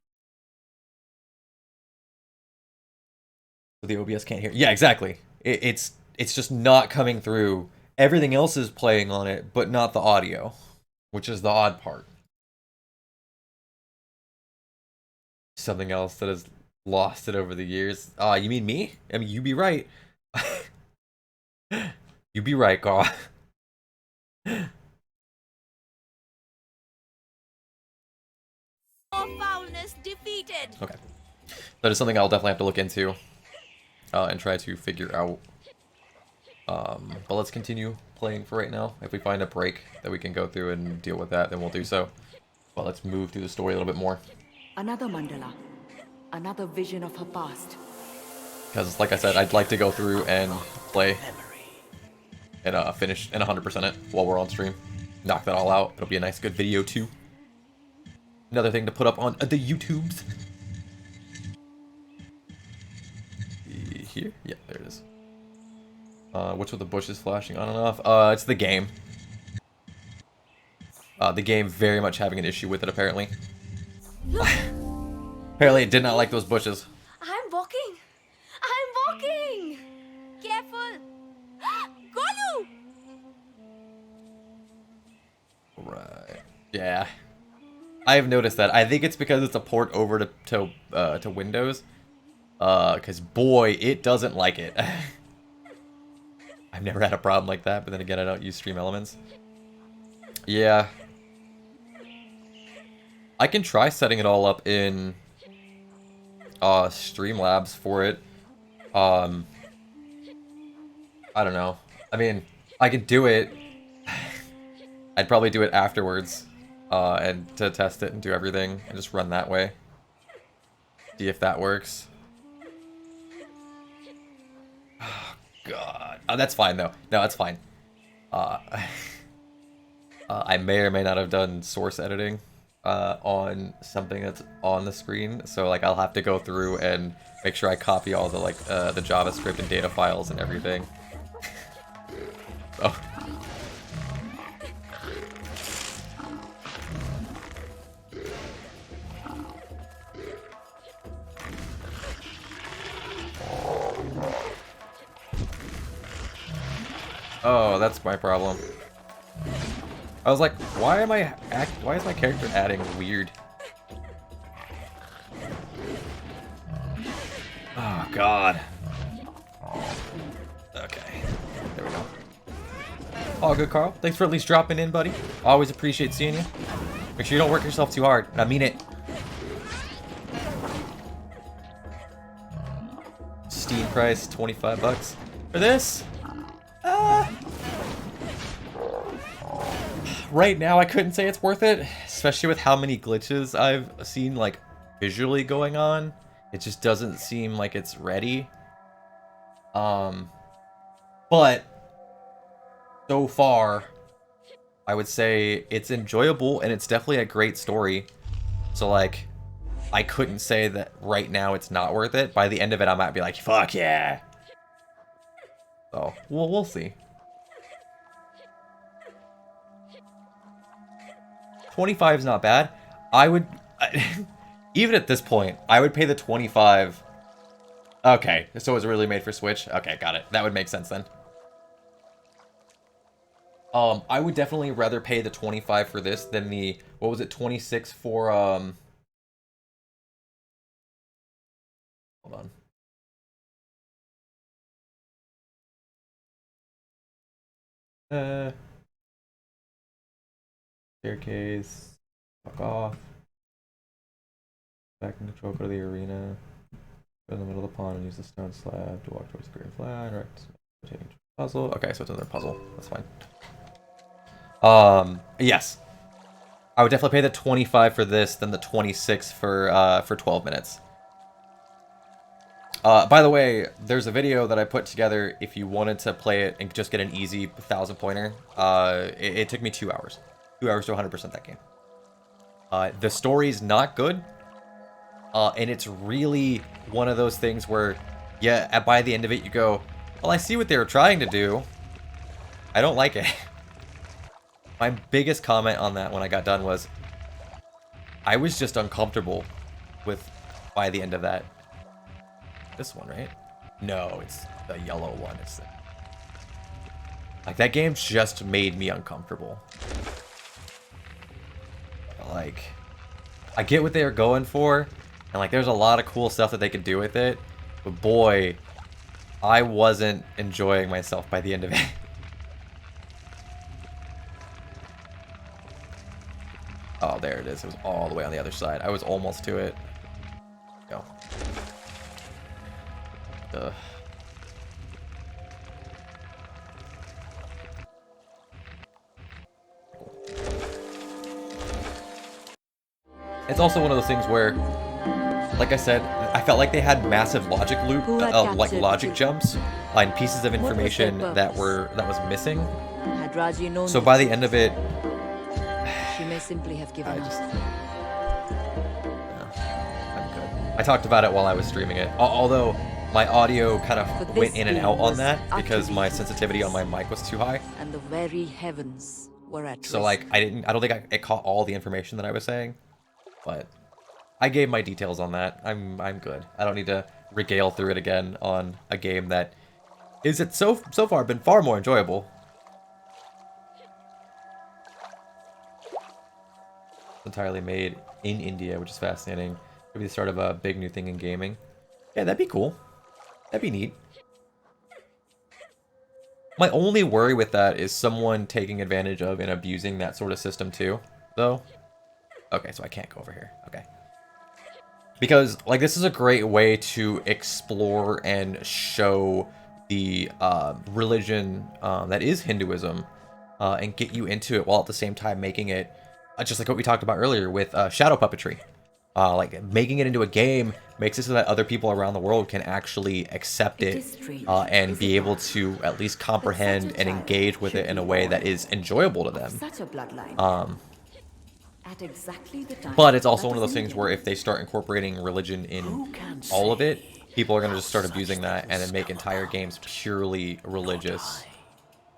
A: So the OBS can't hear. Yeah, exactly. It's just not coming through. Everything else is playing on it, but not the audio, which is the odd part. Something else that has lost it over the years. You mean me? I mean, you be right. You be right, Carl.
D: Foulness defeated.
A: Okay. That is something I'll definitely have to look into and try to figure out. But let's continue playing for right now. If we find a break that we can go through and deal with that, then we'll do so. But let's move through the story a little bit more.
B: Another mandala. Another vision of her past.
A: Because, like I said, I'd like to go through and play and finish and 100% it while we're on stream. Knock that all out. It'll be a nice, good video too. Another thing to put up on the YouTubes. Here? Yeah, there it is. Which of the bushes flashing on and off? It's the game. The game very much having an issue with it, apparently. Apparently it did not like those bushes.
D: I'm walking. I'm walking. Careful. Golu!
A: Right. Yeah. I have noticed that. I think it's because it's a port over to Windows. Because boy, it doesn't like it. I've never had a problem like that, but then again, I don't use Stream Elements. Yeah. I can try setting it all up in Streamlabs for it. I don't know. I mean, I could do it. I'd probably do it afterwards, and to test it and do everything, and just run that way. See if that works. Oh, God. Oh, that's fine, though. No, that's fine. I may or may not have done source editing on something that's on the screen, so like I'll have to go through and make sure I copy all the the JavaScript and data files and everything. So. Oh, that's my problem. I was like, why is my character adding weird? Oh, God. Okay. There we go. Oh, good, Carl. Thanks for at least dropping in, buddy. Always appreciate seeing you. Make sure you don't work yourself too hard. I mean it. Steam price, 25 bucks. For this? Right now, I couldn't say it's worth it, especially with how many glitches I've seen, like, visually going on. It just doesn't seem like it's ready. But so far, I would say it's enjoyable, and it's definitely a great story. So, like, I couldn't say that right now it's not worth it. By the end of it, I might be like, fuck yeah! So, we'll see. 25 is not bad. I would, even at this point, I would pay the 25. Okay, so it's really made for Switch. Okay, got it. That would make sense then. I would definitely rather pay the 25 for this than the, what was it, 26 for, hold on. Staircase. Fuck off. Back in control, go to the arena. Go in the middle of the pond and use the stone slab to walk towards the green flag. Right. Rotating puzzle. Okay, so it's another puzzle. That's fine. Yes. I would definitely pay the 25 for this than the 26 for 12 minutes. By the way, there's a video that I put together if you wanted to play it and just get an easy 1,000 pointer. It took me 2 hours. 2 hours to 100% that game. The story's not good. And it's really one of those things where, yeah, by the end of it you go, well, I see what they were trying to do. I don't like it. My biggest comment on that when I got done was, I was just uncomfortable with, by the end of that. This one, right? No, it's the yellow one. It's the... Like, that game just made me uncomfortable. Like, I get what they were going for, and like, there's a lot of cool stuff that they could do with it, but boy, I wasn't enjoying myself by the end of it. Oh, there it is. It was all the way on the other side. I was almost to it. Go. Ugh. It's also one of those things where, like I said, I felt like they had massive logic
B: Who had
A: like
B: captured
A: logic
B: the
A: jumps and pieces of
B: What was their
A: information that
B: purpose?
A: was missing.
B: Had Raji known
A: So
B: the
A: by the
B: truth,
A: end of it,
B: she may simply have given
A: I
B: up.
A: just, I'm good. I talked about it while I was streaming it, although my audio kind
B: For
A: of
B: this
A: went in and
B: game
A: out on
B: was
A: that because
B: utterly
A: my sensitivity on my
B: useless.
A: mic was too high.
B: And the very heavens were at
A: So
B: risk.
A: like I don't think it caught all the information that I was saying, but I gave my details on that. I'm good. I don't need to regale through it again on a game that is it so far been far more enjoyable. Entirely made in India, which is fascinating. Could be the start of a big new thing in gaming. Yeah, that'd be cool. That'd be neat. My only worry with that is someone taking advantage of and abusing that sort of system too, though. Okay, so I can't go over here. Okay. Because, like, this is a great way to explore and show the religion that is Hinduism and get you into it while at the same time making it, just like what we talked about earlier with shadow puppetry. Like, making it into a game makes it so that other people around the world can actually accept
B: It
A: it
B: is strange,
A: and
B: is
A: be
B: it
A: able
B: not?
A: to at least
B: That
A: comprehend
B: such a
A: and
B: child
A: engage with
B: should
A: it in
B: be
A: a way
B: born
A: that is enjoyable to
B: of
A: them.
B: such a bloodline. At exactly the time
A: But it's also
B: that
A: one of
B: was
A: those things
B: needed.
A: where if they start incorporating religion in
C: Who can
A: all of it,
C: say
A: people are going to just start
C: how
A: abusing
C: such
A: that and then
C: things
A: make
C: come
A: entire
C: about?
A: games purely religious.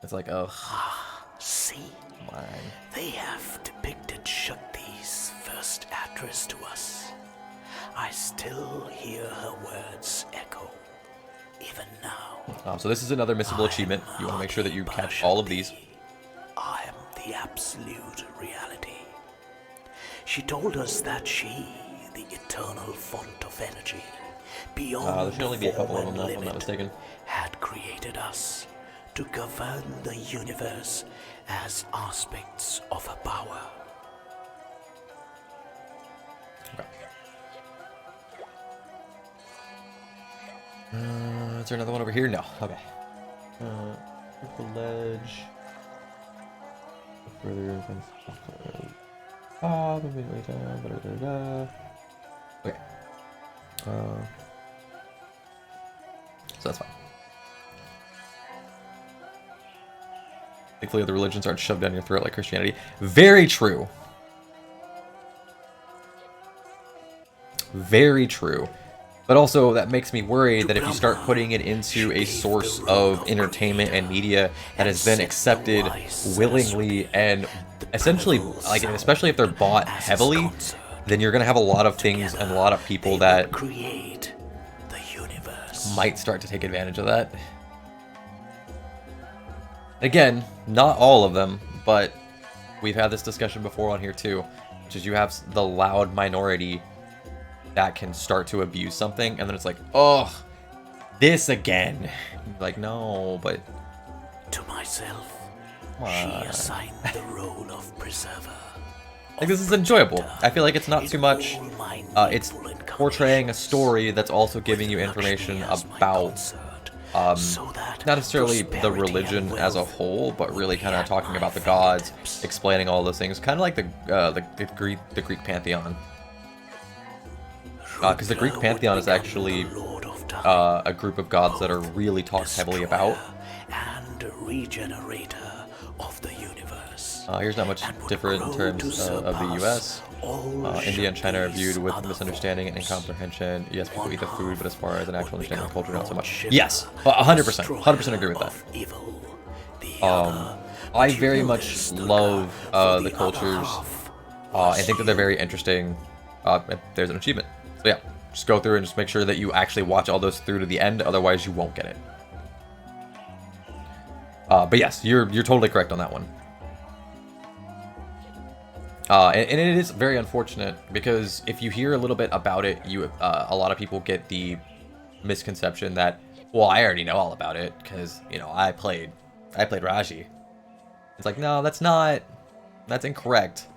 A: It's like, oh,
C: See,
A: come on.
C: they have depicted Shakti's first address to us. I still hear her words echo, even now.
A: So this is another missable achievement. You want to make sure that you catch all of these.
C: I am the absolute reality. She told us that she, the eternal font of energy, beyond
A: There should only be a couple of
C: form
A: them,
C: and
A: though, if I'm not
C: limit,
A: mistaken.
C: had created us to govern the universe as aspects of her power.
A: Okay. Is there another one over here? No. Okay. The ledge. Further. Okay. So that's fine. Thankfully, the religions aren't shoved down your throat like Christianity. Very true. Very true. But also, that makes me worry that if you start putting it into a source of entertainment and media that has been accepted willingly and essentially, like, especially if they're bought heavily, then you're going to have a lot of things and a lot of people that
C: create the universe.
A: might start to take advantage of that. Again, not all of them, but we've had this discussion before on here too, which is you have the loud minority that can start to abuse something, and then it's like, oh, this again. Like, no, but
C: To myself,
A: come
C: she
A: on.
C: assigned the role of preserver.
A: Like, this is enjoyable. I feel like it's not too much. It's portraying a story that's also giving you information about not necessarily the religion as a whole, but really kind of talking about the gods, explaining all those things, kind of like the Greek pantheon. Because the Greek pantheon is actually a group of gods that are really talked heavily about.
C: And regenerator of the universe.
A: Here's not much different in terms of the U.S. India and China are viewed with misunderstanding and incomprehension. Yes, people eat the food, but as far as an actual understanding of culture, not so much. Yes, 100%. 100% agree with that. I very much love the cultures and think that they're very interesting. There's an achievement. So yeah, just go through and just make sure that you actually watch all those through to the end, otherwise you won't get it. But yes, you're totally correct on that one. And it is very unfortunate because if you hear a little bit about it, a lot of people get the misconception that, well, I already know all about it because, you know, I played Raji. It's like, no, that's incorrect.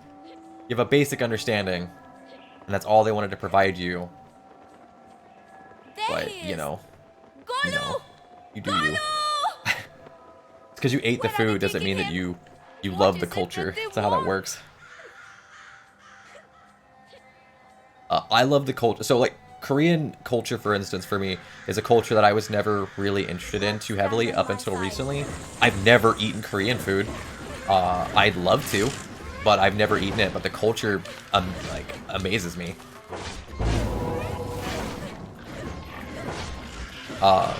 A: You have a basic understanding, and that's all they wanted to provide you.
D: There
A: But,
D: he
A: you
D: is.
A: know,
D: Golu!
A: you do you. It's because you ate the
D: Where are they
A: food doesn't
D: taking
A: mean that
D: him?
A: you
D: What
A: love
D: is
A: the
D: it that
A: culture.
D: they
A: That's not how that
D: want?
A: works. I love the culture. So, like, Korean culture, for instance, for me, is a culture that I was never really interested in too heavily up until recently. I've never eaten Korean food. I'd love to, but I've never eaten it. But the culture, like, amazes me. But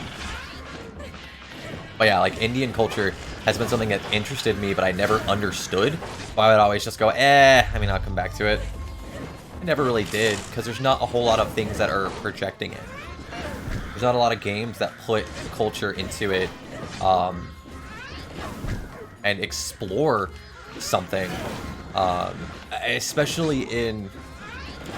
A: yeah, like, Indian culture has been something that interested me, but I never understood. So I would always just go, I mean, I'll come back to it. I never really did, because there's not a whole lot of things that are projecting it. There's not a lot of games that put culture into it, and explore something, especially in,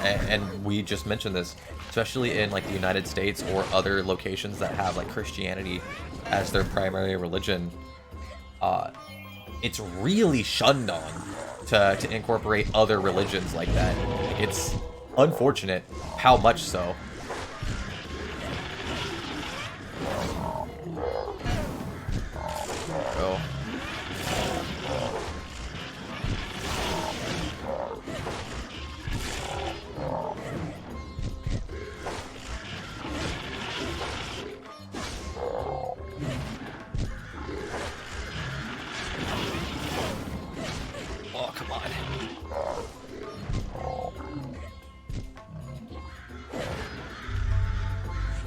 A: and we just mentioned this, especially in like the United States or other locations that have like Christianity as their primary religion. It's really shunned on to incorporate other religions like that. It's unfortunate how much so. Oh. Oh, come on.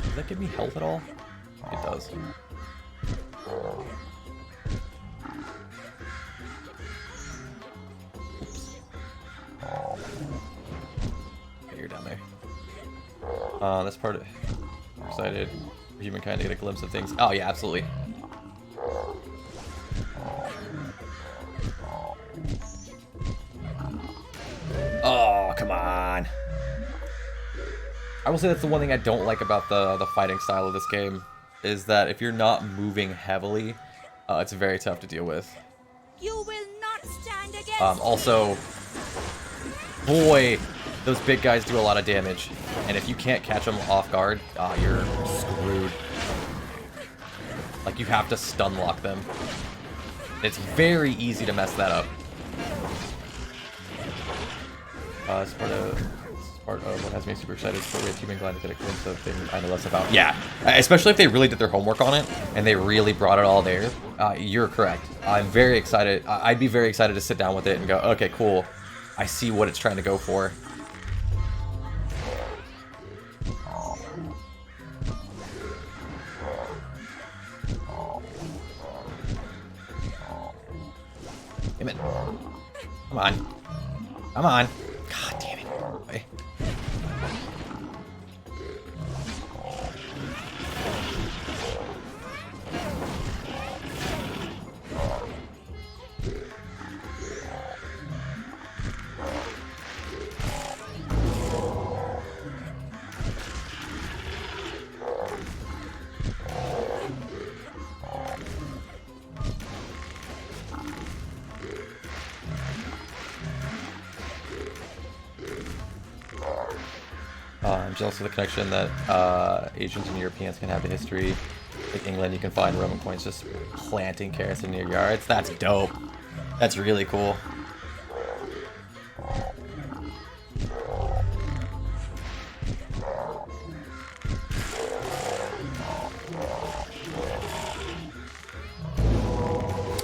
A: Does that give me health at all? It does. Okay, you're down there. This part, I'm excited for humankind to get a glimpse of things. Oh yeah, absolutely. Oh, come on. I will say that's the one thing I don't like about the fighting style of this game, is that if you're not moving heavily, it's very tough to deal with.
D: You will not stand against
A: Also, boy, those big guys do a lot of damage, and if you can't catch them off guard, you're screwed. Like, you have to stun lock them. It's very easy to mess that up. It's part of what has me super excited for with Human Glide to get a glimpse of things I know less about. Yeah, especially if they really did their homework on it and they really brought it all there. You're correct. I'm very excited. I'd be very excited to sit down with it and go, okay, cool. I see what it's trying to go for. Damn it. Come on. Come on. God damn it. Okay. I'm jealous of the connection that Asians and Europeans can have to history. Like England, you can find Roman coins just planting carrots in your yards. That's dope. That's really cool.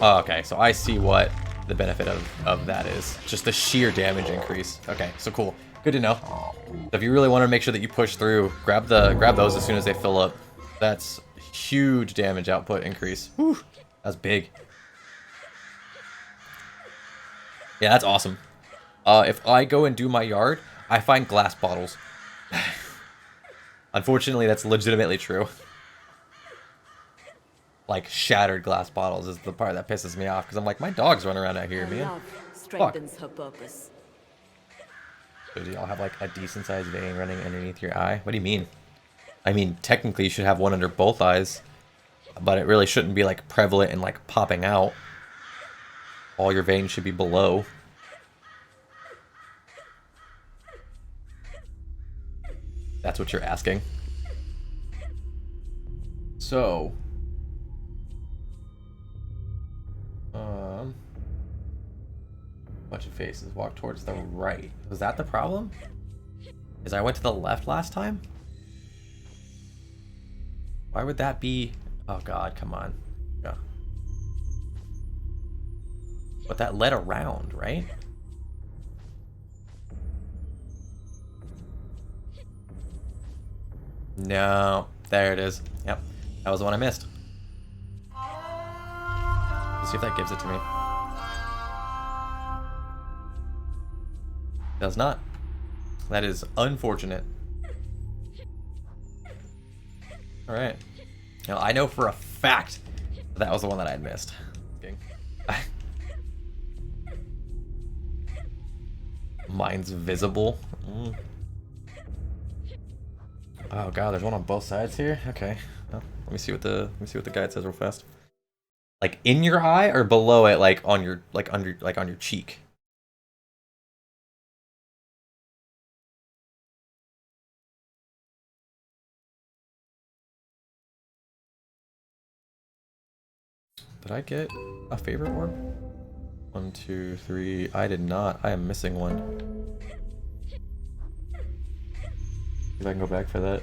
A: Oh, okay, so I see what the benefit of that is. Just the sheer damage increase. Okay, so cool. Good to know. So if you really want to make sure that you push through, grab those as soon as they fill up. That's huge damage output increase. Whew, that's big. Yeah, that's awesome. If I go and do my yard, I find glass bottles. Unfortunately, that's legitimately true. Like, shattered glass bottles is the part that pisses me off, because I'm like, my dog's running around out here, man.
B: Love strengthens her purpose.
A: So do y'all have, like, a decent-sized vein running underneath your eye? What do you mean? I mean, technically, you should have one under both eyes, but it really shouldn't be, like, prevalent and, like, popping out. All your veins should be below. That's what you're asking. So... bunch of faces walk towards the right. Was that the problem? Is I went to the left last time? Why would that be? Oh god, come on. Yeah. But that led around, right? No. There it is. Yep. That was the one I missed. Let's see if that gives it to me. Does not. That is unfortunate. Alright. Now, I know for a fact that was the one that I had missed. Okay. Mine's visible. Oh god, there's one on both sides here? Okay. Well, let me see what the guide says real fast. Like in your eye or below it, like on your on your cheek? Did I get a favorite orb? 1, 2, 3. I did not. I am missing one. See if I can go back for that.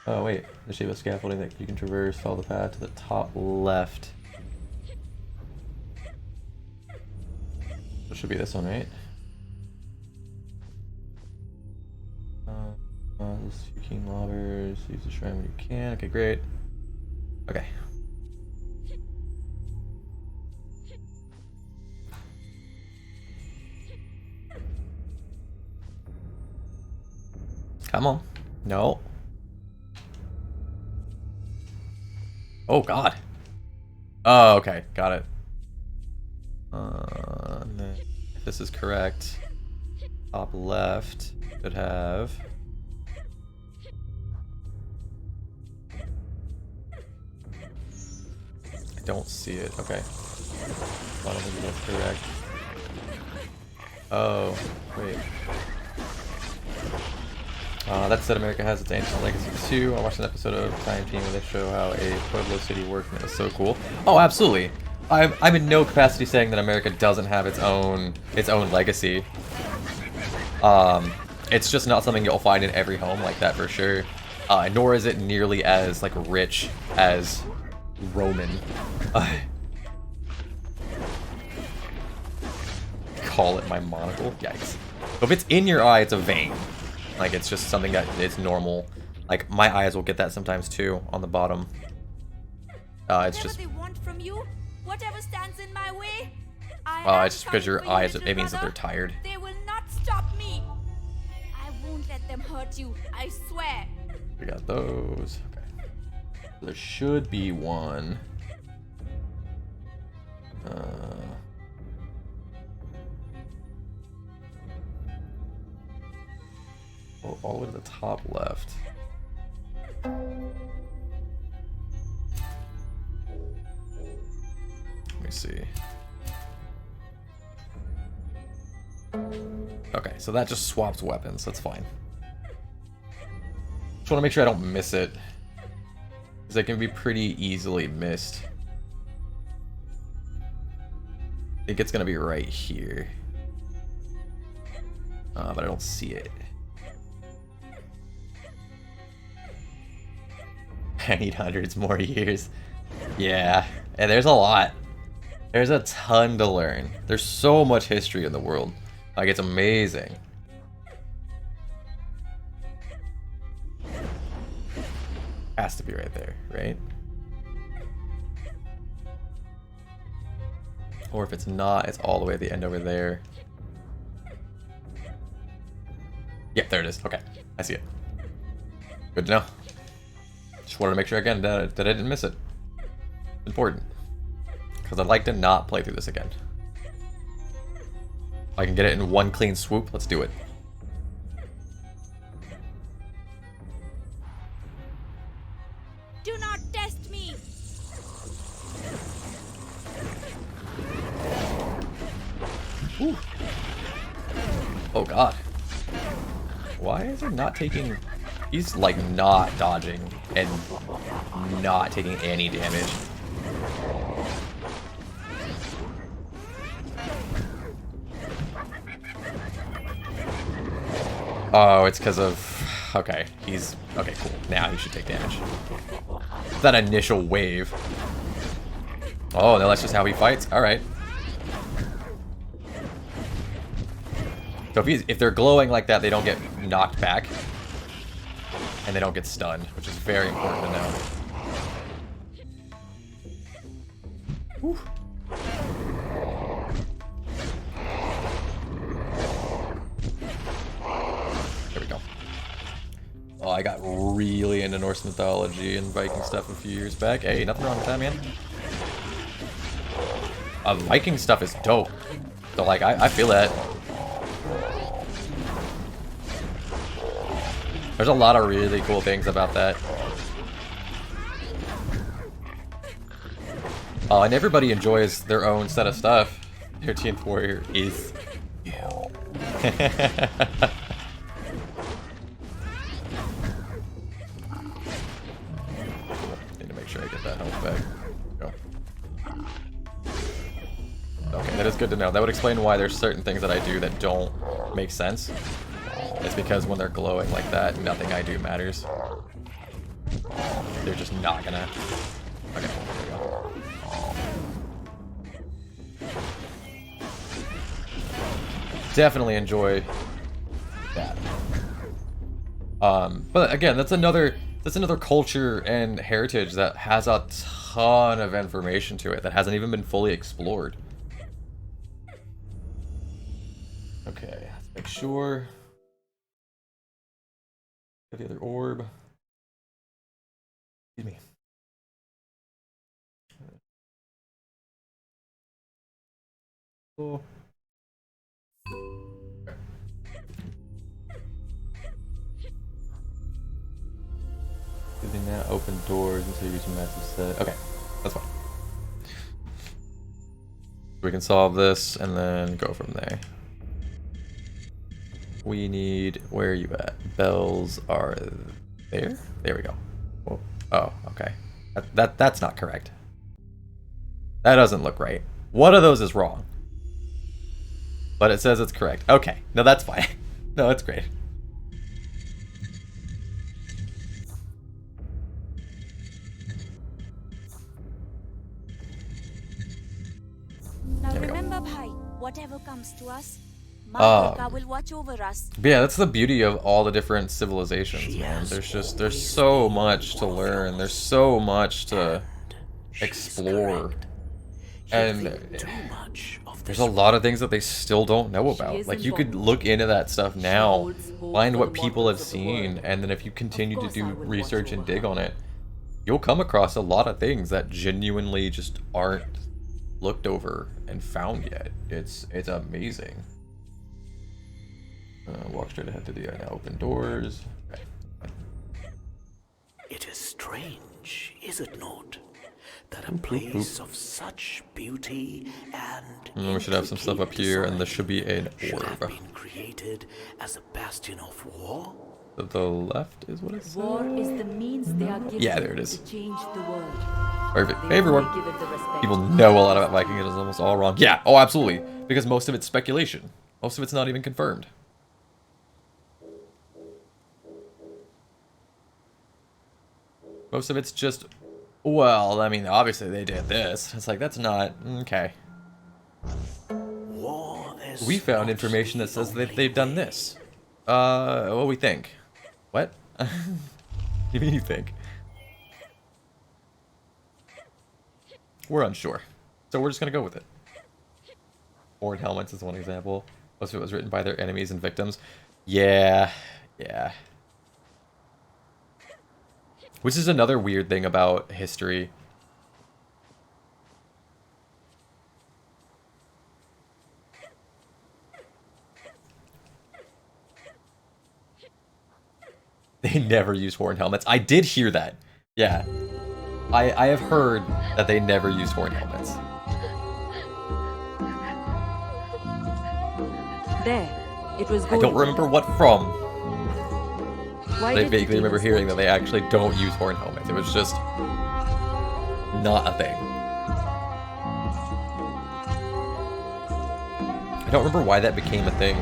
A: Oh wait, the shape of scaffolding that you can traverse, follow the path to the top left. It should be this one, right? Seeking lobbers, use the shrine when you can. Okay, great. Okay. Come on. No. Oh god. Oh, okay. Got it. If this is correct, top left should have. I don't see it. Okay. I don't think that's correct. Oh, wait. That said, America has its ancient legacy too. I watched an episode of Time Team where they show how a Pueblo city works, and it was so cool. Oh, absolutely. I'm in no capacity saying that America doesn't have its own legacy. It's just not something you'll find in every home like that for sure. Nor is it nearly as like rich as Roman. Call it my monocle? Yikes. But if it's in your eye, it's a vein. Like, it's just something that it's normal. Like, my eyes will get that sometimes too, on the bottom. It's just...
D: Whatever they want from you, whatever stands in my way,
A: it's just because your eyes, it means that they're tired.
D: They will not stop me. I won't let them hurt you, I swear.
A: We got those. Okay. There should be one. All the way to the top left. Let me see. Okay, so that just swaps weapons. That's fine. Just want to make sure I don't miss it, because it can be pretty easily missed. I think it's gonna be right here, but I don't see it. I need hundreds more years. Yeah, and there's a lot. There's a ton to learn. There's so much history in the world. Like, it's amazing. Has to be right there, right? Or if it's not, it's all the way at the end over there. Yep, there it is. Okay, I see it. Good to know. Just wanted to make sure again that I didn't miss it. Important. Because I'd like to not play through this again. If I can get it in one clean swoop, let's do it.
D: Do not test me.
A: Ooh. Oh god. Why is it not taking... He's like not dodging and not taking any damage. Oh, it's because of... Okay, he's... Okay, cool. Now he should take damage. That initial wave. Oh, no, that's just how he fights? Alright. So if they're glowing like that, they don't get knocked back. And they don't get stunned, which is very important to know. Whew. There we go. Oh, I got really into Norse mythology and Viking stuff a few years back. Hey, nothing wrong with that, man. Viking stuff is dope. So, like, I feel that. There's a lot of really cool things about that. And everybody enjoys their own set of stuff. 13th Warrior is you. Need to make sure I get that health back. Go. Okay, that is good to know. That would explain why there's certain things that I do that don't make sense. It's because when they're glowing like that, nothing I do matters. They're just not gonna... Okay, there we go. Definitely enjoy that. But again, that's another culture and heritage that has a ton of information to it that hasn't even been fully explored. Okay, let's make sure. The other orb. Excuse me. Cool. Using that open doors until you reach a massive set. Okay, that's fine. We can solve this and then go from there. We need... Where are you at? Bells are there? There we go. Whoa. Oh, okay. That's not correct. That doesn't look right. One of those is wrong. But it says it's correct. Okay. No, that's fine. No, that's great.
D: Now
A: There we go.
D: remember, Bhai, whatever comes to us, Ma Durga will watch over us.
A: But yeah, that's the beauty of all the different civilizations, man. There's so much to learn. There's so much to explore. And there's a lot of things that they still don't know about. Like, you could look into that stuff now, find what people have seen, and then if you continue to do research and dig on it, you'll come across a lot of things that genuinely just aren't looked over and found yet. It's amazing. Walk straight ahead to the now open doors. Okay.
C: It is strange, is it not, that a place of such beauty and
A: we should have some stuff up here, and there should be an
C: should have
A: orb.
C: been created as a bastion of war?
A: To the left is what it says.
B: War is the means they are given
A: Yeah, there it is.
B: to change the world.
A: Perfect.
B: They
A: Favorite
B: only
A: one.
B: give it the respect.
A: People know a lot about Viking. It is almost all wrong. Yeah. Oh, absolutely. Because most of it's speculation. Most of it's not even confirmed. Most of it's just, well, I mean, obviously they did this. It's like, that's not, okay.
C: War is
A: We found
C: not
A: information that
C: the
A: says that
C: only
A: they've done
C: way.
A: this. What we think? What? You mean you think? We're unsure. So we're just gonna go with it. Horned helmets is one example. Most of it was written by their enemies and victims. Yeah. Yeah. Which is another weird thing about history. They never use horn helmets. I did hear that. Yeah. I have heard that they never used horn helmets.
B: There, it was
A: I
B: going.
A: don't remember what from.
B: Why
A: But I
B: did the
A: vaguely remember
B: demons
A: hearing
B: watch?
A: that they actually don't use horn helmets. It was just not a thing. I don't remember why that became a thing.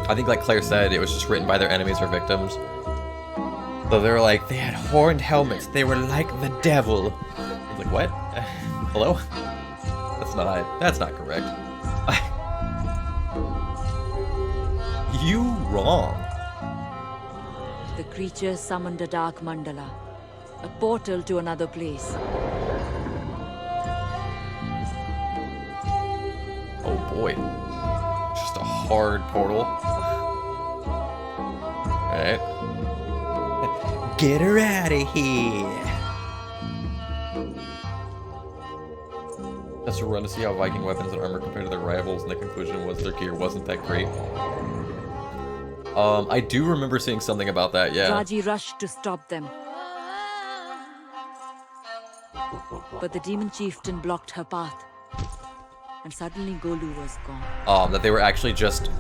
A: I think, like Claire said, it was just written by their enemies or victims. So they were like, they had horned helmets. They were like the devil. I was like, what? Hello? That's not correct. You wrong.
B: The creature summoned a dark mandala, a portal to another place.
A: Oh boy. Just a hard portal. Alright. Get her out of here. Just a run to see how Viking weapons and armor compared to their rivals, and the conclusion was their gear wasn't that great. I do remember seeing something about that, yeah.
B: Raji rushed to stop them. But the demon chieftain blocked her path. And suddenly Golu was gone.
A: That they were actually just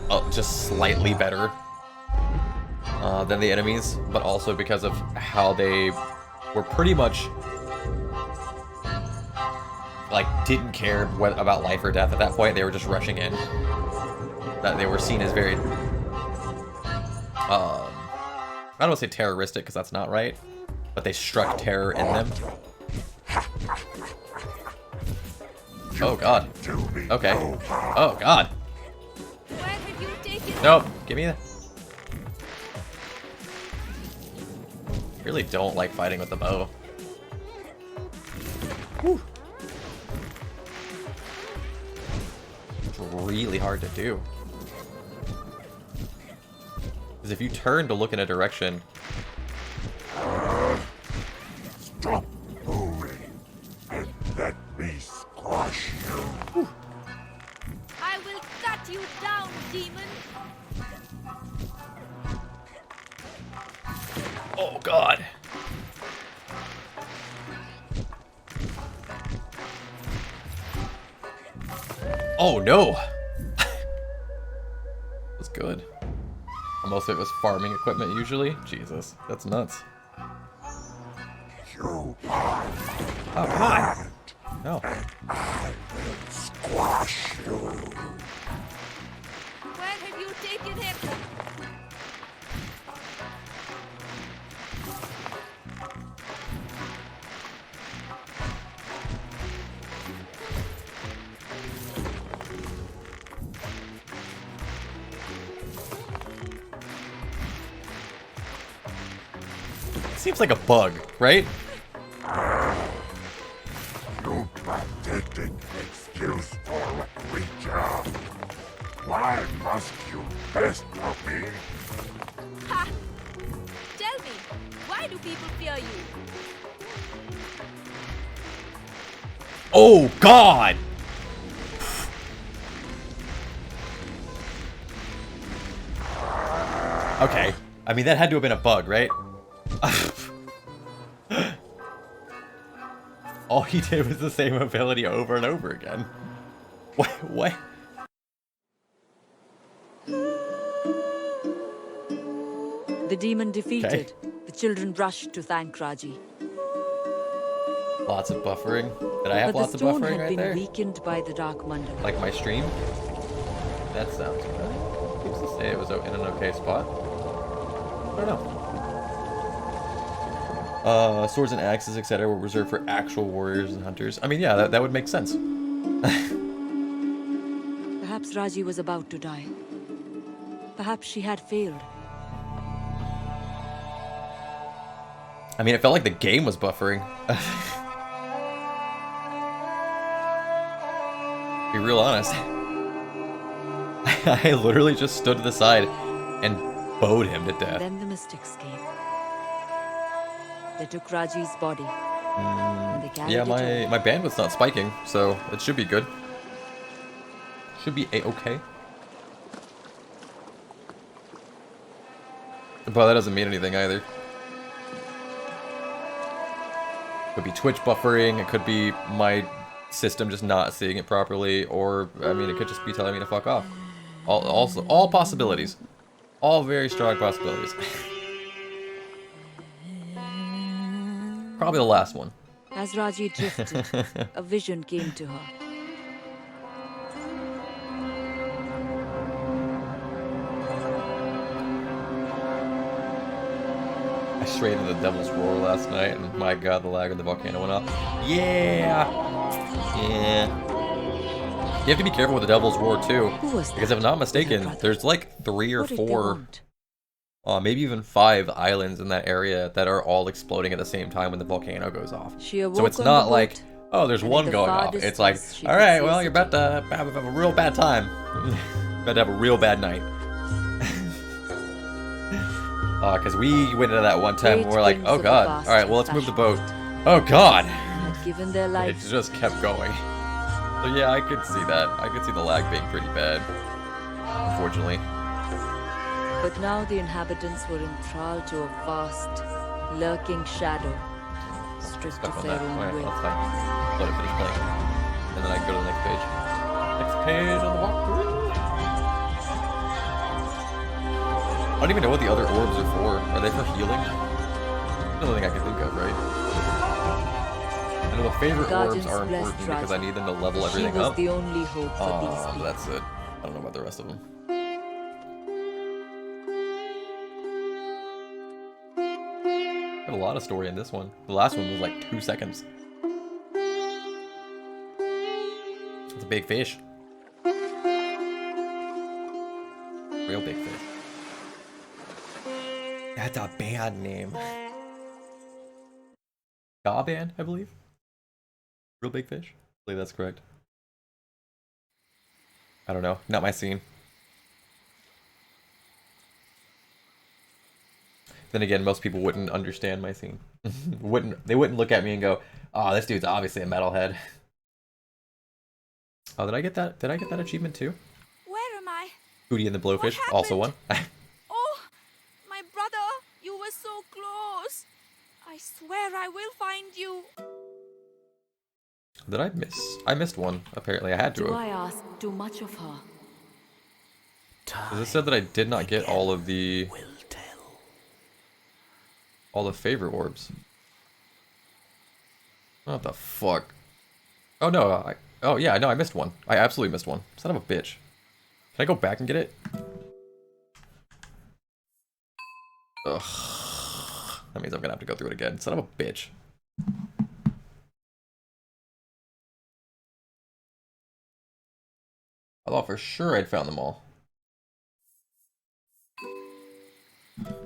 A: slightly better than the enemies, but also because of how they were pretty much like didn't care about life or death at that point. They were just rushing in. That they were seen as very I don't want to say terroristic because that's not right, but they struck terror in them. Oh god. Okay. Oh god.
D: Where have you taken
A: Nope. Give me that. Really don't like fighting with the bow. Whew. It's really hard to do. Because if you turn to look in a direction...
E: Stop moving and let me squash you.
D: I will cut you down, demon.
A: Oh god. Oh no. That's good. Most of it was farming equipment usually. Jesus, that's nuts.
E: You are
A: Oh, come on. No.
E: I will squash you.
D: Where have you taken him?
A: Seems like a bug, right?
E: You pathetic excuse for a creature. Why must you pester me?
D: Ha! Tell me, why do people fear you?
A: Oh god! Okay. I mean, that had to have been a bug, right? All he did was the same ability over and over again. What? What?
B: The demon defeated. The children rushed to thank Raji.
A: Lots of buffering. Did I have
B: But
A: lots
B: the
A: of
B: stone
A: buffering
B: had
A: right
B: been
A: there?
B: weakened by the dark mandala.
A: Like my stream? That sounds good. Seems to say it was in an okay spot. I don't know. Swords and axes, etc. were reserved for actual warriors and hunters. I mean, yeah, that would make sense.
B: Perhaps Raji was about to die. Perhaps she had failed.
A: I mean, it felt like the game was buffering. Be real honest. I literally just stood to the side and bowed him to death.
B: Then the mystics came. They took Raji's body. And they carried
A: Yeah,
B: it away.
A: my bandwidth's not spiking, so it should be good. Should be a-okay. But that doesn't mean anything either. Could be Twitch buffering, it could be my system just not seeing it properly, or, I mean, it could just be telling me to fuck off. All possibilities. All very strong possibilities. Probably the last one.
B: As Raji drifted, a vision came to her.
A: straight into the Devil's Roar last night, and my god, the lag when the volcano went off. Yeah! Yeah. You have to be careful with the Devil's Roar, too.
B: Who was that?
A: Because if I'm not mistaken, there's like 3 or 4, maybe even 5 islands in that area that are all exploding at the same time when the volcano goes off. So it's not like, oh, there's one going off. It's like, alright, well, you're about to have a real bad time. About to have a real bad night. Because we went into that one time and we're like, oh god, alright, well, let's move the boat. Oh god! It just kept going. So yeah, I could see that. I could see the lag being pretty bad. Unfortunately.
B: But now the inhabitants were enthralled to a vast, lurking shadow, stripped of their own will.
A: That's fine. Let it finish playing. And then I can go to the next page. Next page on the walkthrough. I don't even know what the other orbs are for. Are they for healing? That's the only thing I can think of, right? I know the favorite orbs are important because I need them to level everything up.
B: The only hope for these people.
A: That's it. I don't know about the rest of them. I have a lot of story in this one. The last one was like 2 seconds. It's a big fish. Real big fish. That's a band name. Ska band, I believe. Real big fish? I believe that's correct. I don't know. Not my scene. Then again, most people wouldn't understand my scene. They wouldn't look at me and go, "Oh, this dude's obviously a metalhead." Oh, did I get that? Did I get that achievement too?
D: Where am I?
A: Hootie and the Blowfish, also one.
D: Oh, my brother, you were so close. I swear I will find you.
A: Did I miss? I missed one. Apparently, I had to.
B: Do I ask too much of her?
A: Because it said that I did not get all of the favorite orbs. What the fuck? Oh no! Oh yeah, no, I missed one. I absolutely missed one. Son of a bitch. Can I go back and get it? Ugh. That means I'm gonna have to go through it again. Son of a bitch. I thought for sure I'd found them all.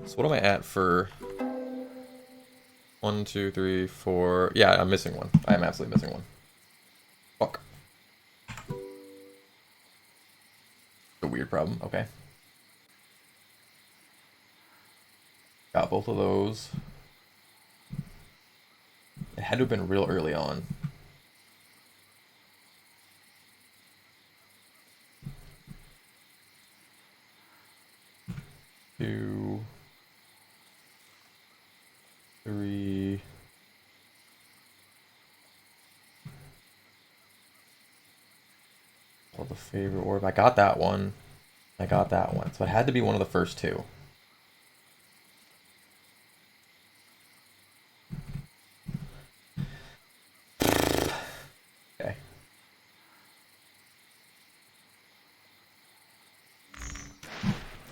A: So what am I at for? 1, 2, 3, 4. Yeah, I'm missing one. I am absolutely missing one. Fuck. A weird problem. Okay. Got both of those. It had to have been real early on. Two, 3. Oh, the favorite orb. I got that one. I got that one. So it had to be one of the first 2. Okay.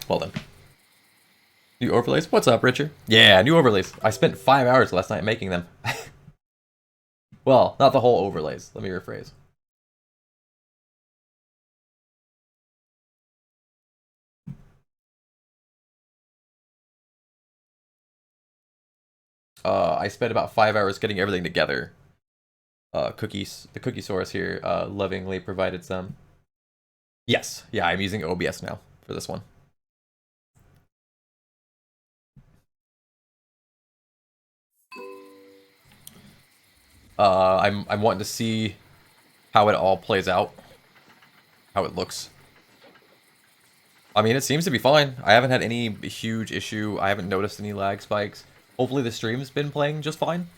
A: Well then. New overlays? What's up, Richard? Yeah, new overlays. I spent 5 hours last night making them. Well, not the whole overlays. Let me rephrase. I spent about 5 hours getting everything together. Cookies, the cookie source here, lovingly provided some. Yes, yeah, I'm using OBS now for this one. I'm wanting to see how it all plays out, how it looks. I mean, it seems to be fine. I haven't had any huge issue. I haven't noticed any lag spikes. Hopefully the stream's been playing just fine.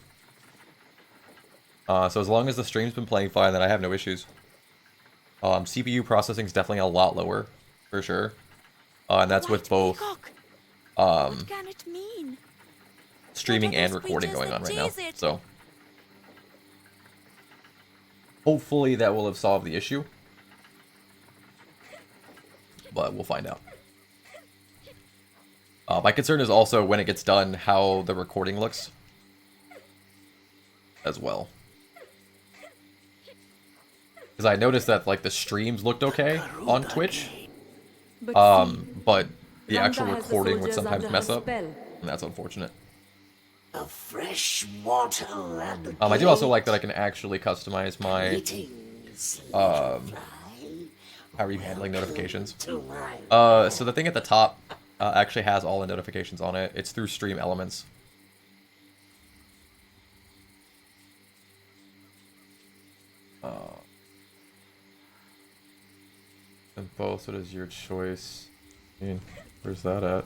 A: So as long as the stream's been playing fine, then I have no issues. CPU processing is definitely a lot lower, for sure. And that's with both
D: what can it mean?
A: streaming and recording going on right now. So hopefully that will have solved the issue. But we'll find out. My concern is also when it gets done, how the recording looks as well. Because I noticed that like the streams looked okay on Twitch,
B: But
A: but the
B: Ranga
A: actual
B: has the
A: recording would
B: soldiers
A: sometimes
B: under
A: mess
B: her
A: up,
B: spell.
A: and that's unfortunate.
C: A fresh water and the
A: I do also like that I can actually customize my
C: greetings,
A: how are you handling notifications. So the thing at the top actually has all the notifications on it. It's through Stream Elements. And both, what is your choice? I mean, where's that at?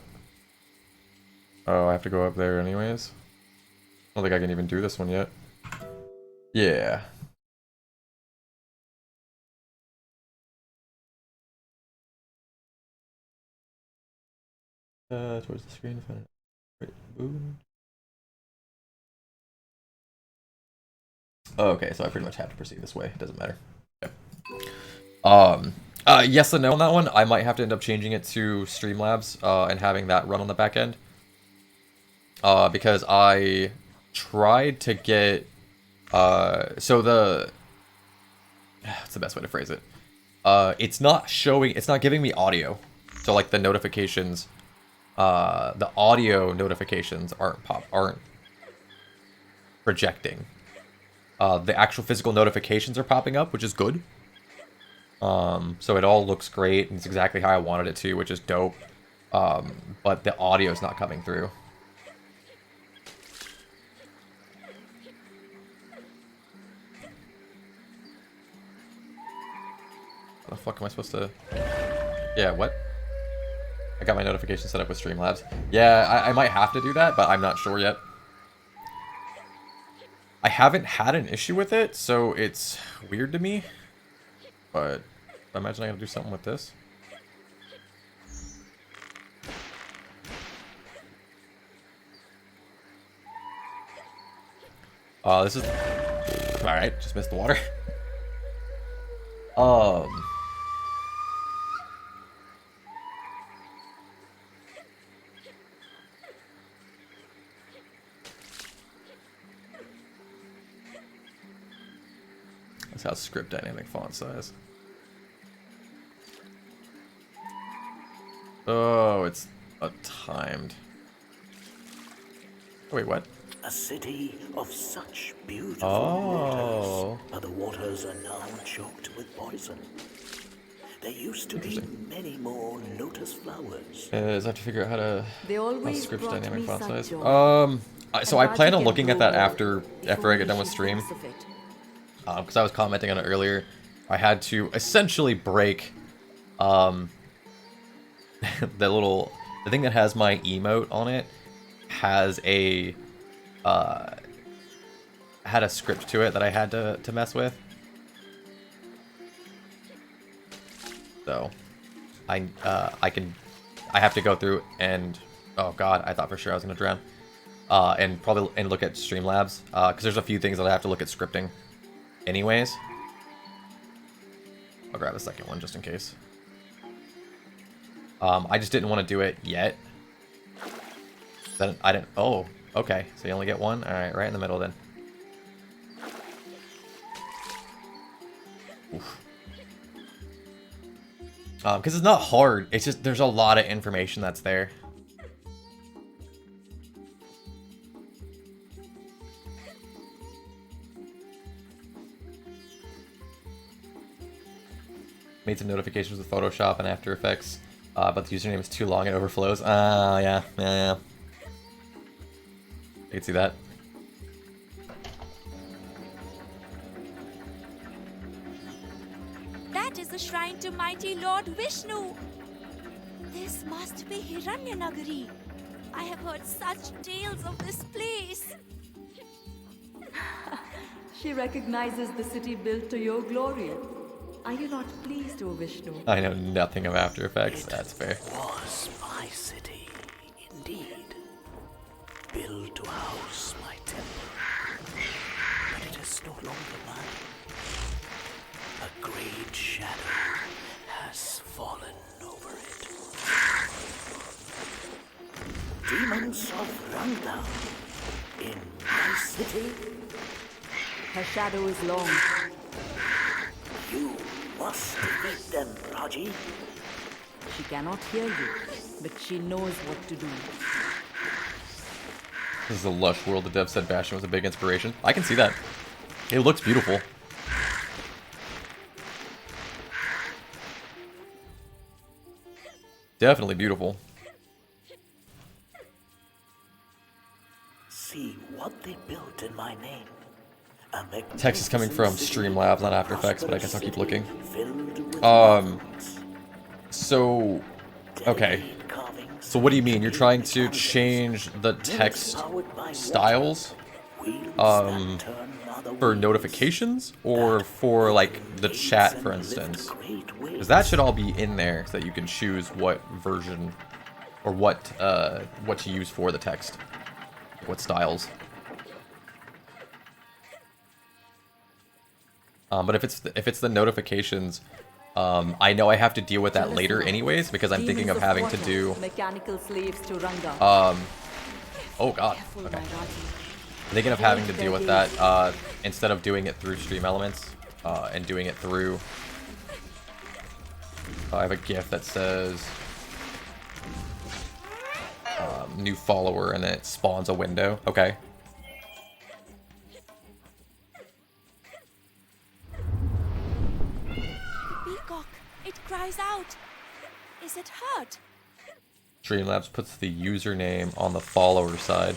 A: Oh, I have to go up there anyways? I don't think I can even do this one yet. Yeah. Towards the screen, find it. Right, boom. Okay, so I pretty much have to proceed this way. It doesn't matter. Okay. Yes and no on that one. I might have to end up changing it to Streamlabs and having that run on the back end. Because I tried to get so the what's the best way to phrase it? It's not showing, it's not giving me audio. So like the notifications, the audio notifications aren't projecting. The actual physical notifications are popping up, which is good. So it all looks great, and it's exactly how I wanted it to, which is dope. But the audio is not coming through. How the fuck am I supposed to... Yeah, what? I got my notification set up with Streamlabs. Yeah, I might have to do that, but I'm not sure yet. I haven't had an issue with it, so it's weird to me. But I imagine I gotta do something with this. This is... Alright, just missed the water. That's how script dynamic font size. Oh, it's timed. Oh, wait, what?
C: A city of such beautiful
A: Oh.
C: waters, but the waters are now choked with poison. There used to be many more lotus flowers.
A: Is I have to figure out how to
B: They always
A: script
B: brought
A: dynamic
B: me
A: font
B: such
A: size.
B: joy.
A: So I
B: And
A: plan
B: Raji
A: on
B: can
A: looking at
B: grow
A: that
B: more
A: after I get done with
B: she
A: stream.
B: thinks of it.
A: Because I was commenting on it earlier. I had to essentially break the thing that has my emote on it has a had a script to it that I had to mess with. So I have to go through and oh god, I thought for sure I was gonna drown. And look at Streamlabs because there's a few things that I have to look at scripting anyways. I'll grab a second one just in case. I just didn't want to do it yet. Then I didn't. Oh, okay. So you only get one. All right, right in the middle then. Because it's not hard. It's just there's a lot of information that's there. Made some notifications with Photoshop and After Effects, but the username is too long and overflows. Yeah. I can see that.
D: That is the shrine to mighty Lord Vishnu. This must be Hiranyanagari. I have heard such tales of this place.
B: She recognizes the city built to your glory. Are you not pleased, O Vishnu?
A: I know nothing of After Effects. That's fair.
C: Was my city, indeed, built to house my temple, but it is no longer mine. A great shadow has fallen over it. demons of Ranga in my city?
B: Her shadow is long.
C: You must defeat them, Raji.
B: She cannot hear you, but she knows what to do.
A: This is a lush world. The dev said Bastion was a big inspiration. I can see that. It looks beautiful. Definitely beautiful.
C: See what they built in my name.
A: Text is coming from Streamlabs, not After Effects, but I guess I'll keep looking.
C: Um.
A: So, okay. So what do you mean? You're trying to change the text styles for notifications or for like the chat, for instance? Because that should all be in there so that you can choose what version or what to use for the text, what styles. But if it's the notifications, I know I have to deal with that later anyways because I'm thinking of having to do
B: mechanical slaves to Ranga.
A: Oh god. Okay. I'm thinking of having to deal with that instead of doing it through Stream Elements and doing it through. I have a GIF that says new follower and then it spawns a window. Okay.
D: Peacock, it cries out. Is it hurt?
A: Streamlabs puts the username on the follower side.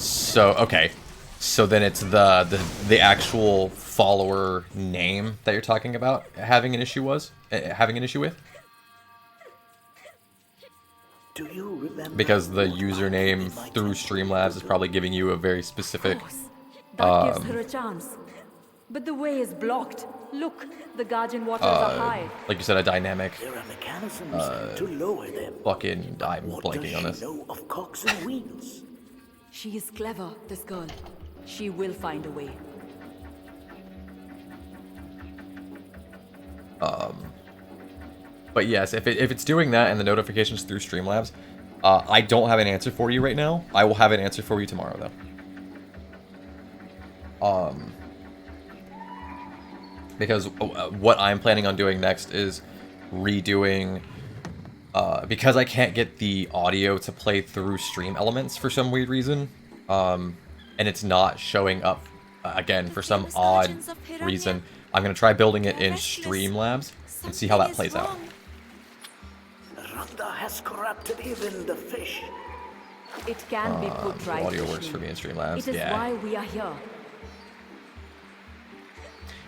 A: So okay, so then it's the actual follower name that you're talking about having an issue with.
C: Do you remember
A: Because the
C: what I
A: username
C: did in my
A: through
C: temple
A: Streamlabs is probably giving you a very specific.
B: Of course. That gives her a chance. But the way is blocked. Look, the Guardian waters are high.
A: Like you said, a dynamic.
C: There are mechanisms to lower them.
A: Fucking, I'm
C: What
A: blanking
C: does
A: on
C: she
A: this.
C: know of cogs and wheels?
B: She is clever, this girl. She will find a way.
A: But yes, if it's doing that and the notifications through Streamlabs, I don't have an answer for you right now. I will have an answer for you tomorrow, though. Because what I'm planning on doing next is redoing, because I can't get the audio to play through Stream Elements for some weird reason, and it's not showing up, again, for some odd reason, I'm going to try building it in Streamlabs and see how that plays out.
C: Ranga has corrupted even the fish.
B: It can be put
A: The
B: right.
A: audio works for me in Streamlabs,
B: It is
A: yeah.
B: why we are here.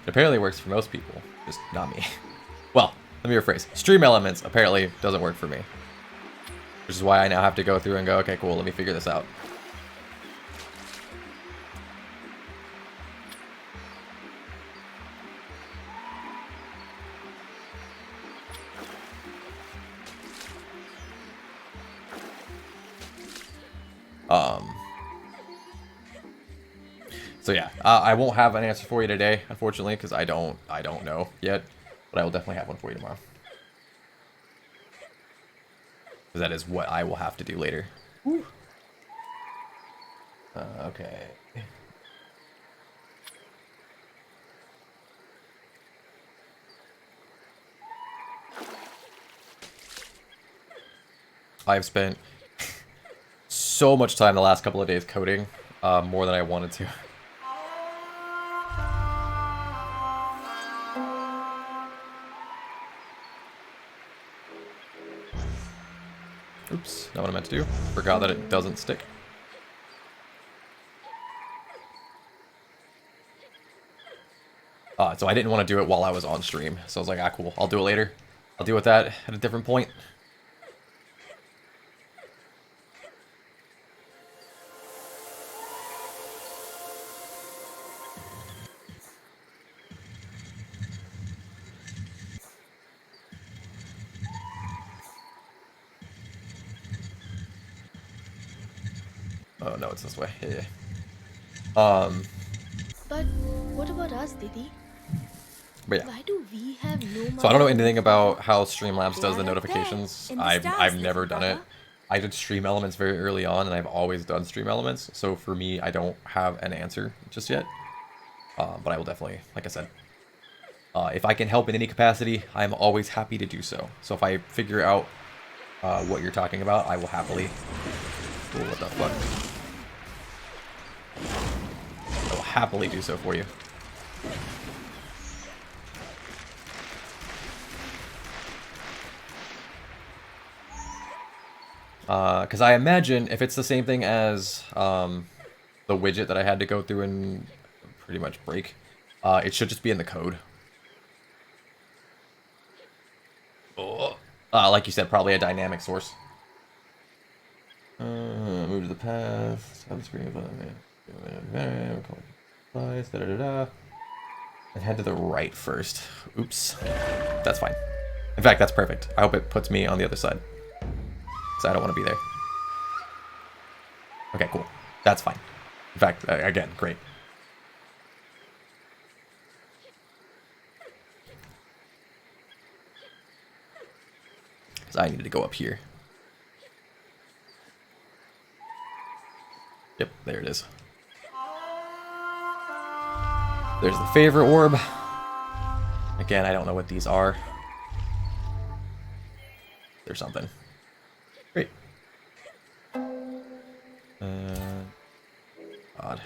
A: It apparently works for most people, just not me. Well, let me rephrase. Stream Elements apparently doesn't work for me. Which is why I now have to go through and go, okay, cool, let me figure this out. So yeah, I won't have an answer for you today, unfortunately, because I don't know yet, but I will definitely have one for you tomorrow. Because that is what I will have to do later. Okay. I've spent so much time the last couple of days coding, more than I wanted to. Oops, not what I meant to do. Forgot that it doesn't stick. So I didn't want to do it while I was on stream, so I was like, ah, cool, I'll do it later. I'll deal with that at a different point. Oh no, it's this way. Yeah,
F: But what about us, Didi?
A: but yeah.
F: Why do we have no
A: So I don't know
F: mother and
A: anything
F: father?
A: about how Streamlabs
D: They
A: does
D: are
A: the
D: up there,
A: notifications.
D: in the
A: I've
D: stars,
A: never
D: little
A: done it.
D: brother.
A: I did Stream Elements very early on, and I've always done Stream Elements. So for me, I don't have an answer just yet. But I will definitely, like I said, if I can help in any capacity, I'm always happy to do so. So if I figure out what you're talking about, I will happily. Oh, what the fuck? I will happily do so for you. Because I imagine if it's the same thing as the widget that I had to go through and pretty much break, it should just be in the code. Oh. Like you said, probably a dynamic source. Move to the path. Stop the screen. And head to the right first. Oops. That's fine. In fact, that's perfect. I hope it puts me on the other side. Because I don't want to be there. Okay, cool. That's fine. In fact, again, great. Because I needed to go up here. Yep, there it is. There's the favorite orb. Again, I don't know what these are. There's something. Great. Odd.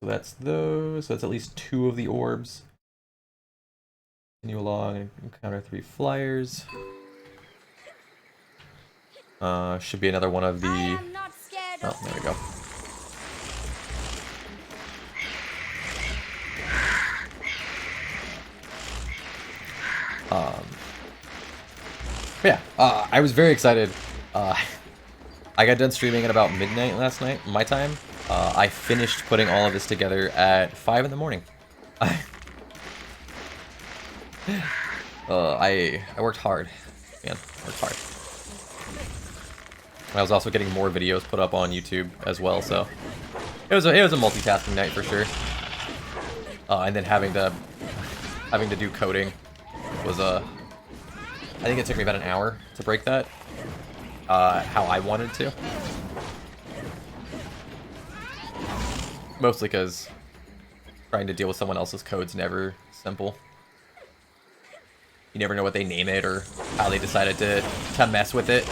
A: So that's those. So that's at least 2 of the orbs. Continue along and encounter 3 flyers. Should be another one of the.
D: I am not scared
A: Oh,
D: of
A: there we go. But yeah, I was very excited. I got done streaming at about midnight last night, my time. I finished putting all of this together at 5 in the morning. I worked hard, man. I worked hard. I was also getting more videos put up on YouTube as well, so it was a multitasking night for sure. And then having to do coding was I think it took me about an hour to break that. How I wanted to. Mostly because trying to deal with someone else's code's never simple. You never know what they name it or how they decided to mess with it.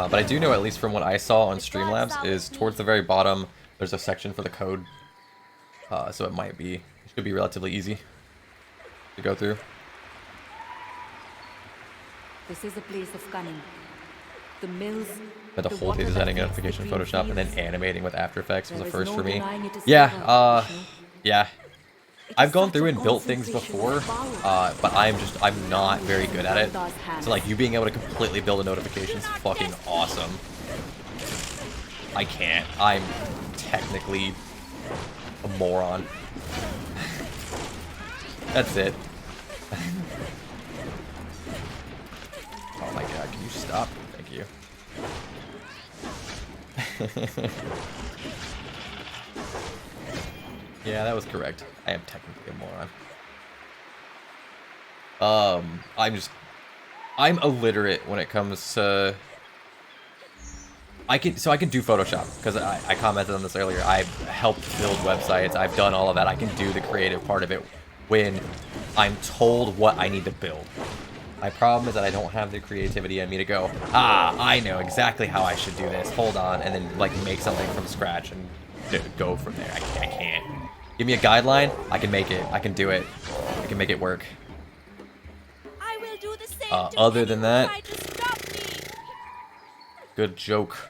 A: But I do know, at least from what I saw on Streamlabs, is towards the very bottom, there's a section for the code. So it should be relatively easy to go through.
B: This is a place of cunning. The mills.
A: But the whole
B: water
A: day
B: that
A: designing
B: feeds
A: notification in
B: the green
A: Photoshop and then
B: fields.
A: animating with After Effects was a
B: There is
A: first
B: no
A: for me.
B: denying it is
A: Yeah,
B: clever, Vishnu.
A: yeah.
B: It
A: I've
B: is
A: gone
B: such
A: through
B: a
A: and built things
B: concentration
A: before,
B: of power.
A: but I'm not very good at it.
B: God's hands.
A: So like you being able to completely build a notification is fucking awesome. I can't. I'm technically a moron. That's it. Oh my god, can you stop? Thank you. Yeah, that was correct. I am technically a moron. I'm illiterate when it comes to. I can do Photoshop because I commented on this earlier. I've helped build websites. I've done all of that. I can do the creative part of it when I'm told what I need to build. My problem is that I don't have the creativity in me to go, I know exactly how I should do this. Hold on, and then like make something from scratch and go from there. I can't. Give me a guideline. I can make it. I can do it. I can make it work.
D: I will do the same to
A: Other than that,
D: anyone who tried to stop me.
A: good joke.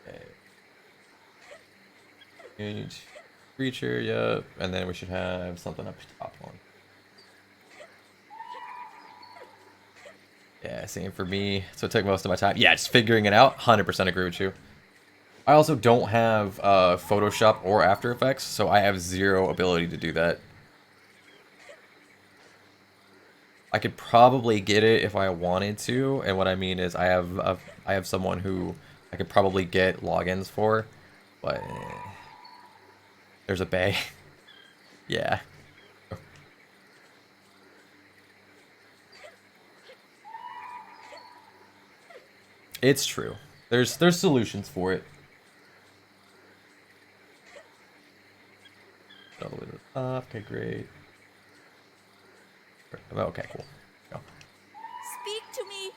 A: Okay. Huge creature, yep. And then we should have something up top one. Yeah, same for me. So it took most of my time. Yeah, just figuring it out. 100% agree with you. I also don't have Photoshop or After Effects, so I have zero ability to do that. I could probably get it if I wanted to, and what I mean is I have someone who I could probably get logins for, but there's a bay. Yeah. It's true. There's solutions for it. All the way to the top. Okay, great. Okay, cool. Go.
D: Speak to me.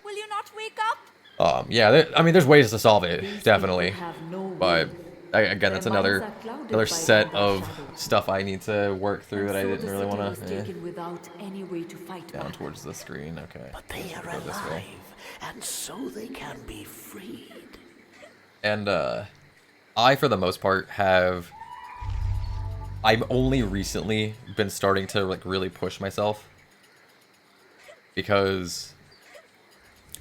D: Will you not wake up?
A: Yeah. I mean, there's ways to solve it,
B: These
A: definitely.
B: people have no
A: But
B: will.
A: again, that's
B: Their minds
A: another
B: are clouded
A: another
B: by
A: set
B: dark
A: of
B: shadows.
A: stuff I need to work through that I
B: So
A: didn't
B: the
A: really
B: city
A: want
B: was
A: to.
B: taken without any way to fight
A: Down
B: back.
A: towards the screen. Okay.
C: But they are
A: Go this way.
C: alive, and so they can be freed.
A: And I, for the most part, I've only recently been starting to like really push myself because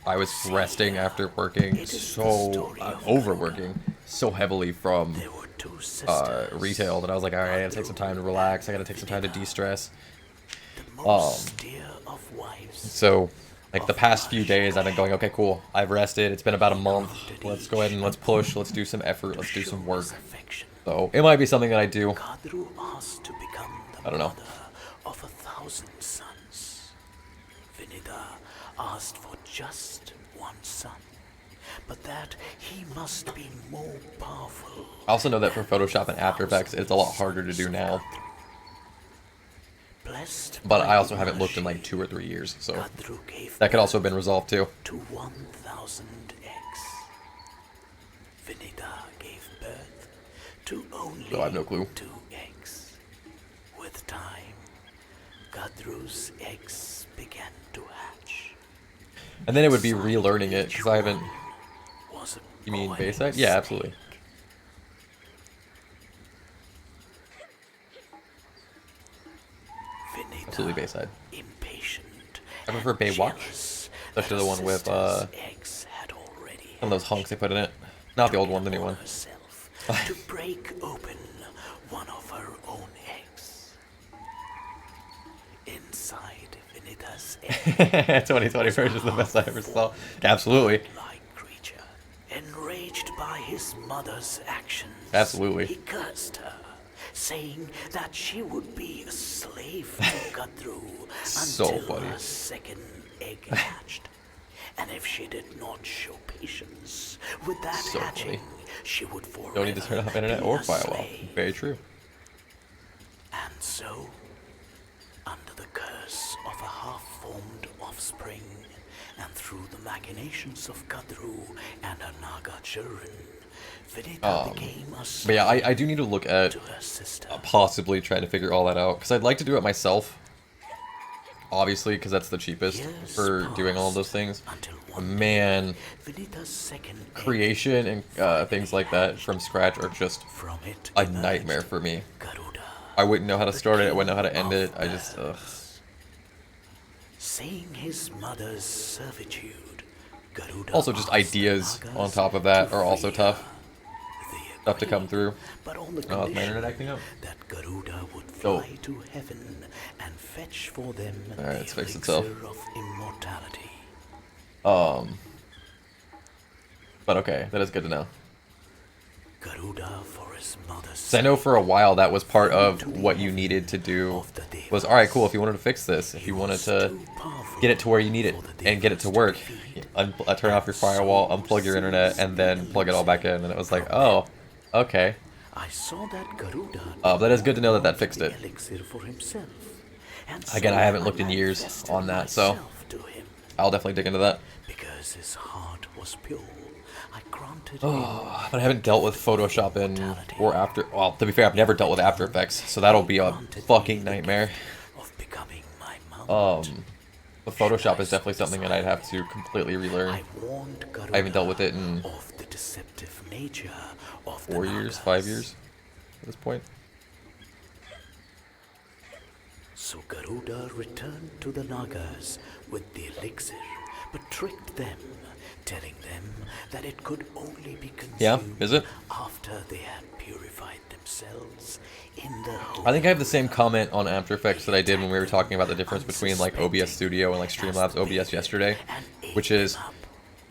A: I was resting after working so overworking so heavily from
C: There were two sisters.
A: retail that I was like, all right, I gotta take some time to relax. I gotta take some time to de-stress.
C: The most dear of wives.
A: So, like the past few days, I've been going, okay, cool. I've rested. It's been about a month. Let's go ahead and let's push. Let's do some effort. Let's do some work.
C: Affection.
A: So it might be something that I do.
C: Kadru asked to become the
A: I don't know.
C: mother of 1,000 sons. Vinida asked for just one son, but that he must be more powerful.
A: I also know that for Photoshop and After Effects, it's a lot harder to do now.
C: Blessed
A: But
C: by
A: I also haven't looked in
C: Raji,
A: like 2 or 3 years, so
C: Kadru gave
A: that could also have
C: birth
A: been resolved too.
C: to 1,000 eggs. Vinida gave birth to only
A: So I have no clue.
C: 2 eggs. With time, Kadru's eggs began to hatch.
A: And then it would be relearning it, because I haven't...
C: Was a
A: You mean
C: boy
A: Bayside? Yeah, absolutely.
C: mistake. Vinida,
A: Absolutely Bayside.
C: impatient
A: I prefer Baywatch,
C: jealous
A: especially
C: that
A: the
C: her
A: one with,
C: sister's eggs had already
A: One of those hunks they put in it. Not the old one, the new one.
C: herself to break open one of her own eggs. Inside Vinida's egg,
A: 2020 version is the best I ever saw. Absolutely.
C: like creature, enraged by his mother's actions,
A: Absolutely.
C: he cursed her, saying that she would be a slave to Kadru
A: So
C: until
A: funny.
C: her second egg hatched. And if she did not show patience with that
A: So
C: hatching,
A: funny.
C: she would forever
A: Don't need to turn off internet
C: be
A: or
C: a
A: firewall.
C: slave.
A: Very true.
C: And so, under the curse of a half-formed offspring, and through the machinations of Kadru and her Naga children, Vinita became a
A: But yeah,
C: slave
A: I do need to look at
C: to her sister.
A: possibly trying to figure all that out, because I'd like to do it myself. Obviously, because that's the cheapest
C: Years
A: for doing all of those
C: passed
A: things.
C: until
A: But
C: one
A: man,
C: Vinita's second egg
A: creation and things like that from scratch are just
C: from it
A: a
C: emerged
A: nightmare for me.
C: Garuda,
A: I wouldn't know how to start it. I wouldn't know how to
C: king
A: end it.
C: of
A: I just, ugh.
C: birds. Seeing his mother's servitude, Garuda
A: Also, just
C: asked the
A: ideas
C: Nagas
A: on top of that
C: to
A: are also
C: free
A: tough.
C: her. They
A: Tough to come
C: agreed,
A: through.
C: But on the
A: Oh, is my internet
C: condition
A: acting up?
C: that Garuda would
A: Oh.
C: fly to heaven and fetch for them
A: Alright,
C: the
A: it's fixed
C: elixir
A: itself.
C: of immortality.
A: But okay, that is good to know.
C: Garuda for his mother's
A: So I know for a while that was part of what you needed to do. Was alright, cool. If you wanted to fix this, if you wanted to get it to where you need it and get it to work, turn off your firewall, unplug your internet, and then plug it all back in. And it was like, oh, okay.
C: I saw that Garuda
A: That is good to know that that fixed it.
C: the elixir for himself. And
A: Again,
C: so
A: I haven't looked in years
C: manifested
A: on that, so
C: myself to him.
A: I'll definitely dig into that.
C: Because his heart was pure, I granted
A: But I haven't dealt with Photoshop and or After. Well, to be fair, I've never dealt with After Effects, so that'll be a fucking nightmare.
C: of becoming my mount.
A: But Photoshop is definitely something that I'd have to completely relearn.
C: I warned Garuda
A: I haven't dealt with it in
C: of the deceptive nature of
A: 4
C: the
A: years,
C: Nagas.
A: 5 years. at this point.
C: So Garuda returned to the Nagas with the elixir, but tricked them, telling them that it could only be consumed
A: is it?
C: after they had purified themselves in the holy
A: I think I have the same comment on After Effects that I did when we were talking about the difference between like OBS Studio and like Streamlabs OBS yesterday, which is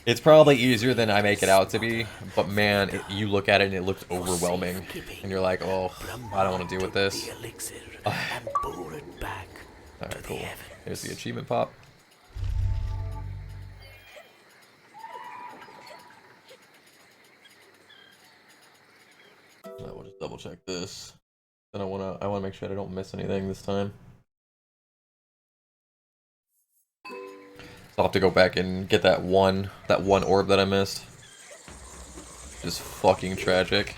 A: it's probably easier than I make it out to be, but man, you look at it and it looks overwhelming, and you're like, oh, I don't want to deal with this.
C: the elixir and bore it back to
A: Alright,
C: the
A: cool.
C: heavens.
A: Here's the achievement pop. I will just double check this. And I wanna make sure I don't miss anything this time. So I'll have to go back and get that one orb that I missed. Just fucking tragic.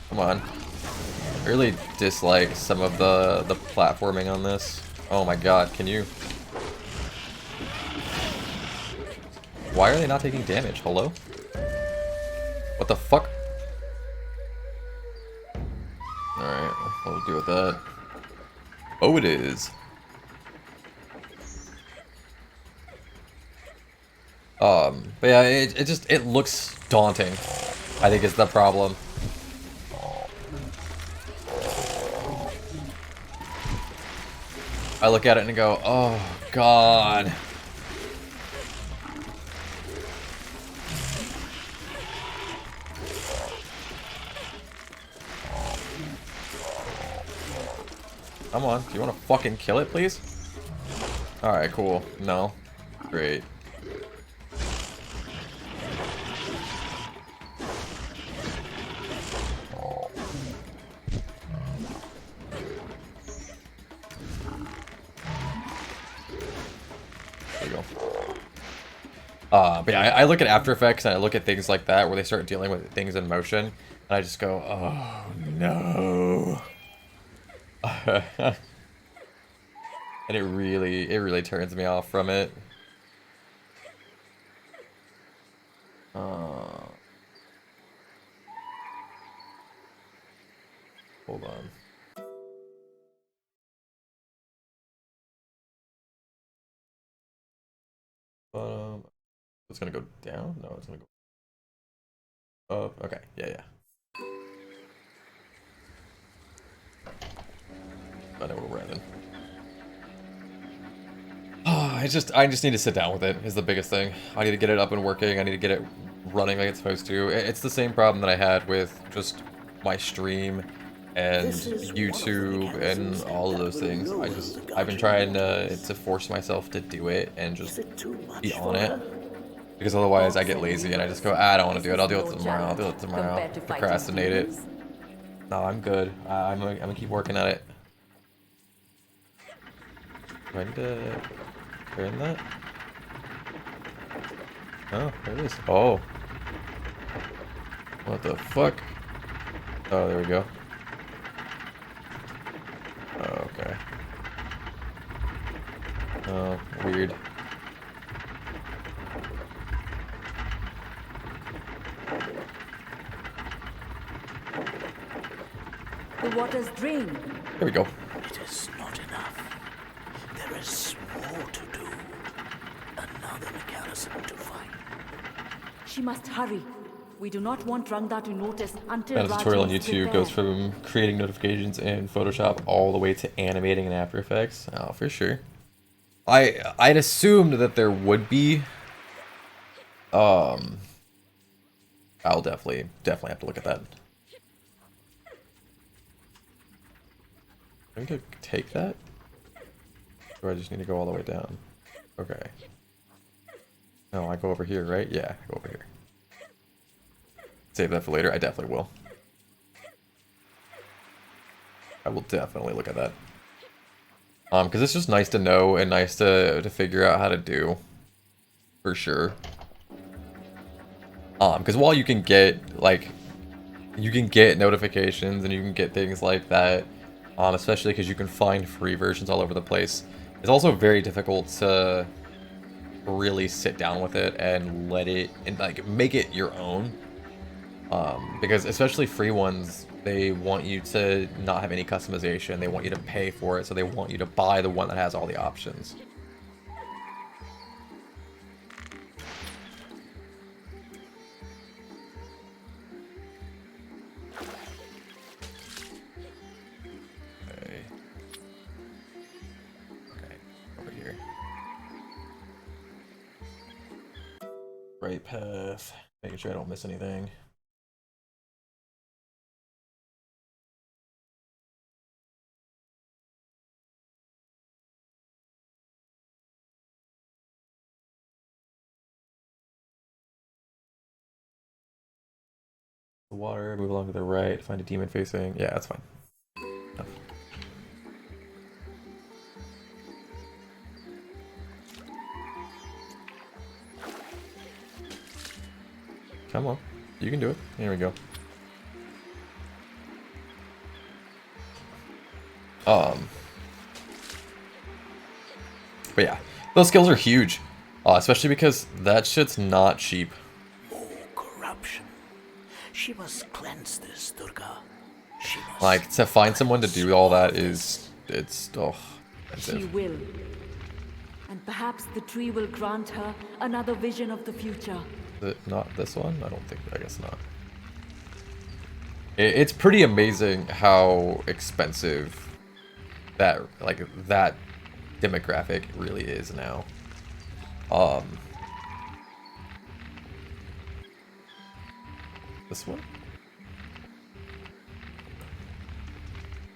A: Come on. I really dislike some of the platforming on this. Oh my god, can you... Why are they not taking damage? Hello? What the fuck? Alright, we'll deal with that. Oh, it is. But yeah, it looks daunting, I think is the problem. I look at it and go, oh god. Come on, do you want to fucking kill it, please? Alright, cool. No. Great. There you go. But yeah, I look at After Effects and I look at things like that where they start dealing with things in motion, and I just go, oh no. And it really turns me off from it. Hold on. It's gonna go down? No, it's gonna go up. Okay, yeah. I know where we're at. I just need to sit down with it is the biggest thing. I need to get it up and working. I need to get it running like it's supposed to. It's the same problem that I had with just my stream and YouTube and all of those things. I've been trying to force myself to do it and just be on it. Because otherwise I get lazy and I just go, I don't want to do it. I'll do it tomorrow. I'll do it tomorrow. Procrastinate it. No, I'm good. I'm gonna keep working at it. Do I need to turn that? Oh, there it is. Oh. What the fuck? Oh, there we go. Oh, okay. Oh, weird.
B: The water's drained.
A: There we go.
C: It is not enough. There is more to do. Another mechanism to find.
B: She must hurry. We do not want Rangda to notice until
A: And a
B: Raji
A: tutorial on
B: is
A: YouTube
B: prepared.
A: goes from creating notifications in Photoshop all the way to animating in After Effects. Oh, for sure. I'd assumed that there would be. I'll definitely have to look at that. I need to take that? Or I just need to go all the way down? Okay. No, I go over here, right? Yeah, I go over here. Save that for later. I definitely will. I will definitely look at that. Because it's just nice to know and nice to figure out how to do. For sure. Because while you can get, like, you can get notifications and you can get things like that, especially because you can find free versions all over the place. It's also very difficult to really sit down with it and let it and like make it your own. Because especially free ones, they want you to not have any customization. They want you to pay for it, so they want you to buy the one that has all the options. Okay. Okay, over here. Right path. Making sure I don't miss anything. The water, move along to the right, find a demon facing. Yeah, that's fine. No. Come on. You can do it. Here we go. But yeah, those skills are huge. Especially because that shit's not cheap.
C: More corruption. She must cleanse this, Durga. She must.
A: Like, to find someone to do all that is... it's... oh,
B: She
A: expensive.
B: will. And perhaps the tree will grant her another vision of the future.
A: Is it not this one? I don't think... I guess not. It's pretty amazing how expensive that, like, that demographic really is now. This one?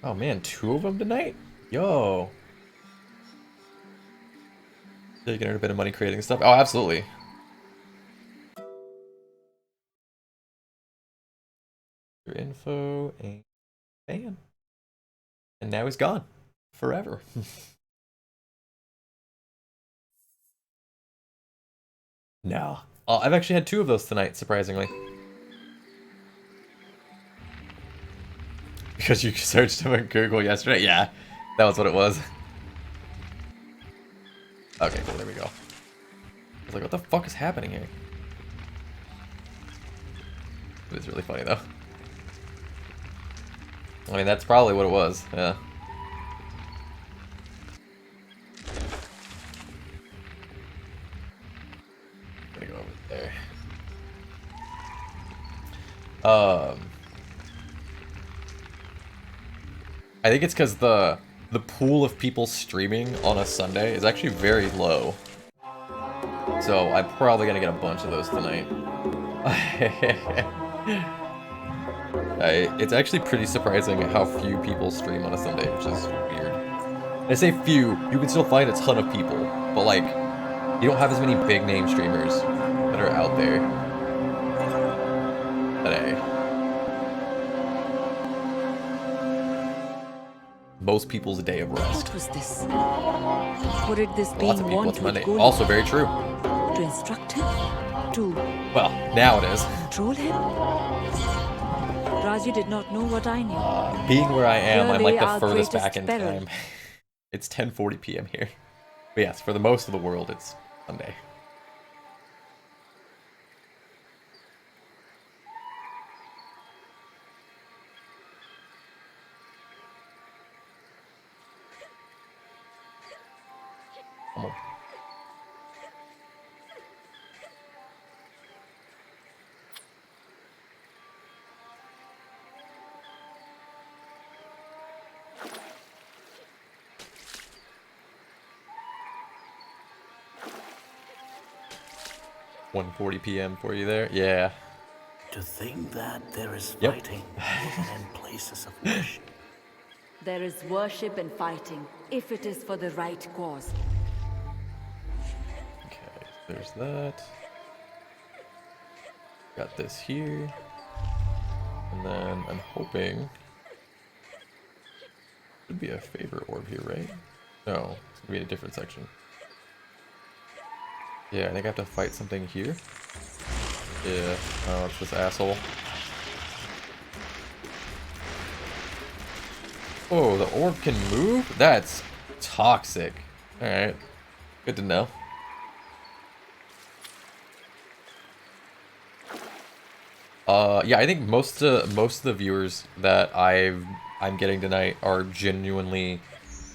A: Oh man, 2 of them tonight? Yo. Yeah, you can earn a bit of money creating stuff. Oh, absolutely. Your info and ban. And now he's gone. Forever. No. I've actually had 2 of those tonight, surprisingly. Because you searched him on Google yesterday? Yeah, that was what it was. Okay, cool, there we go. I was like, what the fuck is happening here? It was really funny, though. I mean, that's probably what it was, yeah. Gonna go over there. I think it's because the pool of people streaming on a Sunday is actually very low. So I'm probably gonna get a bunch of those tonight. It's actually pretty surprising how few people stream on a Sunday, which is weird. I say few, you can still find a ton of people, but like, you don't have as many big name streamers that are out there today. Most people's day of rest.
B: What was this? Could this be
A: Lots of people, it's
B: want
A: Monday.
B: with Golem?
A: Also very true.
B: To instruct him? To
A: Well, now it is.
B: control him? Raji did not know what I knew.
A: Being where I am, I'm like
B: Surely
A: the
B: our
A: furthest
B: greatest
A: back in
B: peril.
A: time. It's 10:40 p.m. here. But yes, for the most of the world, it's Sunday. Come on. $1:40 p.m. for you there? Yeah.
C: To think that there is
A: Yep.
C: fighting even in places of worship.
B: There is worship and fighting, if it is for the right cause.
A: Okay, there's that. Got this here. And then I'm hoping... Should be a favor orb here, right? No, it's gonna be in a different section. Yeah, I think I have to fight something here. Yeah, oh, it's this asshole. Oh, the orb can move? That's toxic. Alright. Good to know. Yeah, I think most of the viewers that I'm getting tonight are genuinely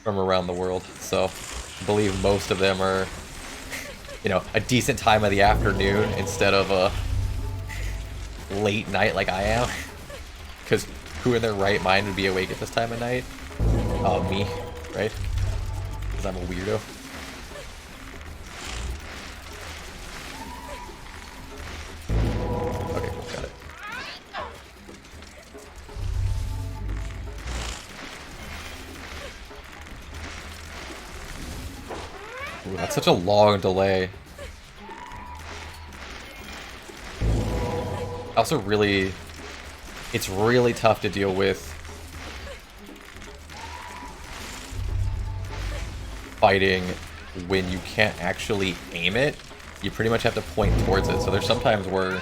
A: from around the world. So I believe most of them are, you know, a decent time of the afternoon instead of a late night like I am. Because who in their right mind would be awake at this time of night? Me, right? Because I'm a weirdo. Okay, cool, got it. Ooh, that's such a long delay. Also really, it's really tough to deal with fighting when you can't actually aim it. You pretty much have to point towards it. So there's sometimes where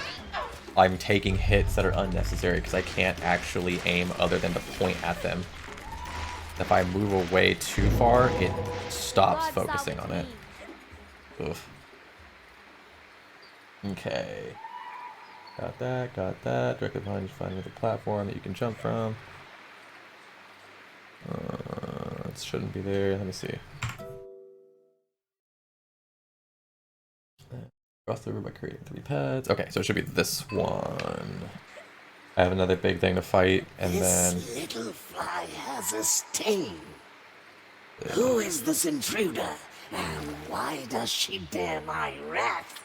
A: I'm taking hits that are unnecessary because I can't actually aim other than to point at them. If I move away too far, it stops focusing on it. Oof. Okay. Got that, got that. Directly behind you, find another platform that you can jump from. It shouldn't be there. Let me see. Cross the river by creating 3 pads. Okay, so it should be this one. I have another big thing to fight, and then...
C: This little fly has a sting. Who is this intruder, and why does she dare my wrath?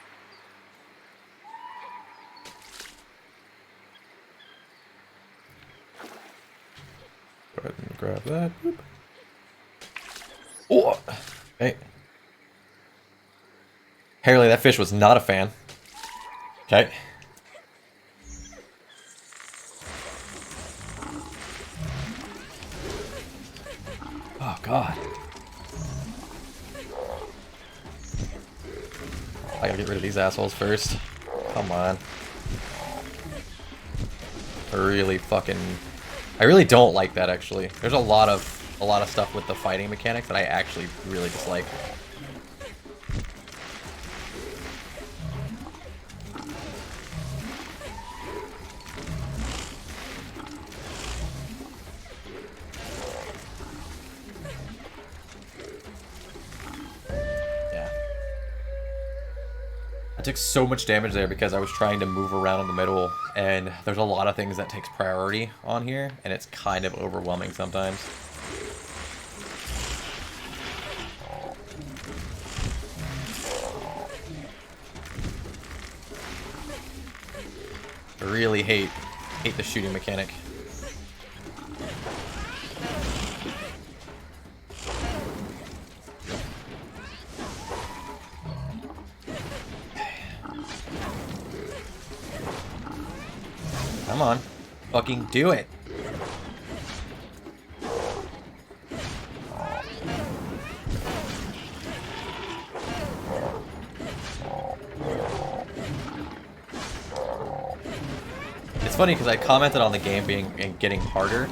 A: Go ahead and grab that. Boop. Oh! Okay. Apparently that fish was not a fan. Okay. Oh, God. I gotta get rid of these assholes first. Come on. I really don't like that, actually. There's a lot of stuff with the fighting mechanics that I actually really dislike. I took so much damage there because I was trying to move around in the middle, and there's a lot of things that takes priority on here, and it's kind of overwhelming sometimes. I really hate the shooting mechanic. Come on. Fucking do it. It's funny because I commented on the game getting harder,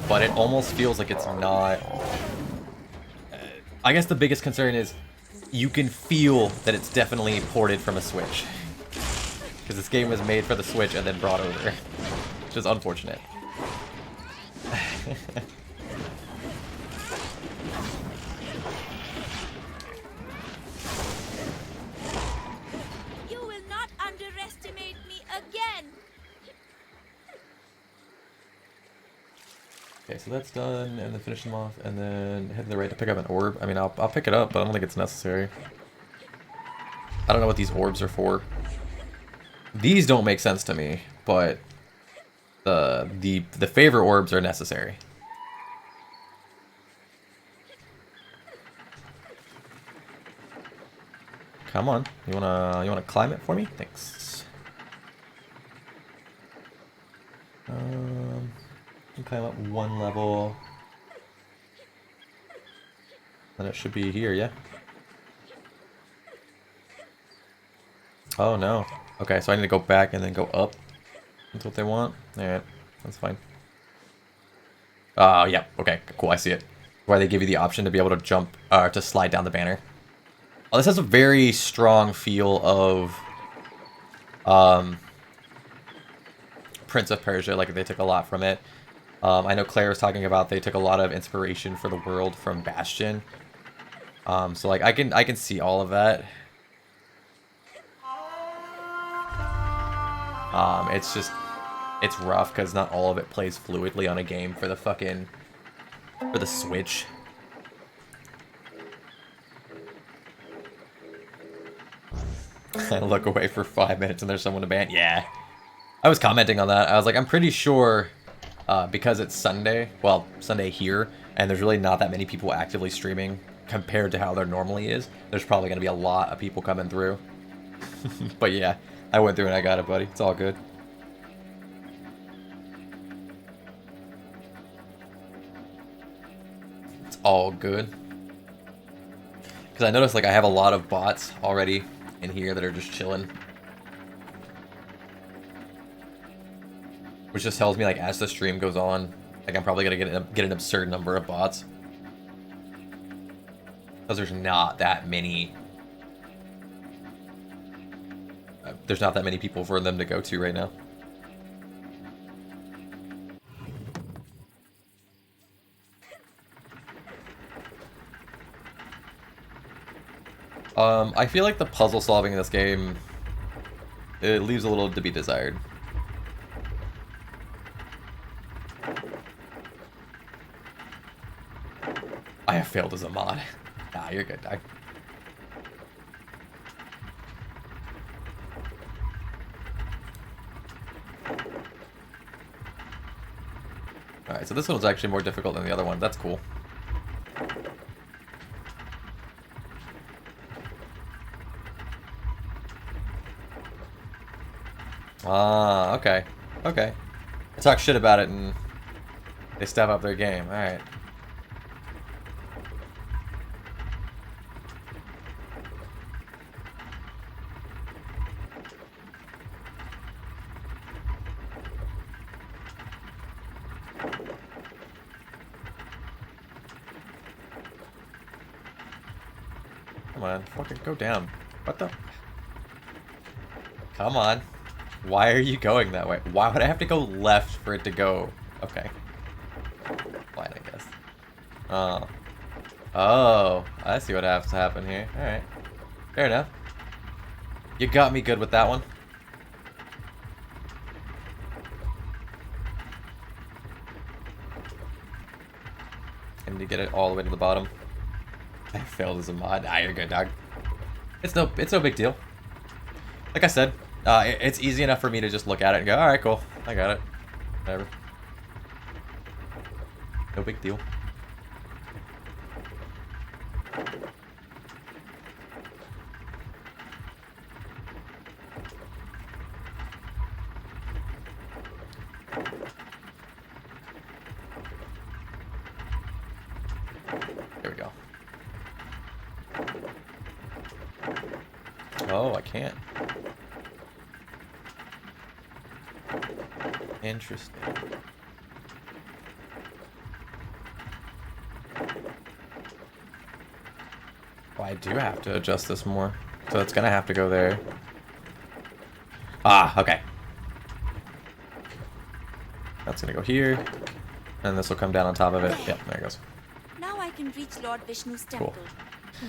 A: but it almost feels like it's not. I guess the biggest concern is you can feel that it's definitely ported from a Switch. Because this game was made for the Switch and then brought over. Which is unfortunate.
D: You will not underestimate me again.
A: Okay, so that's done, and then finish them off, and then head to the right to pick up an orb. I mean, I'll pick it up, but I don't think it's necessary. I don't know what these orbs are for. These don't make sense to me, but the favor orbs are necessary. Come on, you wanna climb it for me? Thanks. You can climb up 1 level. Then it should be here, yeah? Oh no. Okay, so I need to go back and then go up. That's what they want? Alright, that's fine. Oh, yeah, okay, cool, I see it. Why they give you the option to be able to jump, to slide down the banner. Oh, this has a very strong feel of Prince of Persia. Like, they took a lot from it. I know Claire was talking about they took a lot of inspiration for the world from Bastion. So like I can see all of that. It's just, it's rough because not all of it plays fluidly on a game for the Switch. I look away for 5 minutes and there's someone to ban. Yeah. I was commenting on that. I was like, I'm pretty sure because it's Sunday, well, Sunday here, and there's really not that many people actively streaming compared to how there normally is, there's probably going to be a lot of people coming through. But yeah, I went through and I got it, buddy. It's all good. It's all good. Because I noticed, like, I have a lot of bots already in here that are just chilling. Which just tells me, like, as the stream goes on, like, I'm probably going to get an absurd number of bots. Because there's not that many... there's not that many people for them to go to right now. I feel like the puzzle solving in this game, it leaves a little to be desired. I have failed as a mod. Nah, you're good, dog. Alright, so this one's actually more difficult than the other one. That's cool. Ah, okay. Okay. I talk shit about it and they step up their game. Alright. Come on, fucking go down. What the? Come on. Why are you going that way? Why would I have to go left for it to go? Okay. Fine, I guess. Oh. Oh, I see what has to happen here. Alright. Fair enough. You got me good with that one. I need to get it all the way to the bottom. I failed as a mod. Ah, you're good, dog. It's no big deal. Like I said, it's easy enough for me to just look at it and go, alright, cool. I got it. Whatever. No big deal. There we go. Oh, I can't. Interesting. Well, I do have to adjust this more. So it's gonna have to go there. Ah, okay. That's gonna go here. And this will come down on top of it. Yep, there it goes.
D: Now I can reach Lord Vishnu's temple.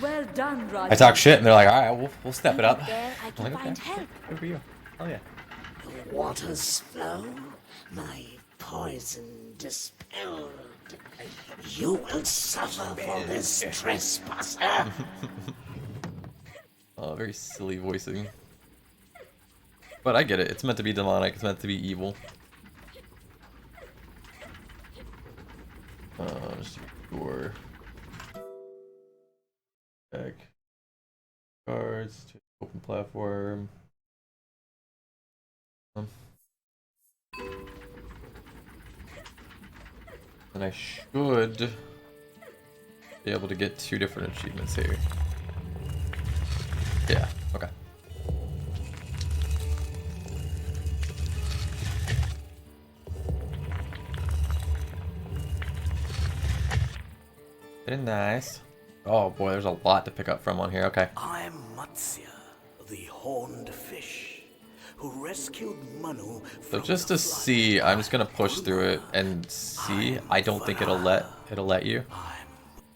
B: Well done, Raji.
A: I talk shit and they're like, alright, we'll step it up.
D: There I can
A: I'm like,
D: find
A: okay,
D: help.
A: good for you. Oh yeah.
C: The waters flow, my poison dispelled. You will suffer for this trespasser.
A: Oh, very silly voicing. But I get it. It's meant to be demonic. It's meant to be evil. Just your deck cards to open platform. And I should be able to get 2 different achievements here. Yeah, okay. Very nice. Oh boy, there's a lot to pick up from on here. Okay.
C: I'm Matsya, the horned fish, who rescued Manu
A: So
C: from
A: just
C: the
A: to
C: flood.
A: see, I'm just gonna push through it and see. I don't think it'll let you,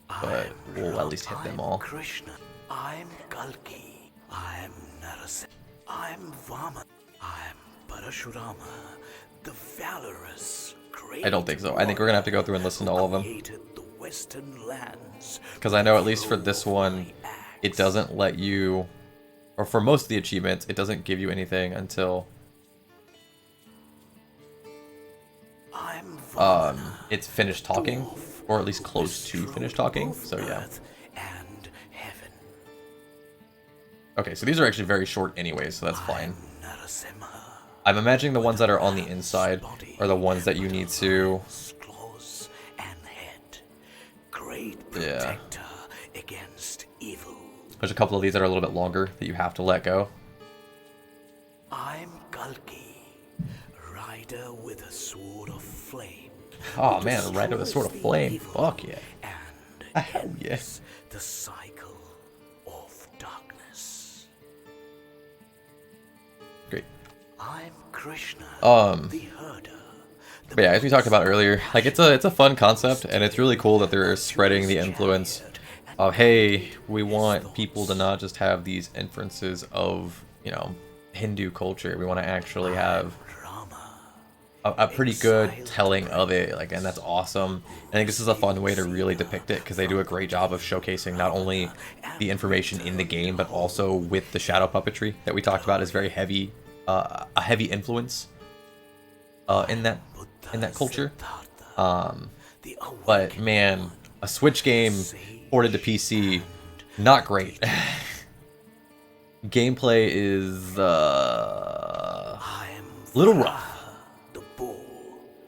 A: but we'll at least hit them all.
C: Krishna. I'm Kalki. I'm Narasimha. I'm Vama. I'm Parashurama, the valorous.
A: I don't think so. I think we're gonna have to go through and listen to all of them.
C: The western lands.
A: Because I know at least for this one, it doesn't let you, or for most of the achievements, it doesn't give you anything until
C: I'm Vamana,
A: it's finished talking, or at least close to finished talking. So yeah.
C: earth and heaven.
A: Okay, so these are actually very short anyways, so that's fine.
C: Narasimha.
A: I'm imagining the ones that are on the inside are the ones that you need to.
C: Claws and head. Great
A: Yeah.
C: protector against evil.
A: There's a couple of these that are a little bit longer that you have to let go.
C: I'm Kalki, rider with a sword of flame.
A: Oh
C: who
A: man, a rider with a sword of
C: destroys
A: flame.
C: the evil
A: Fuck yeah.
C: And
A: Hell yeah.
C: ends the cycle of darkness.
A: Great.
C: I'm Krishna, the herder.
A: But yeah, as we talked about earlier, like it's a fun concept, and it's really cool that they're spreading the influence of, hey, we want people to not just have these inferences of, you know, Hindu culture. We want to actually have a pretty good telling of it, like, and that's awesome. I think this is a fun way to really depict it because they do a great job of showcasing not only the information in the game, but also with the shadow puppetry that we talked about is very heavy, a heavy influence in that culture. But man, a Switch game ported to PC, not great. Gameplay is a little rough.
C: The bull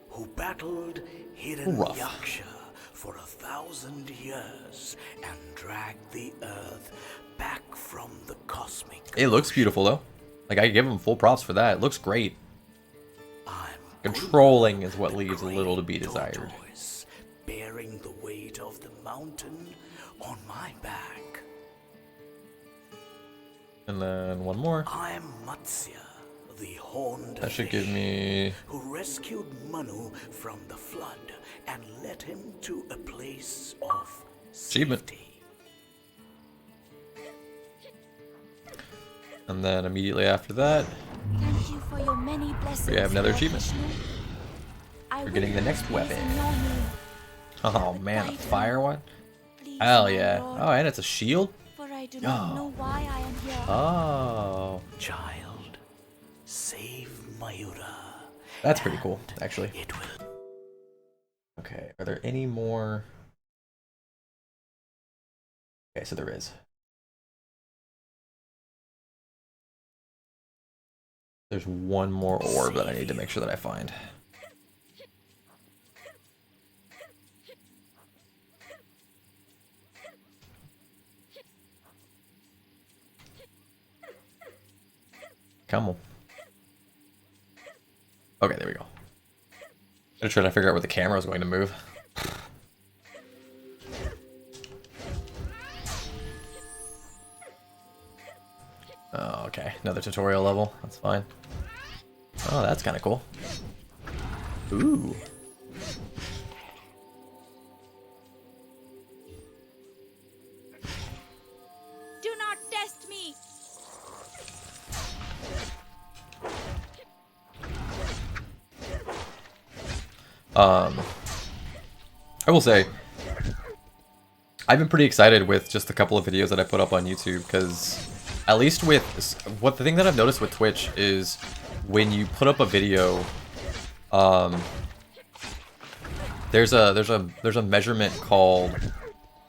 C: who battled hidden
A: Rough.
C: Yaksha for 1,000 years and dragged the earth back from the cosmic.
A: It looks beautiful though. Like I give them full props for that. It looks great.
C: I'm
A: Controlling is what leaves a little to be desired.
C: tortoise, bearing the weight of the mountain on my back.
A: And then one more.
C: I'm Matsya, the horned
A: That should give
C: fish,
A: me
C: who rescued Manu from the flood and led him to a place of
A: Achievement.
C: safety.
A: And then immediately after that,
D: Thank you for your many blessings.
A: we have another
D: Lord
A: achievement.
D: Vishnu. I
A: We're getting
D: will
A: the next
D: praise
A: weapon.
D: in your name.
A: Oh man, a fire one?
D: Please,
A: Hell
D: my
A: yeah.
D: Lord,
A: Oh, and it's a shield?
D: for I do not
A: Oh.
D: know why I am here.
A: Oh.
C: Child, save Mayura.
A: That's pretty cool, actually.
C: It will.
A: Okay, are there any more? Okay, so there is. There's one more orb that I need to make sure that I find. Come on. Okay, there we go. I'm trying to figure out where the camera was going to move. Oh, okay. Another tutorial level. That's fine. Oh, that's kind of cool. Ooh.
D: Do not test me.
A: I will say, I've been pretty excited with just a couple of videos that I put up on YouTube because, at least with the thing that I've noticed with Twitch is when you put up a video, there's a measurement called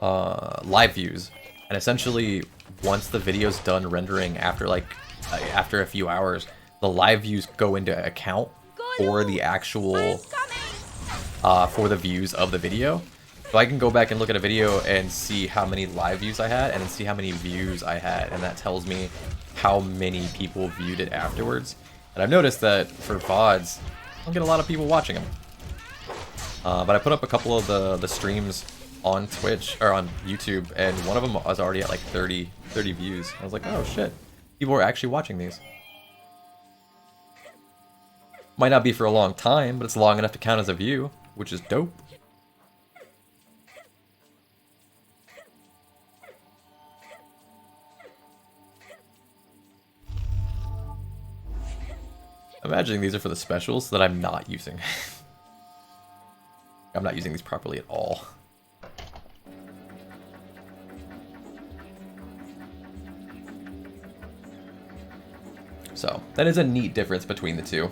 A: live views, and essentially once the video's done rendering after after a few hours, the live views go into account for the actual for the views of the video. So I can go back and look at a video and see how many live views I had and then see how many views I had, and that tells me how many people viewed it afterwards. And I've noticed that for VODs, I don't get a lot of people watching them. But I put up a couple of the streams on Twitch or on YouTube, and one of them was already at like 30 views. I was like, oh shit, people are actually watching these. Might not be for a long time, but it's long enough to count as a view, which is dope. I'm imagining these are for the specials that I'm not using. I'm not using these properly at all. So, that is a neat difference between the two.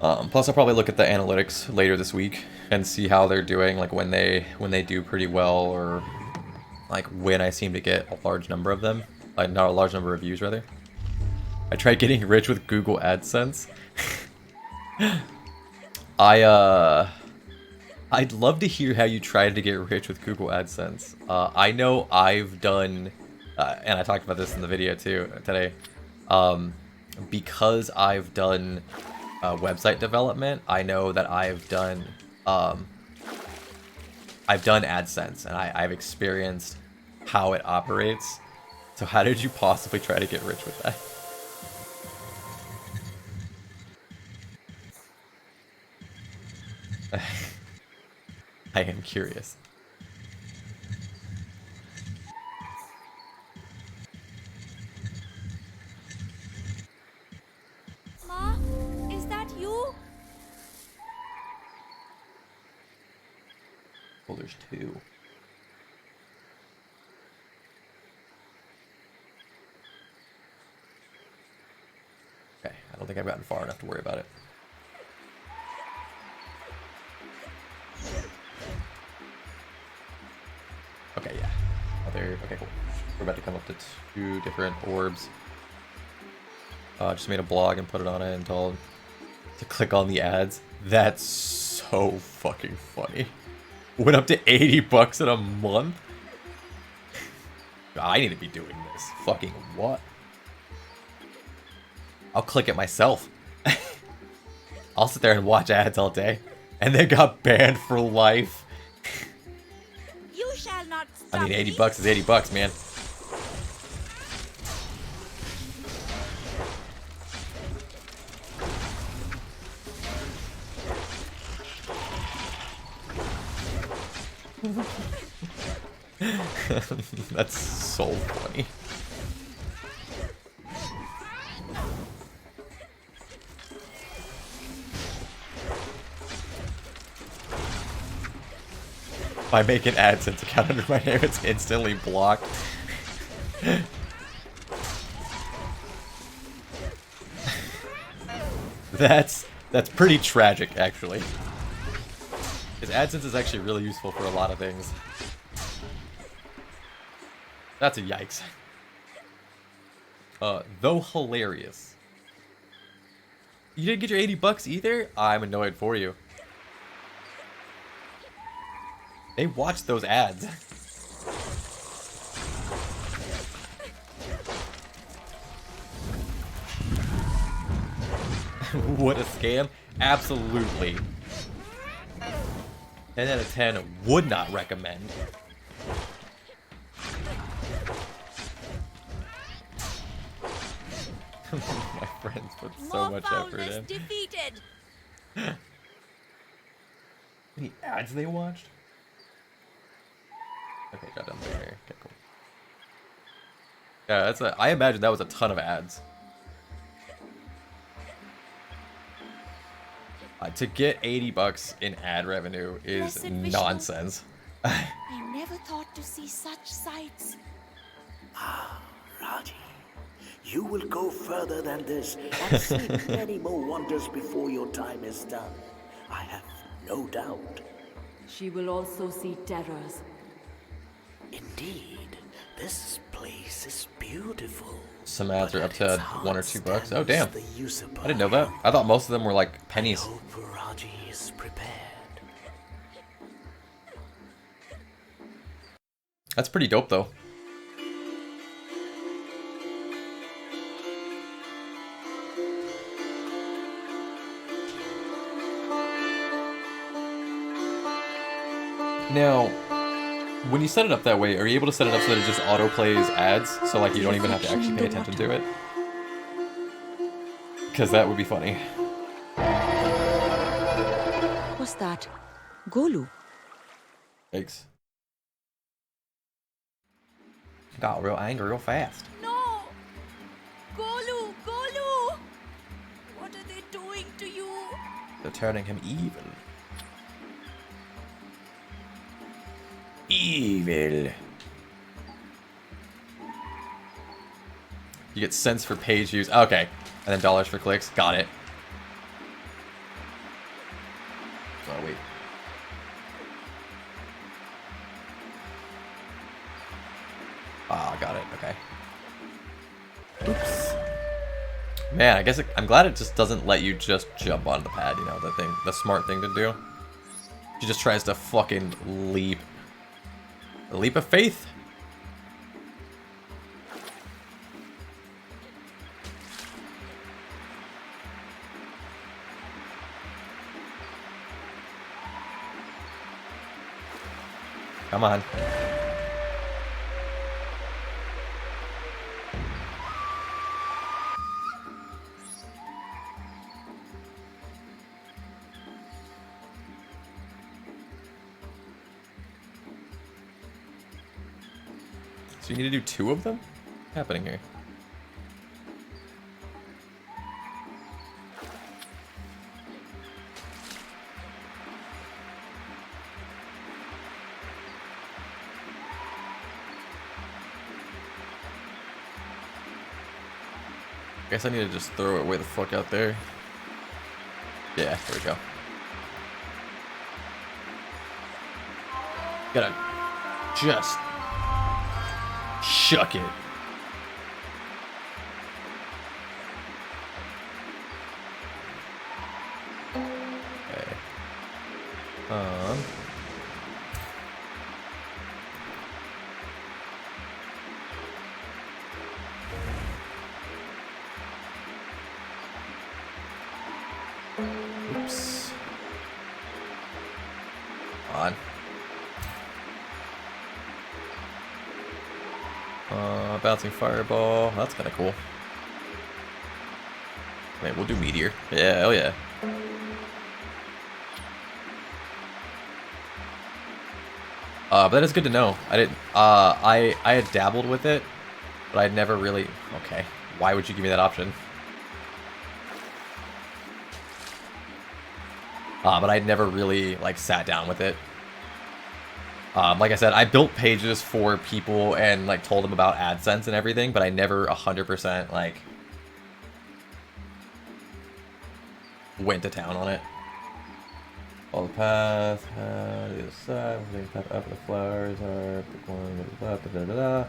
A: Plus, I'll probably look at the analytics later this week and see how they're doing, like when they do pretty well, or like when I seem to get a large number of them. Not a large number of views, rather. I tried getting rich with Google AdSense. I'd love to hear how you tried to get rich with Google AdSense. I know I've done, and I talked about this in the video too today, because I've done website development. I know that I've done AdSense, and I've experienced how it operates. So how did you possibly try to get rich with that? I am curious.
D: Ma, is that you?
A: Well, there's two. Okay, I don't think I've gotten far enough to worry about it. Okay, yeah. Oh, there. Okay, cool. We're about to come up to 2 different orbs. Just made a blog and put it on it and told to click on the ads. That's so fucking funny. Went up to 80 bucks in a month. I need to be doing this. Fucking what? I'll click it myself. I'll sit there and watch ads all day. And they got banned for life.
D: You shall not stop
A: I mean, 80
D: me.
A: bucks is 80 bucks, man. That's so funny. If I make an AdSense account under my name, it's instantly blocked. That's pretty tragic, actually. Because AdSense is actually really useful for a lot of things. That's a yikes. Though hilarious. You didn't get your 80 bucks either? I'm annoyed for you. They watched those ads. What a scam. Absolutely. 10 out of 10 would not recommend. My friends put so
D: More
A: much effort
D: foulness
A: in.
D: defeated.
A: Any ads they watched? Okay, got down there. Okay, cool. Yeah, I imagine that was a ton of ads. To get 80 bucks in ad revenue is
D: Blessed Vishnu.
A: nonsense.
D: I never thought to see such sights.
C: Raji, you will go further than this and see many more wonders before your time is done. I have no doubt.
B: She will also see terrors.
C: Indeed, this place is beautiful.
A: Some ads
C: But
A: are up
C: at
A: to
C: its
A: $1 or
C: heart
A: $2. Oh,
C: stands
A: damn.
C: the usurper.
A: I didn't know that. I thought most of them were like pennies.
C: I hope Raji is prepared.
A: That's pretty dope, though. Now, when you set it up that way, are you able to set it up so that it just auto plays ads? So like you don't even have to actually pay attention to it? Because that would be funny.
B: What's that? Golu?
A: Thanks. Got real angry real fast.
D: No! Golu! Golu! What are they doing to you?
A: They're turning him evil. Evil. You get cents for page views. Okay. And then dollars for clicks. Got it. Oh, wait. Ah, got it. Okay. Oops. Man, I guess I'm glad it just doesn't let you just jump on the pad, you know, the smart thing to do. She just tries to fucking leap. A leap of faith. Come on. So you need to do 2 of them? What's happening here? Guess I need to just throw it way the fuck out there. Yeah, there we go. Gotta just shuck it. Okay. Oops. On. Bouncing fireball. That's kind of cool. Wait, we'll do meteor. Yeah, hell yeah. But that is good to know. I didn't. I had dabbled with it, but I'd never really. Okay. Why would you give me that option? But I'd never really like sat down with it. Like I said, I built pages for people and like told them about AdSense and everything, but I never 100% like went to town on it. Follow the path, to the other side, moving path up the flowers are going to the left, da da da.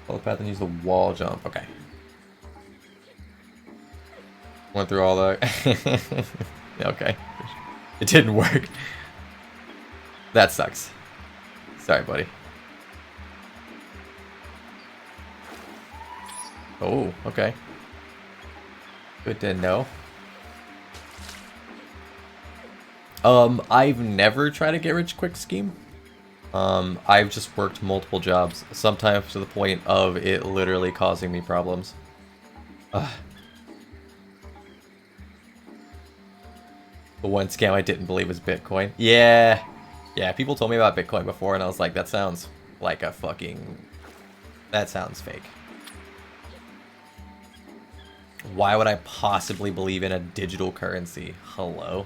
A: Follow the path and use the wall jump. Okay. Went through all the... Yeah, okay. It didn't work. That sucks. Sorry, buddy. Oh, okay. Good to know. I've never tried to get rich quick scheme. I've just worked multiple jobs, sometimes to the point of it literally causing me problems. The one scam I didn't believe was Bitcoin. Yeah, people told me about Bitcoin before, and I was like, that sounds like a fucking... That sounds fake. Why would I possibly believe in a digital currency? Hello?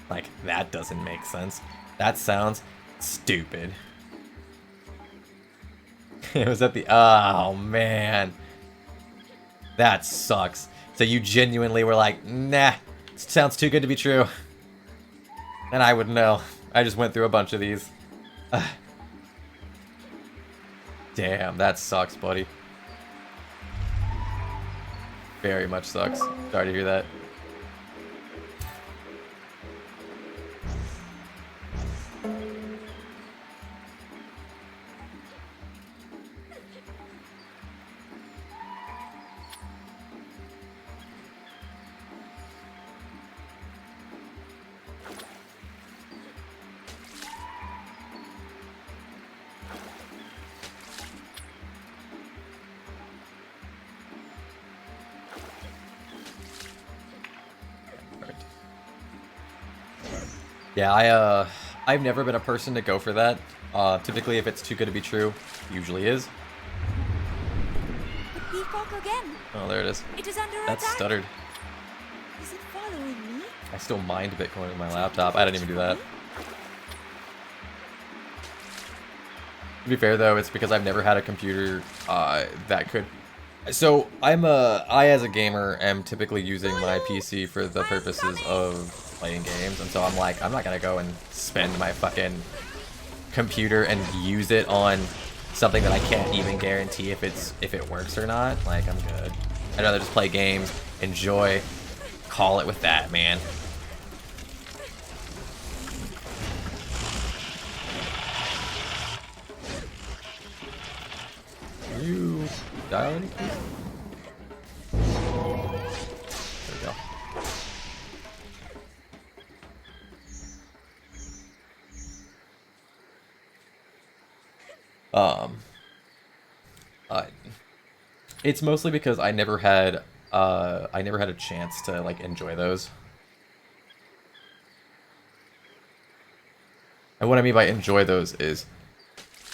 A: Like, that doesn't make sense. That sounds stupid. It was at the... Oh, man. That sucks. So you genuinely were like, nah, it sounds too good to be true. And I would know. I just went through a bunch of these. Damn, that sucks, buddy. Very much sucks. Sorry to hear that. Yeah, I've never been a person to go for that. Typically, if it's too good to be true, usually is.
D: The peacock again.
A: Oh, there it is.
D: It is under
A: That
D: attack.
A: stuttered.
D: Is it following me?
A: I still mined Bitcoin with my laptop. I didn't even do that. To be fair though, it's because I've never had a computer that could. So I as a gamer am typically using my PC for the purposes of playing games, and so I'm like, I'm not gonna go and spend my fucking computer and use it on something that I can't even guarantee if it works or not. Like, I'm good. I'd rather just play games, enjoy, call it with that, man. You dial any keys? There we go. It's mostly because I never had a chance to like enjoy those. And what I mean by enjoy those is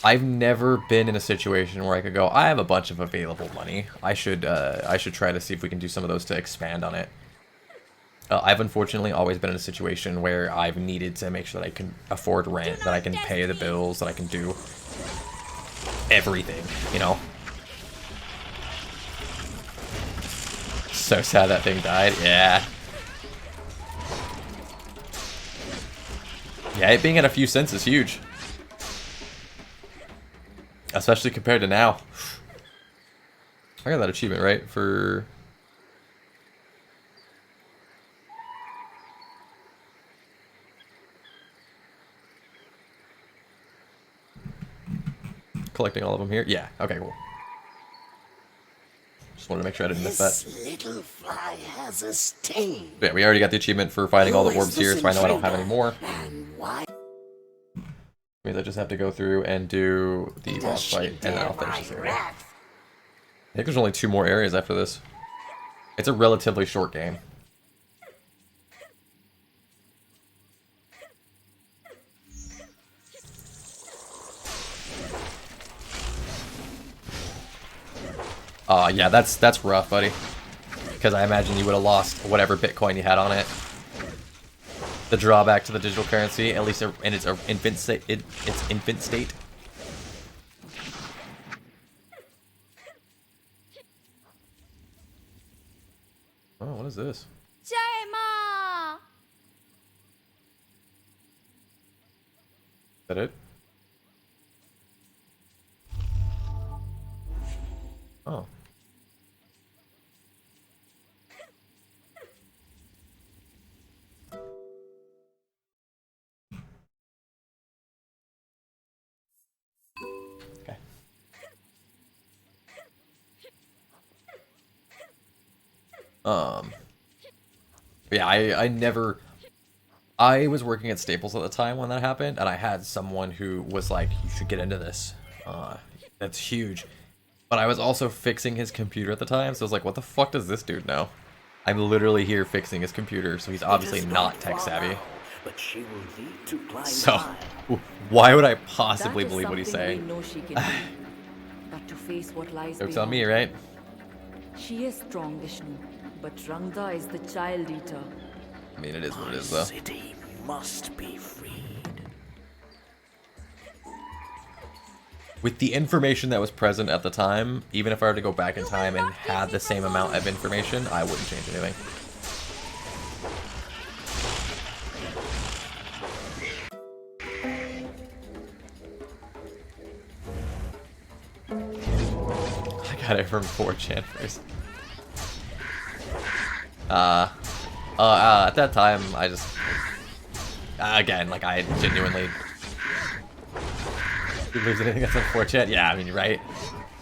A: I've never been in a situation where I could go, I have a bunch of available money. I should try to see if we can do some of those to expand on it. I've unfortunately always been in a situation where I've needed to make sure that I can afford rent, that I can pay the bills, that I can do everything, you know? So sad that thing died. Yeah. Yeah, it being at a few cents is huge. Especially compared to now. I got that achievement, right? For... collecting all of them here? Yeah, okay, cool. Just wanted to make sure I didn't miss that.
C: This little fly has a sting.
A: Yeah, we already got the achievement for finding all the orbs here, so I know I don't have any more.
C: And why
A: Means I just have to go through and do the
C: does
A: boss
C: she
A: fight, and then
C: dare
A: I'll finish
C: my
A: this area. I
C: wrath?
A: think there's only 2 more areas after this. It's a relatively short game. Yeah, that's rough, buddy. Because I imagine you would have lost whatever Bitcoin you had on it. The drawback to the digital currency, at least in its infant state, its infant state. Oh, what is this?
D: Jai Ma!
A: Is that it? Oh. Okay. Yeah, I never... I was working at Staples at the time when that happened, and I had someone who was like, you should get into this. That's huge. But I was also fixing his computer at the time, so I was like, what the fuck does this dude know? I'm literally here fixing his computer, so he's obviously
C: It is
A: not tech
C: far
A: savvy.
C: out, but she will need to climb
A: So,
C: high.
A: why would I possibly
B: That is
A: believe what he's
B: something
A: saying?
B: we know she can do. But to face what lies
A: Joke's on
B: beyond,
A: me, right?
B: she is strong, Vishnu. But Rangda is the child eater.
A: I mean, it is what it
C: The
A: is, though.
C: city must be freed.
A: With the information that was present at the time, even if I were to go back in time and had the same amount of information, I wouldn't change anything. I got it from 4chan first. At that time, I just... again, like, I genuinely... Who believes anything that's on 4chan? Yeah, I mean, right?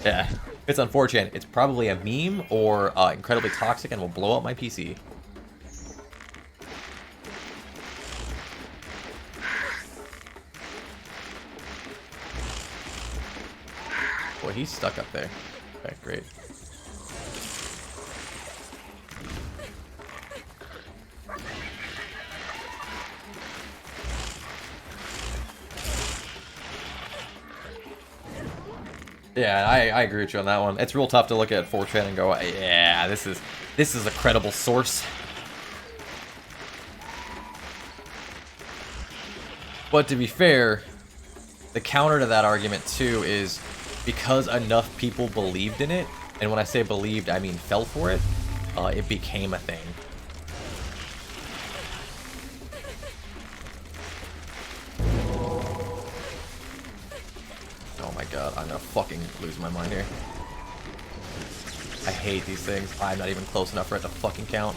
A: Yeah. If it's on 4chan, it's probably a meme or incredibly toxic and will blow up my PC. Boy, he's stuck up there. Okay, great. Yeah, I agree with you on that one. It's real tough to look at 4chan and go, yeah, this is a credible source. But to be fair, the counter to that argument too is because enough people believed in it, and when I say believed, I mean fell for it, it became a thing. Oh my god, I'm gonna fucking lose my mind here. I hate these things. I'm not even close enough for it to fucking count.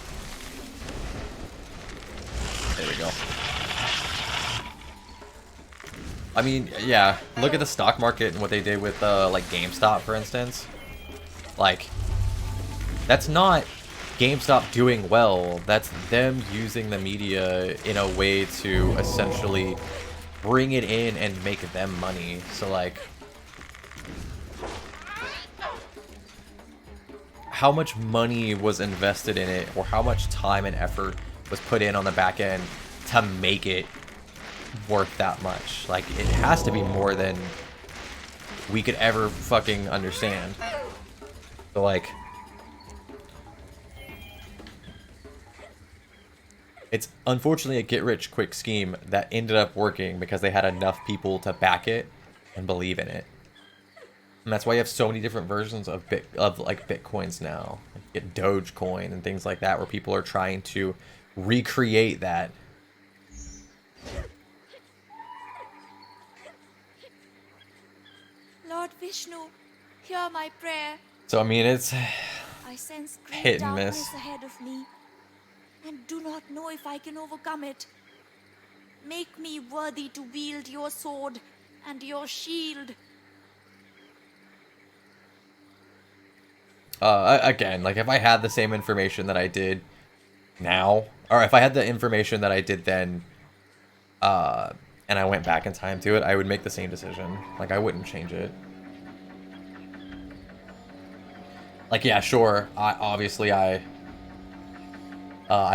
A: There we go. I mean, yeah, look at the stock market and what they did with, like, GameStop, for instance. Like, that's not GameStop doing well. That's them using the media in a way to essentially bring it in and make them money. So, like, how much money was invested in it, or how much time and effort was put in on the back end to make it worth that much? Like, it has to be more than we could ever fucking understand. So, like, it's unfortunately a get-rich-quick scheme that ended up working because they had enough people to back it and believe in it. And that's why you have so many different versions of like Bitcoins now. You get Dogecoin and things like that, where people are trying to recreate that.
D: Lord Vishnu, hear my prayer.
A: So I mean, it's
D: I sense great
A: hit and
D: darkness
A: miss.
D: ahead of me, and do not know if I can overcome it. Make me worthy to wield your sword and your shield.
A: Again, like, if I had the same information that I did now, or if I had the information that I did then, and I went back in time to it, I would make the same decision. Like, I wouldn't change it. Like, yeah, sure, obviously I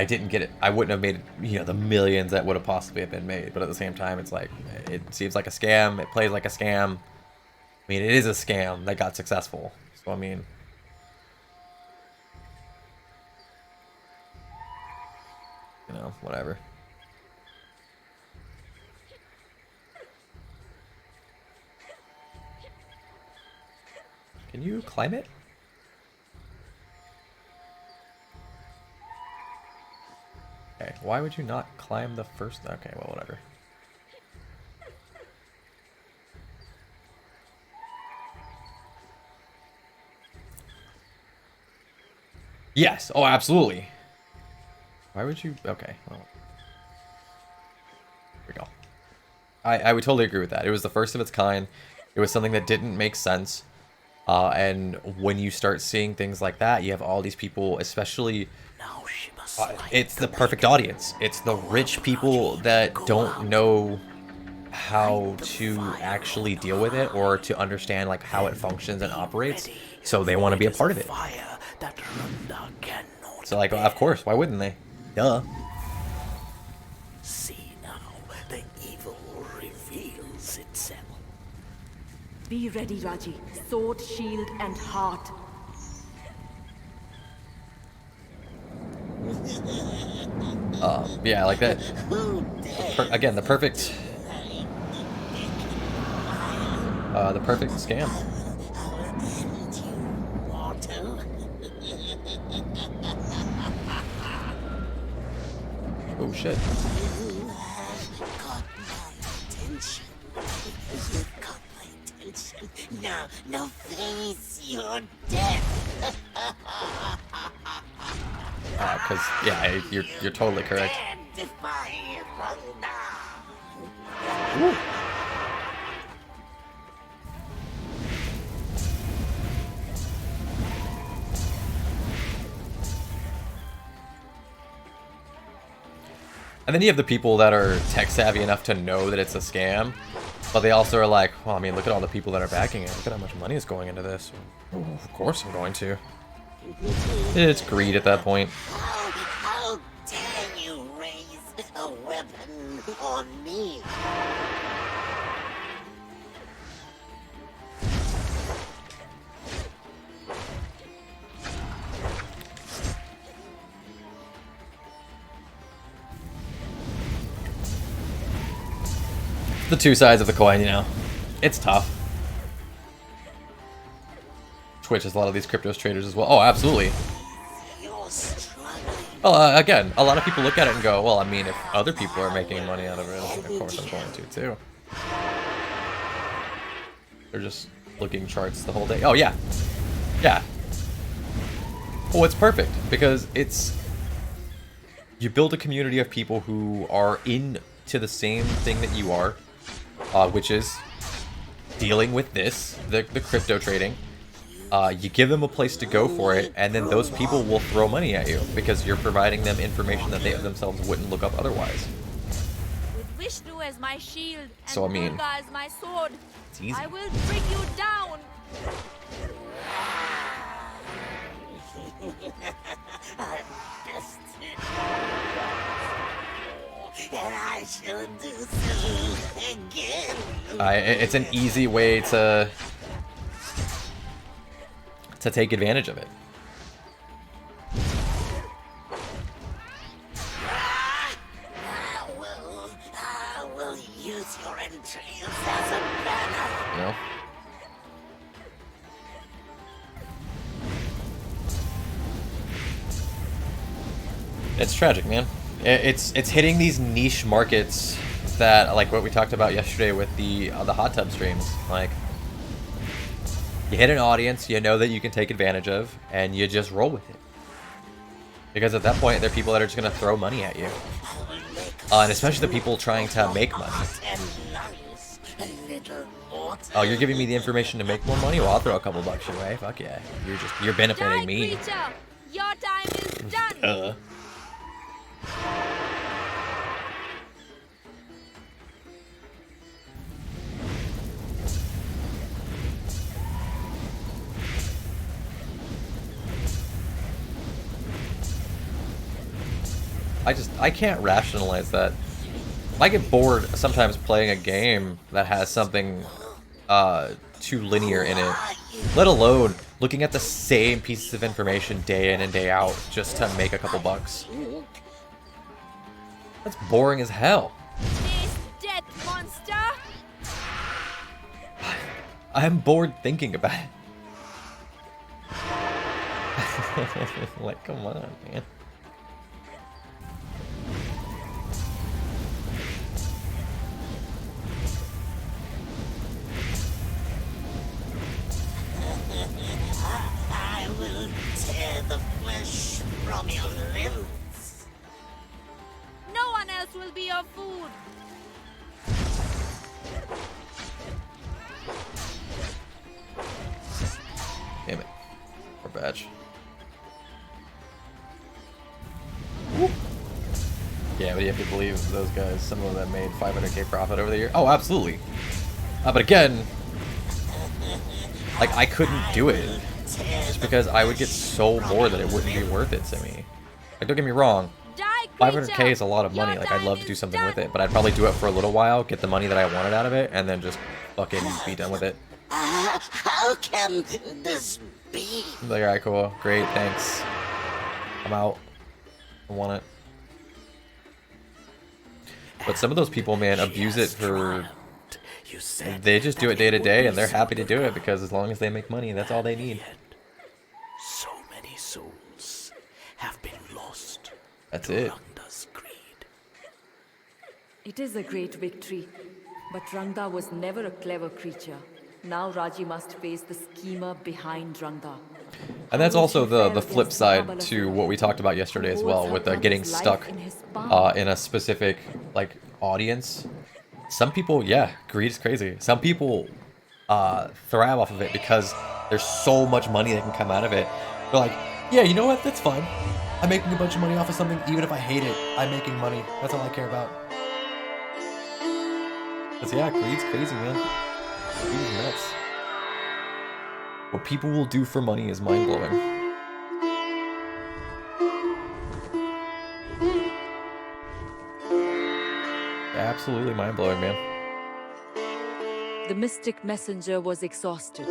A: didn't get it. I wouldn't have made, you know, the millions that would have possibly have been made. But at the same time, it's like, it seems like a scam. It plays like a scam. I mean, it is a scam that got successful. So, I mean, you know, whatever. Can you climb it? Okay, why would you not climb the first? Okay, well, whatever. Yes, oh, absolutely. Why would you? Okay, well, here we go. I would totally agree with that. It was the first of its kind. It was something that didn't make sense. And when you start seeing things like that, you have all these people, especially,
C: Now she must
A: it's the perfect audience. It's the rich people that don't know how to actually deal with it, or to understand, like, how it functions and operates. So they want to be a part of it.
C: Fire that Runda cannot
A: So, like, of course, why wouldn't they? Duh.
C: see now. The evil reveals itself.
B: Be ready, Raji. Sword, shield, and heart.
A: Yeah, like that. Again, the perfect scam. Oh shit.
G: Got my attention. You've got my attention. Now face your death.
A: Because yeah, you're totally correct.
G: And defy Runda.
A: And then you have the people that are tech savvy enough to know that it's a scam, but they also are like, well, I mean, look at all the people that are backing it. Look at how much money is going into this. Oh, of course I'm going to. It's greed at that point.
G: How dare you raise a weapon on me?
A: the two sides of the coin, you know. It's tough. Twitch has a lot of these cryptos traders as well. Oh, absolutely.
G: You're struggling.
A: Well, again, a lot of people look at it and go, well, I mean, if other people are making money out of it, of course I'm going to too. They're just looking charts the whole day. Oh, yeah. Yeah. Well, it's perfect because it's... You build a community of people who are into the same thing that you are, which is dealing with this, the crypto trading. You give them a place to go for it, and then those people will throw money at you because you're providing them information that they themselves wouldn't look up otherwise.
D: With Vishnu as my shield and
A: So, I mean,
D: Durga as my sword,
A: it's easy.
D: I will bring you down.
G: I'm destined. And I shall do so again.
A: It's an easy way to take advantage of it.
G: I will use your entrails as a banner.
A: You know? It's tragic, man. It's hitting these niche markets that, like what we talked about yesterday with the hot tub streams. Like, you hit an audience you know that you can take advantage of, and you just roll with it. Because at that point, there are people that are just gonna throw money at you, and especially the people trying to make money. Oh, you're giving me the information to make more money? Well, I'll throw a couple bucks your way. Fuck yeah, you're benefiting
D: Die,
A: me.
D: creature! Your time is done.
A: I can't rationalize that. I get bored sometimes playing a game that has something too linear in it, let alone looking at the same pieces of information day in and day out just to make a couple bucks. That's boring as hell.
D: Face death, monster!
A: I'm bored thinking about it. Like, come on, man.
G: I will tear the flesh from your limbs.
D: No one else will be your food.
A: Damn it. Poor badge. Yeah, but you have to believe those guys, some of them made 500k profit over the year. Oh, absolutely. But again, like, I couldn't do it just because I would get so bored that it wouldn't be worth it to me. Like, don't get me wrong,
D: Die,
A: 500k is a lot of money. Like, I'd love to do something with it, but I'd probably do it for a little while, get the money that I wanted out of it, and then just fucking be done with it.
G: How can this be?
A: Like, alright, cool, great, thanks. I'm out. I want it. But some of those people, man, abuse it for... They just do it day to day, and they're happy to do it because as long as they make money, that's all they need.
C: So many souls have been lost.
A: That's
C: to
A: it.
C: Rangda's greed.
B: It is a great victory, but Rangda was never a clever creature. Now Raji must face the schemer behind Rangda.
A: And that's also the flip side to what we talked about yesterday as well, with getting stuck in a specific, like, audience. Some people, yeah, greed is crazy. Some people thrive off of it because there's so much money that can come out of it. They're like, yeah, you know what? That's fine. I'm making a bunch of money off of something, even if I hate it. I'm making money. That's all I care about. Because, yeah, greed's crazy, man. Greed is nuts. What people will do for money is mind-blowing. Absolutely mind-blowing, man.
B: The mystic messenger was exhausted.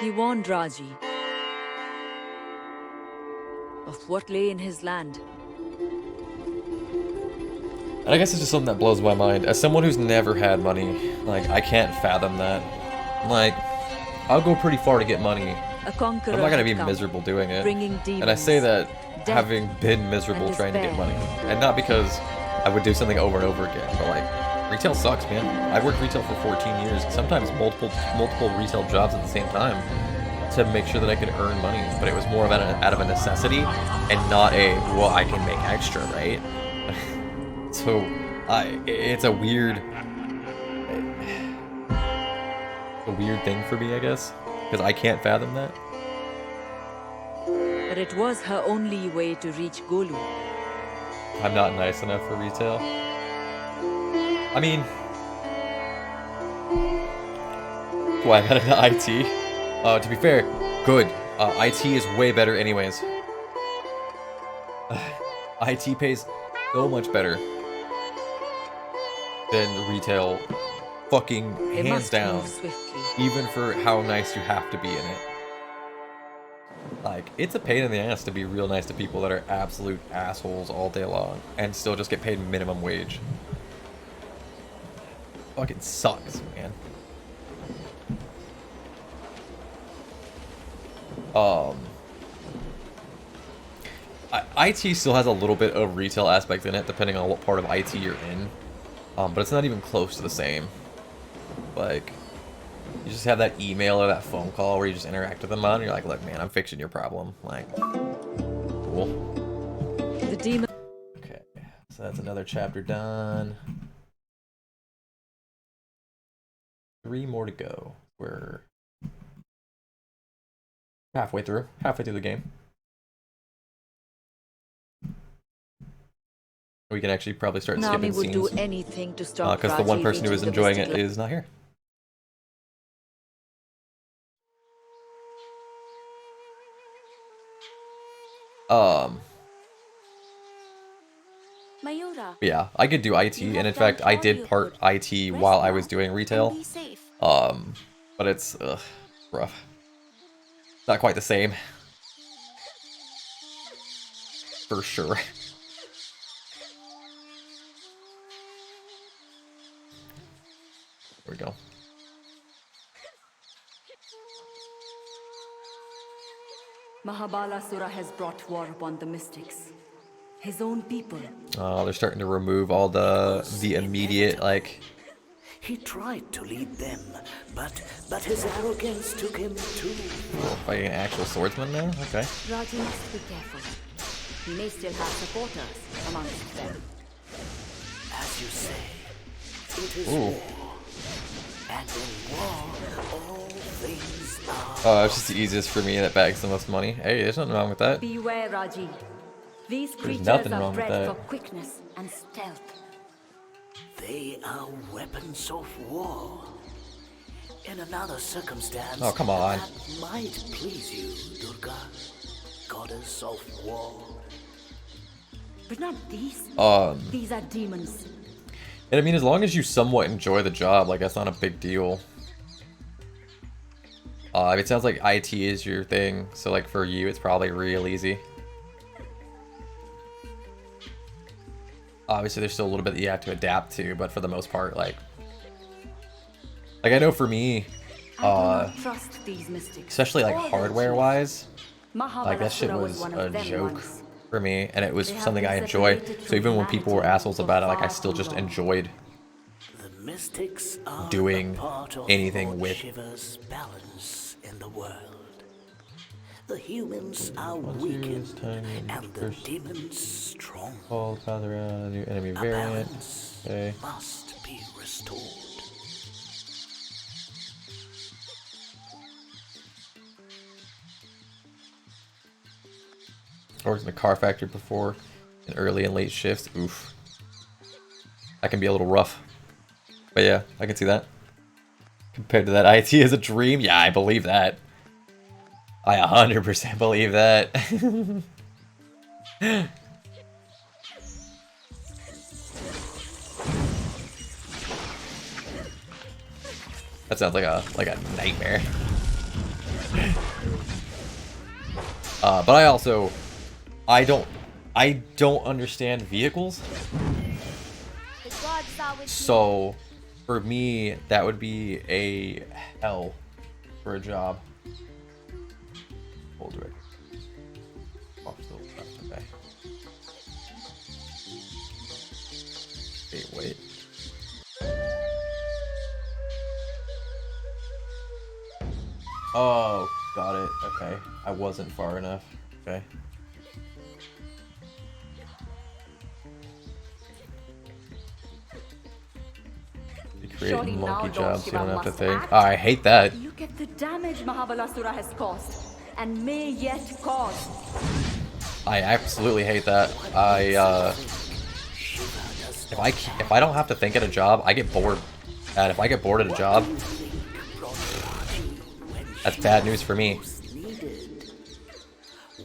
B: He warned Raji of what lay in his land.
A: And I guess it's just something that blows my mind. As someone who's never had money, like, I can't fathom that. Like, I'll go pretty far to get money.
B: A conqueror
A: I'm not gonna be
B: had come,
A: miserable doing it.
B: bringing
A: And I say
B: demons,
A: that
B: death,
A: having been miserable
B: and
A: trying to get
B: despair.
A: money. And not because I would do something over and over again, but like, retail sucks, man. I worked retail for 14 years, sometimes multiple retail jobs at the same time to make sure that I could earn money. But it was more of out of a necessity and not a, well, I can make extra, right? So, it's a weird thing for me, I guess, because I can't fathom that.
B: But it was her only way to reach Golu.
A: I'm not nice enough for retail. I mean, why I got into IT? To be fair, good. IT is way better anyways. IT pays so much better than retail, fucking
B: They
A: hands
B: must
A: down,
B: move swiftly.
A: even for how nice you have to be in it. Like, it's a pain in the ass to be real nice to people that are absolute assholes all day long and still just get paid minimum wage. Fucking sucks, man. IT still has a little bit of retail aspect in it, depending on what part of IT you're in. But it's not even close to the same. Like, you just have that email or that phone call where you just interact with them on, and you're like, look, man, I'm fixing your problem. Like, cool.
B: The demon.
A: Okay, so that's another chapter done. 3 more to go. We're halfway through the game. We can actually probably start
B: Nami
A: skipping
B: would do
A: scenes.
B: anything to stop
A: Because the one
B: Raji
A: person who is
B: reaching the
A: enjoying it
B: mystic
A: is not here.
D: Mayura,
A: Yeah, I could do IT,
D: You
A: and
D: have
A: in
D: done
A: fact, I
D: all
A: did
D: you
A: part
D: could.
A: IT
D: Rest
A: while I
D: now
A: was doing
D: and
A: retail.
D: be safe.
A: But it's rough. Not quite the same. For sure. There we go.
B: Mahabalasura has brought war upon the mystics. His own people.
A: They're starting to remove all the immediate, like...
C: He tried to lead them, but his arrogance took him too
A: Oh, fighting an actual swordsman now? Okay.
B: Raji must be careful. He may still have supporters amongst them.
C: As you say, it is
A: Ooh.
C: war. And in war, all things are...
A: Oh, it's just the easiest for me that bags the most money. Hey, there's nothing wrong with that.
B: Beware, Raji. These creatures
A: nothing
B: are
A: wrong with
B: bred
A: that.
B: for quickness and stealth.
C: They are weapons of war. In another circumstance,
A: Oh, come on.
C: that might please you, Durga, goddess of war.
B: But not these. These are demons.
A: And I mean, as long as you somewhat enjoy the job, like, that's not a big deal. It sounds like IT is your thing, so, like, for you, it's probably real easy. Obviously, there's still a little bit that you have to adapt to, but for the most part, like I know for me,
B: I do not trust these mystics.
A: especially, like,
B: or their
A: hardware-wise,
B: chief.
A: like, that shit
B: Mahabalasura
A: was
B: one
A: a
B: of them
A: joke
B: once.
A: for me, and it was
B: They have
A: something
B: been
A: I enjoyed.
B: separated
A: So
B: from
A: even when people were
B: humanity
A: assholes
B: for
A: about it, like, I
B: far
A: still
B: too
A: just
B: long.
A: enjoyed
C: The mystics are
A: doing
C: a part of
A: anything
C: Lord
A: with-
C: Shiva's balance in the world. The humans are weakened, and the demons strong.
A: Call Father new enemy
C: A
A: variant.
C: balance
A: Okay.
C: must be restored.
A: I worked in a car factory before, in early and late shifts. Oof. That can be a little rough. But yeah, I can see that. Compared to that, IT is a dream? Yeah, I believe that. I 100% believe that. That sounds like a nightmare. But I don't understand vehicles.
D: bar with
A: So, for me, that would be a hell for a job. Hold it. Oh, still left, okay. Wait. Oh, got it. Okay. I wasn't far enough. Okay. Creating monkey jobs, you don't have to think. Oh, I hate that.
B: Look at the damage Mahabalasura has caused, and may yet cause.
A: I absolutely hate that. If I don't have to think at a job, I get bored. And if I get bored at a job, that's bad news for me.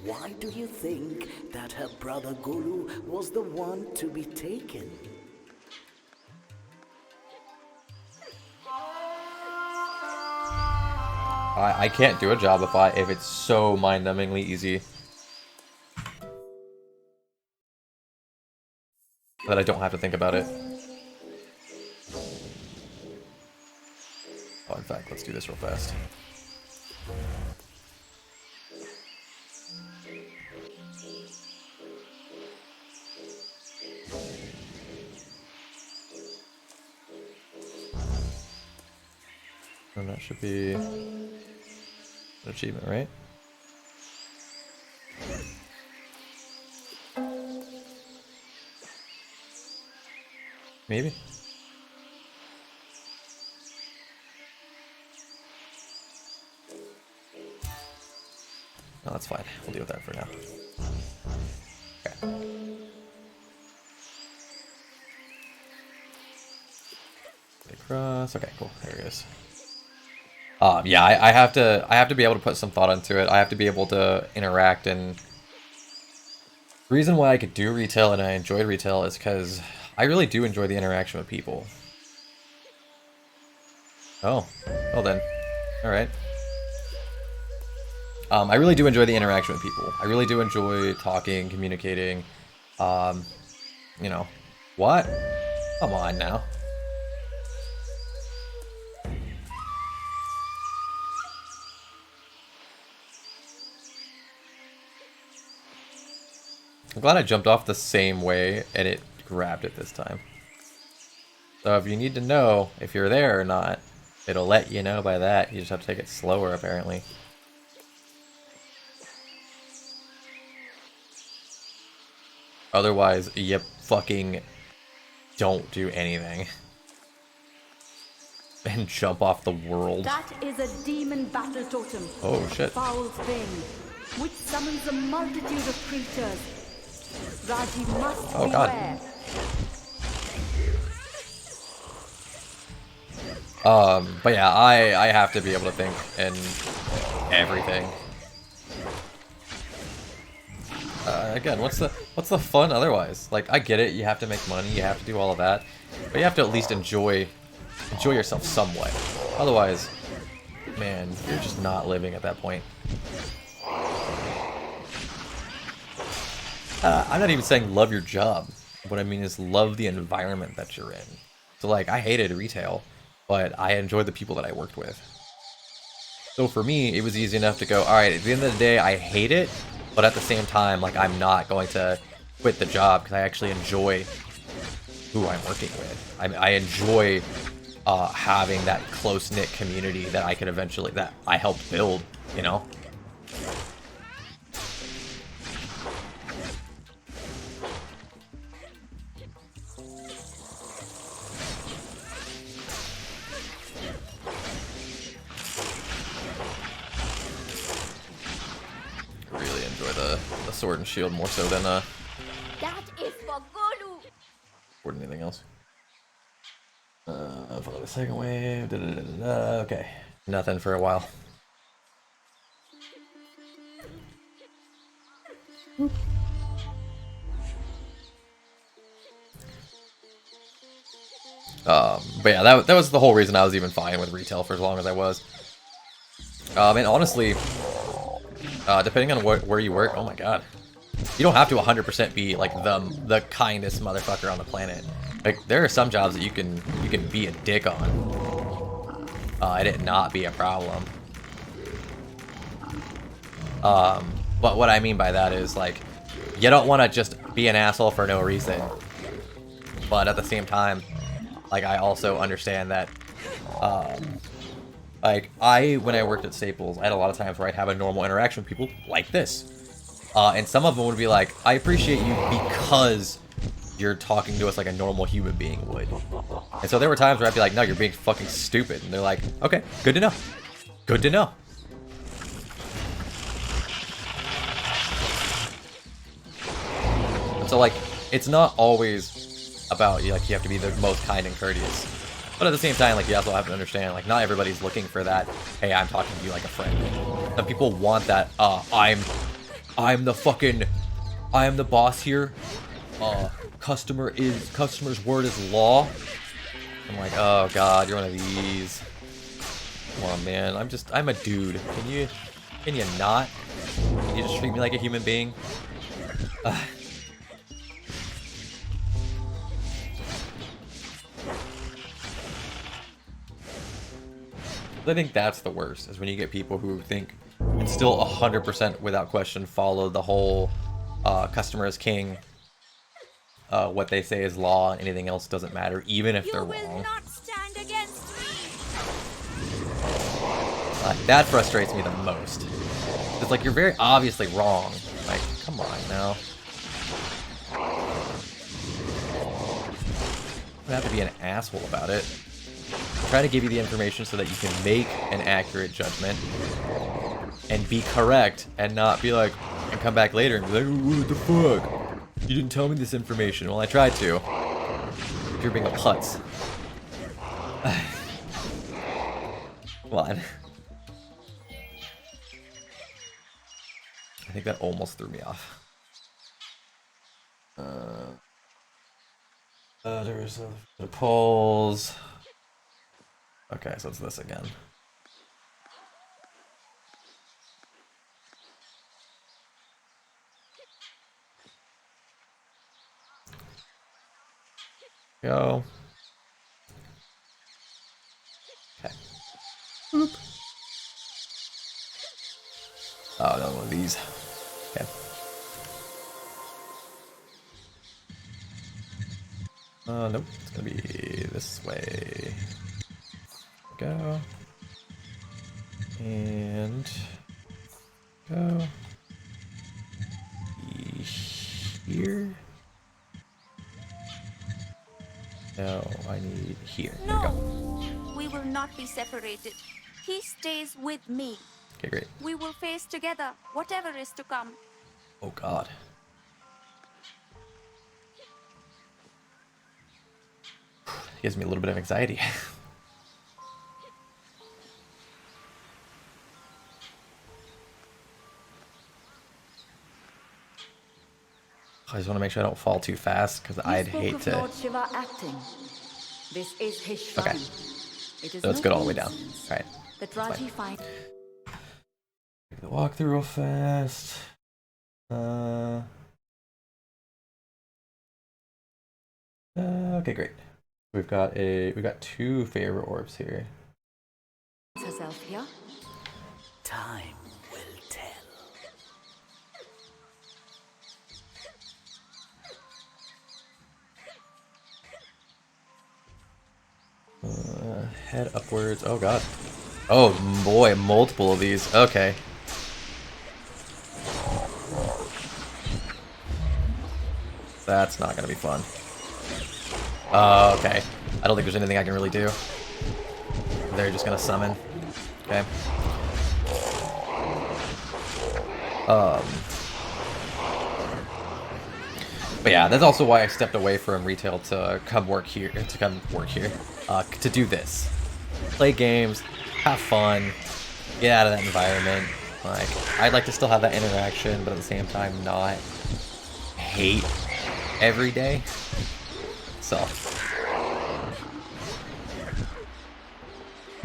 C: Why do you think that her brother Gulu was the one to be taken?
A: I can't do a job if it's so mind-numbingly easy that I don't have to think about it. Oh, in fact, let's do this real fast. And that should be an achievement, right? Maybe. No, that's fine. We'll deal with that for now. Okay. Across. Okay, cool. There it is. Yeah, I have to be able to put some thought into it. I have to be able to interact, and the reason why I could do retail and I enjoyed retail is because I really do enjoy the interaction with people. Oh, well then, all right. I really do enjoy the interaction with people. I really do enjoy talking, communicating. You know, what? Come on now. I'm glad I jumped off the same way and it grabbed it this time. So if you need to know if you're there or not, it'll let you know by that. You just have to take it slower, apparently. Otherwise, you fucking don't do anything. And jump off the world.
B: That is a demon battle totem.
A: Oh shit.
B: A foul thing, which summons a multitude of creatures. Raji must
A: Oh
B: beware.
A: God. But yeah, I have to be able to think in everything. Again, what's the fun otherwise? Like, I get it, you have to make money, you have to do all of that, but you have to at least enjoy yourself somewhat. Otherwise, man, you're just not living at that point. I'm not even saying love your job. What I mean is love the environment that you're in. So like, I hated retail, but I enjoyed the people that I worked with. So for me, it was easy enough to go, alright, at the end of the day, I hate it, but at the same time, like, I'm not going to quit the job because I actually enjoy who I'm working with. I enjoy having that close-knit community that I could eventually, that I helped build, you know? Really enjoy the sword and shield more so than
D: that is for Golu.
A: more than anything else. Follow the second wave. Okay, nothing for a while. But yeah, that was the whole reason I was even fine with retail for as long as I was. And honestly, depending on where you work, oh my god, you don't have to 100% be like the kindest motherfucker on the planet. Like, there are some jobs that you can be a dick on, and it not be a problem. But what I mean by that is, like, you don't want to just be an asshole for no reason. But at the same time, like, I also understand that, like, when I worked at Staples, I had a lot of times where I'd have a normal interaction with people like this. And some of them would be like, I appreciate you because you're talking to us like a normal human being would. And so there were times where I'd be like, no, you're being fucking stupid. And they're like, okay, good to know. Good to know. So, like, it's not always about, like, you have to be the most kind and courteous. But at the same time, like, you also have to understand, like, not everybody's looking for that, hey, I'm talking to you like a friend. Some people want that, I'm the boss here. Customer's word is law. I'm like, oh god, you're one of these. Come on, man, I'm a dude. Can you not? Can you just treat me like a human being? I think that's the worst, is when you get people who think and still 100% without question follow the whole customer is king, what they say is law, and anything else doesn't matter, even if they're
D: You will
A: wrong.
D: not stand against me.
A: That frustrates me the most. It's like, you're very obviously wrong. Like, come on now. You don't have to be an asshole about it. Try to give you the information so that you can make an accurate judgment and be correct, and not be like, and come back later and be like, what the fuck? You didn't tell me this information. Well, I tried to. You're being a putz. Come on. I think that almost threw me off. There's the polls. Okay, so it's this again. Go. Okay. Boop. Oh, another one of these. Okay. Nope. It's gonna be this way. Go. And go. Here. No, I need here. There we go.
D: No, we will not be separated. He stays with me.
A: Okay, great.
D: We will face together whatever is to come.
A: Oh god. Gives me a little bit of anxiety. I just want to make sure I don't fall too fast, because I'd hate to.
B: Lord Shiva acting. This is his shrine.
A: Okay.
B: It is
A: So let's
B: no
A: go all the way down.
B: coincidence
A: Alright.
B: that Raji finds.
A: The walkthrough real fast. Okay, great. We got 2 favorite orbs here.
B: herself here.
C: Time will tell.
A: Head upwards. Oh god. Oh boy, multiple of these. Okay. That's not gonna be fun. Okay. I don't think there's anything I can really do. They're just gonna summon. Okay. But yeah, that's also why I stepped away from retail to come work here. To do this. Play games, have fun, get out of that environment. Like, I'd like to still have that interaction, but at the same time not hate every day. So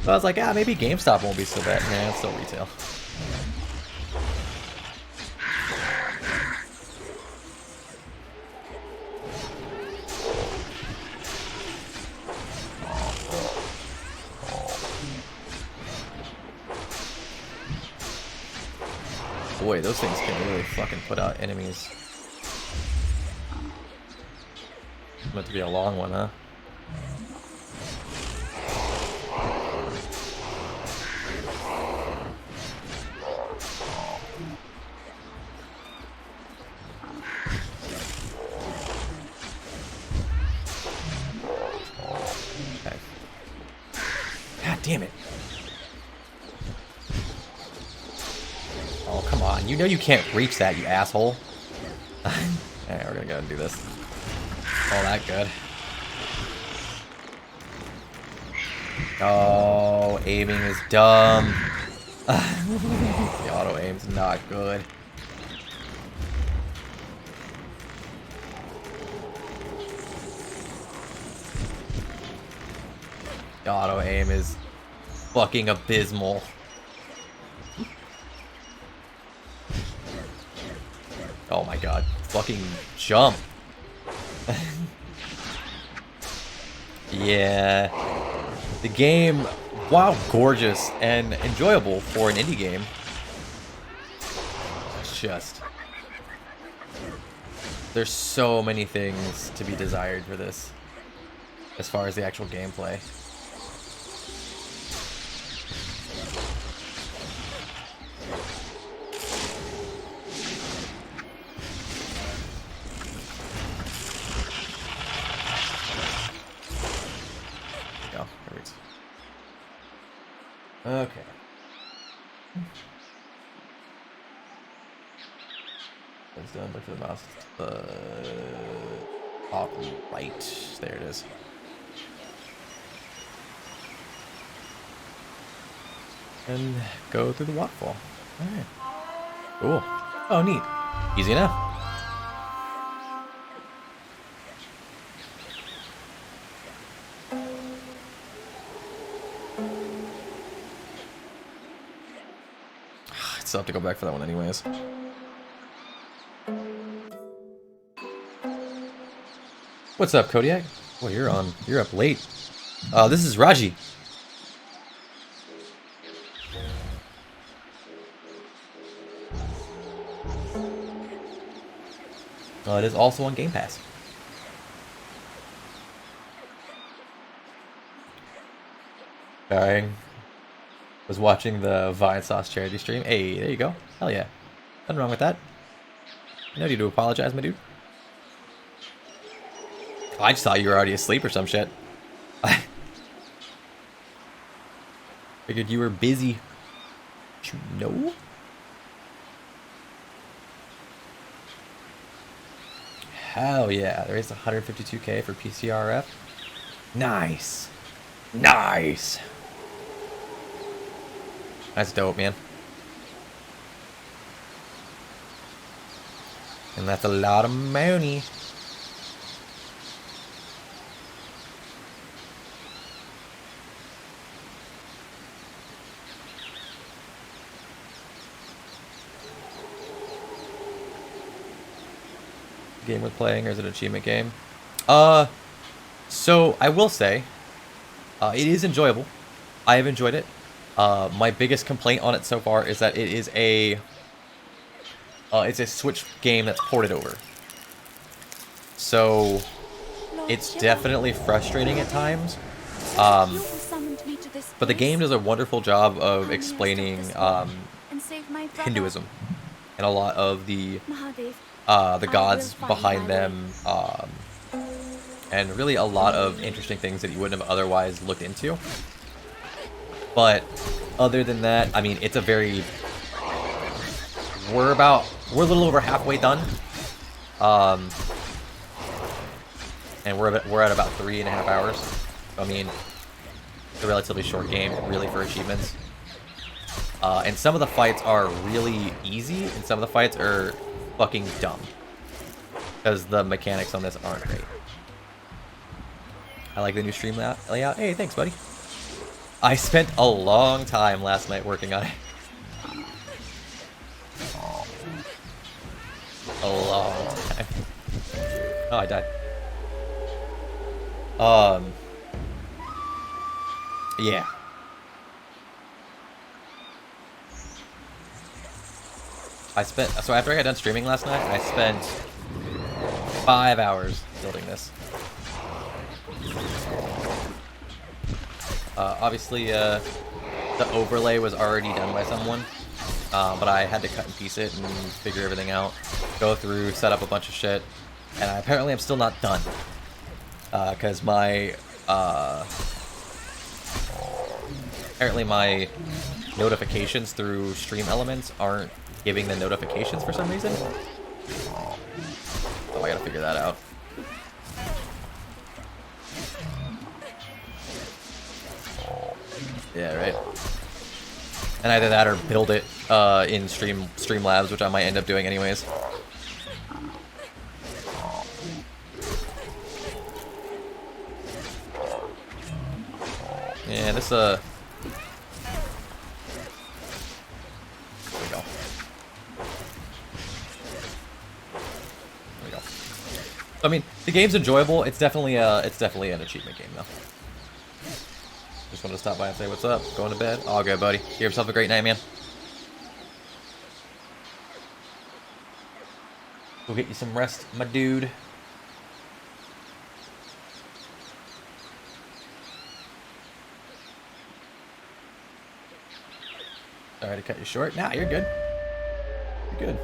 A: I was like, ah, maybe GameStop won't be so bad. Nah, it's still retail. Boy, those things can really fucking put out enemies. It's meant to be a long one, huh? Okay. God damn it. Oh, come on. You know you can't reach that, you asshole. Alright, we're gonna go and do this. All that good. Oh, aiming is dumb. The auto aim's not good. The auto aim is fucking abysmal. Oh my god. Fucking jump. Yeah. The game, while gorgeous and enjoyable for an indie game, it's just... there's so many things to be desired for this, as far as the actual gameplay. Okay. That's done. Look for the mouse. Top right. There it is. And go through the waterfall. Alright. Cool. Oh, neat. Easy enough. I still have to go back for that one anyways. What's up, Kodiak? Boy, you're up late. This is Raji. It is also on Game Pass. Sorry. Was watching the Vine Sauce charity stream. Hey, there you go. Hell yeah. Nothing wrong with that. No need to apologize, my dude. I just thought you were already asleep or some shit. Figured you were busy. Did you know? Hell yeah. There is 152k for PCRF. Nice. Nice. That's dope, man. And that's a lot of money. Game we're playing, or is it an achievement game? So I will say, it is enjoyable. I have enjoyed it. My biggest complaint on it so far is that it is it's a Switch game that's ported over. So it's definitely frustrating at times. But the game does a wonderful job of explaining Hinduism and a lot of the gods behind them, and really a lot of interesting things that you wouldn't have otherwise looked into. But other than that, I mean, it's a very... We're a little over halfway done. And we're at about 3.5 hours. I mean, it's a relatively short game, really, for achievements. And some of the fights are really easy, and some of the fights are fucking dumb. Because the mechanics on this aren't great. I like the new stream layout. Hey, thanks, buddy. I spent a long time last night working on it. A long time. Oh, I died. Yeah. So after I got done streaming last night, I spent 5 hours building this. Obviously, the overlay was already done by someone, but I had to cut and piece it and figure everything out, go through, set up a bunch of shit, and apparently I'm still not done, because apparently my notifications through Stream Elements aren't giving the notifications for some reason. Oh, I gotta figure that out. Yeah, right. And either that or build it in Streamlabs, which I might end up doing anyways. Yeah, this There we go. There we go. I mean, the game's enjoyable. It's definitely an achievement game though. Just wanted to stop by and say what's up. Going to bed? All good, buddy. Give yourself a great night, man. Go get you some rest, my dude. Sorry to cut you short. Nah, you're good. You're good.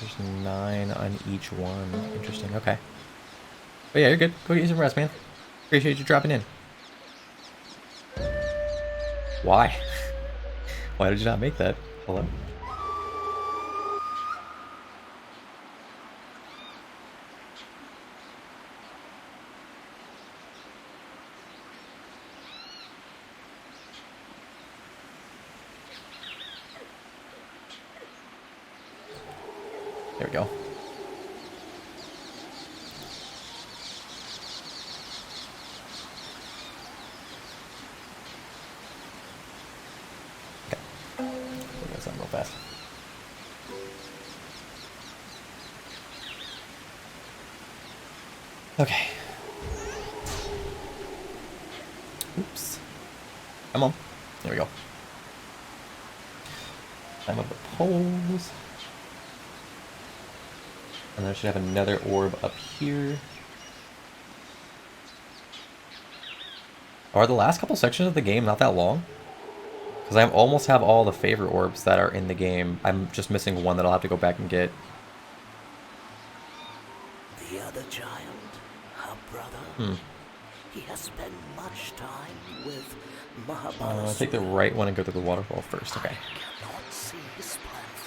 A: There's 9 on each one. Interesting. Okay. But yeah, you're good. Go get you some rest, man. Appreciate you dropping in. Why? Why did you not make that? Hello? There we go. Okay. Look at something real fast. Okay. Oops. Come on. There we go. Time of the poles. And then I should have another orb up here. Are the last couple sections of the game not that long? Because I almost have all the favorite orbs that are in the game. I'm just missing one that I'll have to go back and get.
C: The other giant, her brother, he has spent much time with Mahabharata.
A: Take the right one and go through the waterfall first. Okay.
C: I cannot see his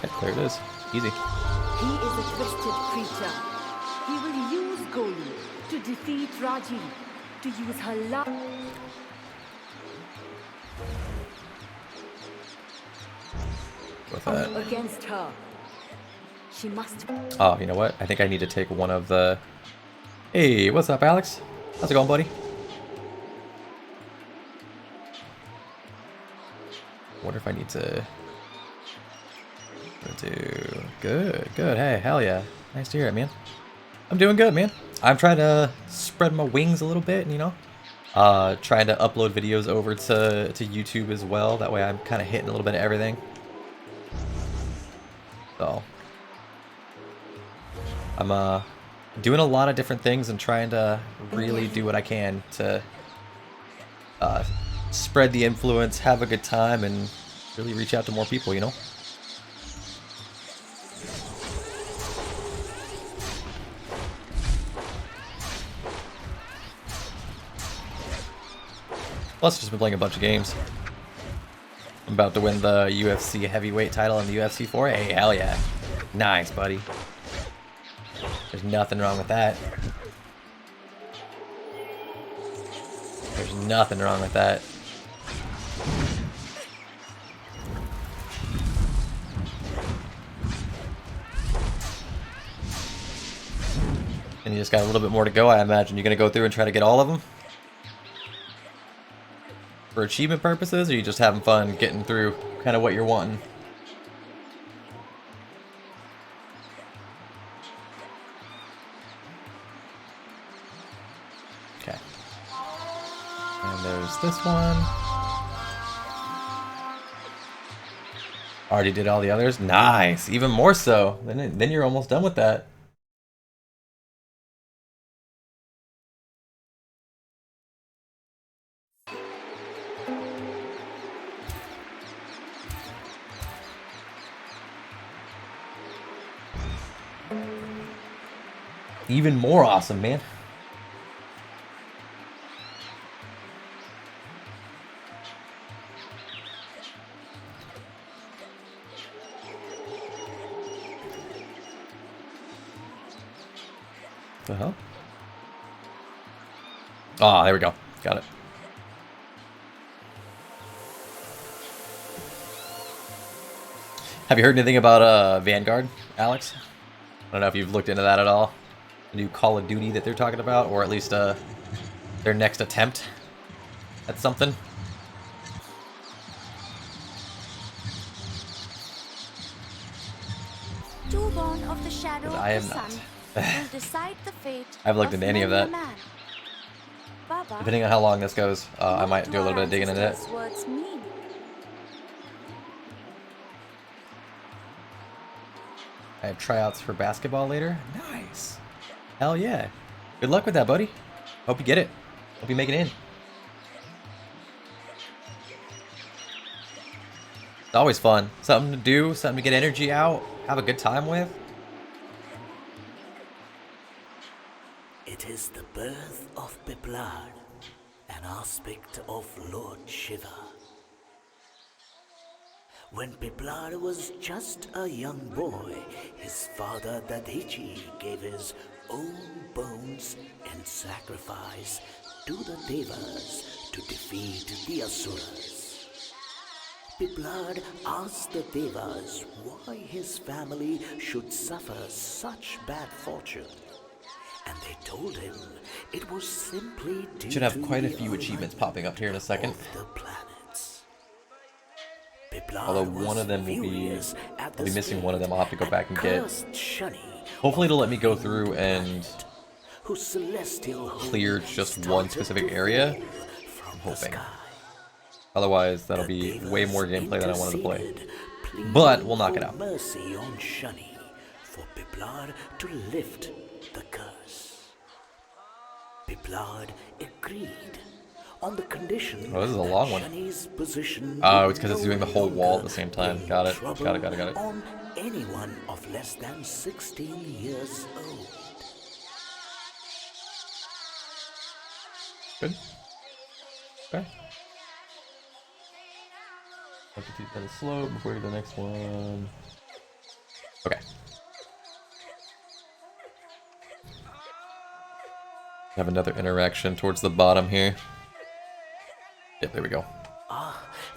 C: plan.
A: Okay, there it is. Easy.
B: He is a twisted creature. He will use Goli to defeat Raji, to use her love
A: With that.
B: against her. She must.
A: Oh, you know what? I think I need to take one of the... Hey, what's up, Alex? How's it going, buddy? Wonder if I need to... do... Good, good. Hey, hell yeah. Nice to hear it, man. I'm doing good, man. I'm trying to spread my wings a little bit, you know? Trying to upload videos over to YouTube as well. That way I'm kind of hitting a little bit of everything. So... I'm doing a lot of different things and trying to really do what I can to spread the influence, have a good time, and really reach out to more people, you know? Plus, just been playing a bunch of games. I'm about to win the UFC heavyweight title in the UFC 4. Hey, hell yeah. Nice, buddy. There's nothing wrong with that. There's nothing wrong with that. just got a little bit more to go, I imagine. You're gonna go through and try to get all of them? For achievement purposes, or are you just having fun getting through kind of what you're wanting? Okay. And there's this one. Already did all the others? Nice! Even more so. Then you're almost done with that. Even more awesome, man. The hell? Ah, there we go. Got it. Have you heard anything about Vanguard, Alex? I don't know if you've looked into that at all. The new Call of Duty that they're talking about, or at least their next attempt at something.
D: Two born of the shadow of
A: I am
D: the
A: not.
D: sun will decide the fate
A: I haven't looked into any of
D: many a
A: that.
D: man. Baba,
A: Depending on how long this goes, I
D: what
A: might
D: do
A: do a little
D: our
A: bit of digging into it.
D: ancestors' words mean?
A: I have tryouts for basketball later. Nice. Hell yeah. Good luck with that, buddy. Hope you get it. Hope you make it in. It's always fun. Something to do, something to get energy out, have a good time with.
C: It is the birth of Biblad, an aspect of Lord Shiva. When Biblad was just a young boy, his father Dadichi gave his own bones in sacrifice to the Devas to defeat the Asuras. Biblad asked the Devas why his family should suffer such bad fortune. And they told him it was simply due
A: Should have
C: to
A: quite a
C: the
A: few achievements popping up here in a second.
C: of the planets. Biblad
A: Although one
C: was
A: of them will be,
C: furious at
A: I'll be
C: the
A: missing
C: state
A: one of them. I'll have to go back and get.
C: cursed Shani
A: Hopefully it'll
C: of
A: let me
C: the
A: go
C: Hindu
A: through and
C: planet, whose celestial home
A: clear just one
C: started
A: specific
C: to
A: area.
C: fall from
A: I'm
C: the
A: hoping.
C: sky.
A: Otherwise, that'll
C: The
A: be
C: Devas
A: way more gameplay than I wanted to play.
C: interceded, pleading
A: But we'll knock it
C: for
A: out.
C: mercy on Shani for Biblad to lift the curse. Biblad agreed on the condition
A: Oh, this is a
C: that
A: long one.
C: Shani's position
A: Oh,
C: would
A: it's 'cause it's
C: no
A: doing the whole wall at the
C: longer
A: same time.
C: bring
A: Got it.
C: trouble
A: Got it.
C: On anyone of less than 16 years old.
A: Good. Okay. Have to keep that slow before we get the next one. Okay. Have another interaction towards the bottom here. Yep, there we go.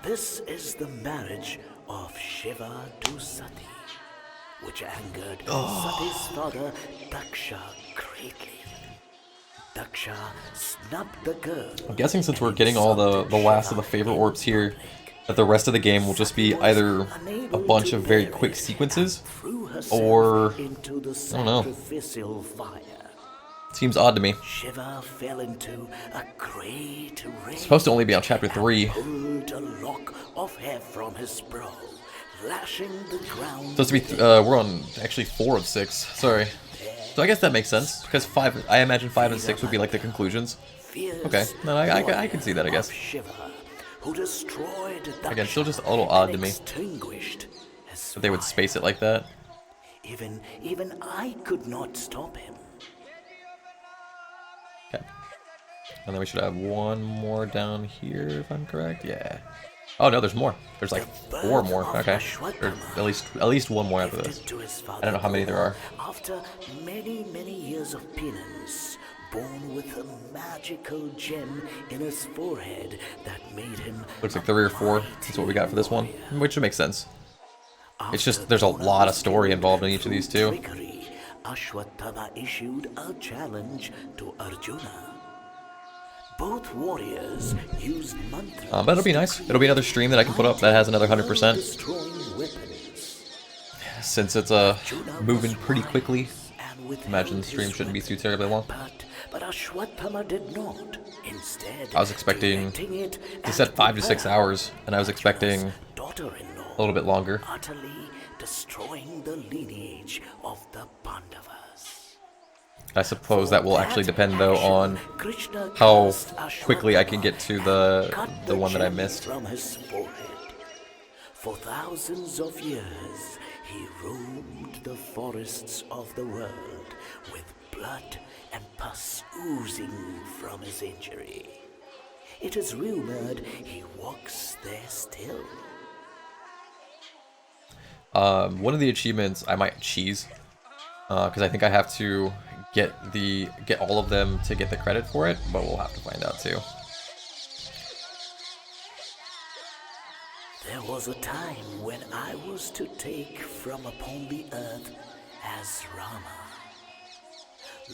C: This is the marriage of Shiva to Sati, which angered Sati's father Daksha greatly. Daksha snubbed the girl.
A: I'm guessing since we're getting all the last of the favorite orbs here, that the rest of the game will just be either a bunch of very quick sequences, or
C: into the
A: I don't know.
C: sacrificial fire.
A: Seems odd to me.
C: Shiva fell into a great rage.
A: It's supposed to only be on chapter 3.
C: Pulled a lock of hair from his brow, lashing the ground.
A: Supposed to be, we're on actually 4 of 6. Sorry. So I guess that makes sense, because 5, I imagine 5 and 6 would be like the conclusions. Okay, no, I can see that, I guess.
C: Shiva, who destroyed
A: Again, still just a little
C: Daksha
A: odd
C: and
A: to me
C: extinguished his
A: that they would
C: fire.
A: space it like that.
C: Even I could not stop him.
A: Okay. And then we should have one more down here, if I'm correct. Yeah. Oh no, there's more. There's like 4 more. Okay. Or at least one more after this.
C: To his
A: I don't know how many there are.
C: After many years of penance, born with a magical gem in his forehead that made him
A: Looks like 3 or 4. That's what we got for this one, which makes sense. It's just there's a lot of story involved in each of these two.
C: Trickery, Ashwatthama issued a challenge to Arjuna. Both warriors used mantras.
A: But it'll be nice. It'll be another stream that I can put up that has another 100%.
C: Destroying weapons.
A: Since it's moving pretty quickly. Imagine the stream shouldn't be too terribly long.
C: But Ashwatthama did not. Instead,
A: I was expecting, he said 5 to 6 hours, and I was expecting a little bit longer.
C: Utterly destroying the lineage of the Pandavas.
A: I suppose that will actually depend though on how quickly I can get to the one that I missed.
C: From his forehead. For thousands of years, he roamed the forests of the world with blood and pus oozing from his injury. It is rumored he walks there still.
A: One of the achievements I might cheese, because I think I have to get all of them to get the credit for it, but we'll have to find out too.
C: There was a time when I was to take from upon the earth as Rama.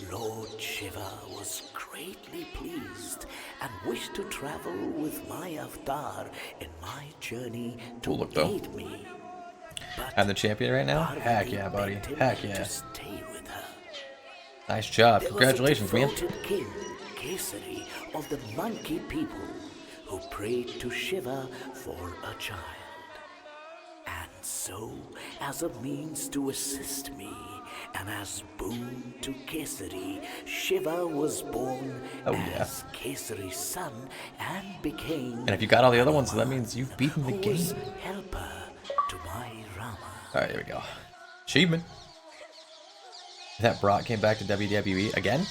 C: Lord Shiva was greatly pleased and wished to travel with my avatar in my journey to
A: Cool look, though.
C: aid me. But
A: I'm the champion right now? Heck yeah, buddy.
C: begged him
A: Heck yeah.
C: to stay with her.
A: Nice job.
C: There was
A: Congratulations,
C: a
A: man.
C: devoted king, Kesari, of the monkey people, who prayed to Shiva for a child. And so, as a means to assist me, and as boon to Kesari, Shiva was born as Kesari's son and became.
A: And if you got all the other ones, that means you've beaten the
C: who was
A: game.
C: helper to my Rama.
A: Alright, here we go. Achievement. That Brock came back to WWE again?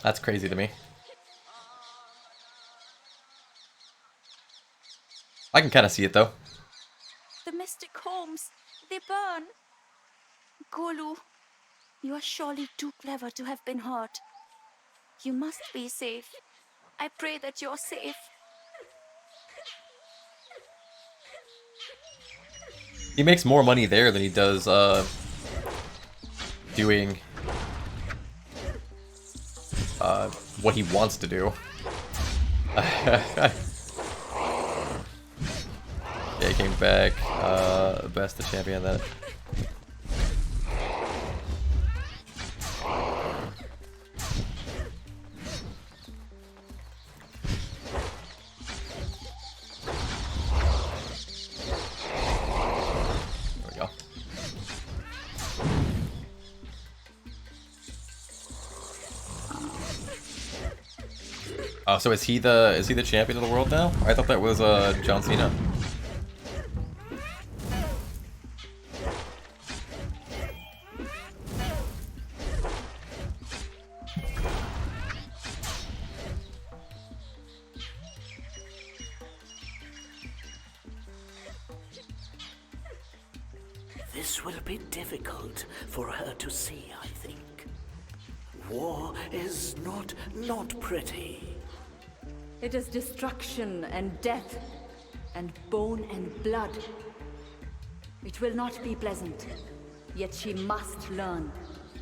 A: That's crazy to me. I can kind of see it though.
D: The mystic homes, they burn. Golu, you are surely too clever to have been hurt. You must be safe. I pray that you're safe.
A: He makes more money there than he does doing what he wants to do. Yeah, he came back best of champion that. Oh, so is he the champion of the world now? I thought that was John Cena.
C: This will be difficult for her to see, I think. War is not pretty.
B: It is destruction and death, and bone and blood. It will not be pleasant, yet she must learn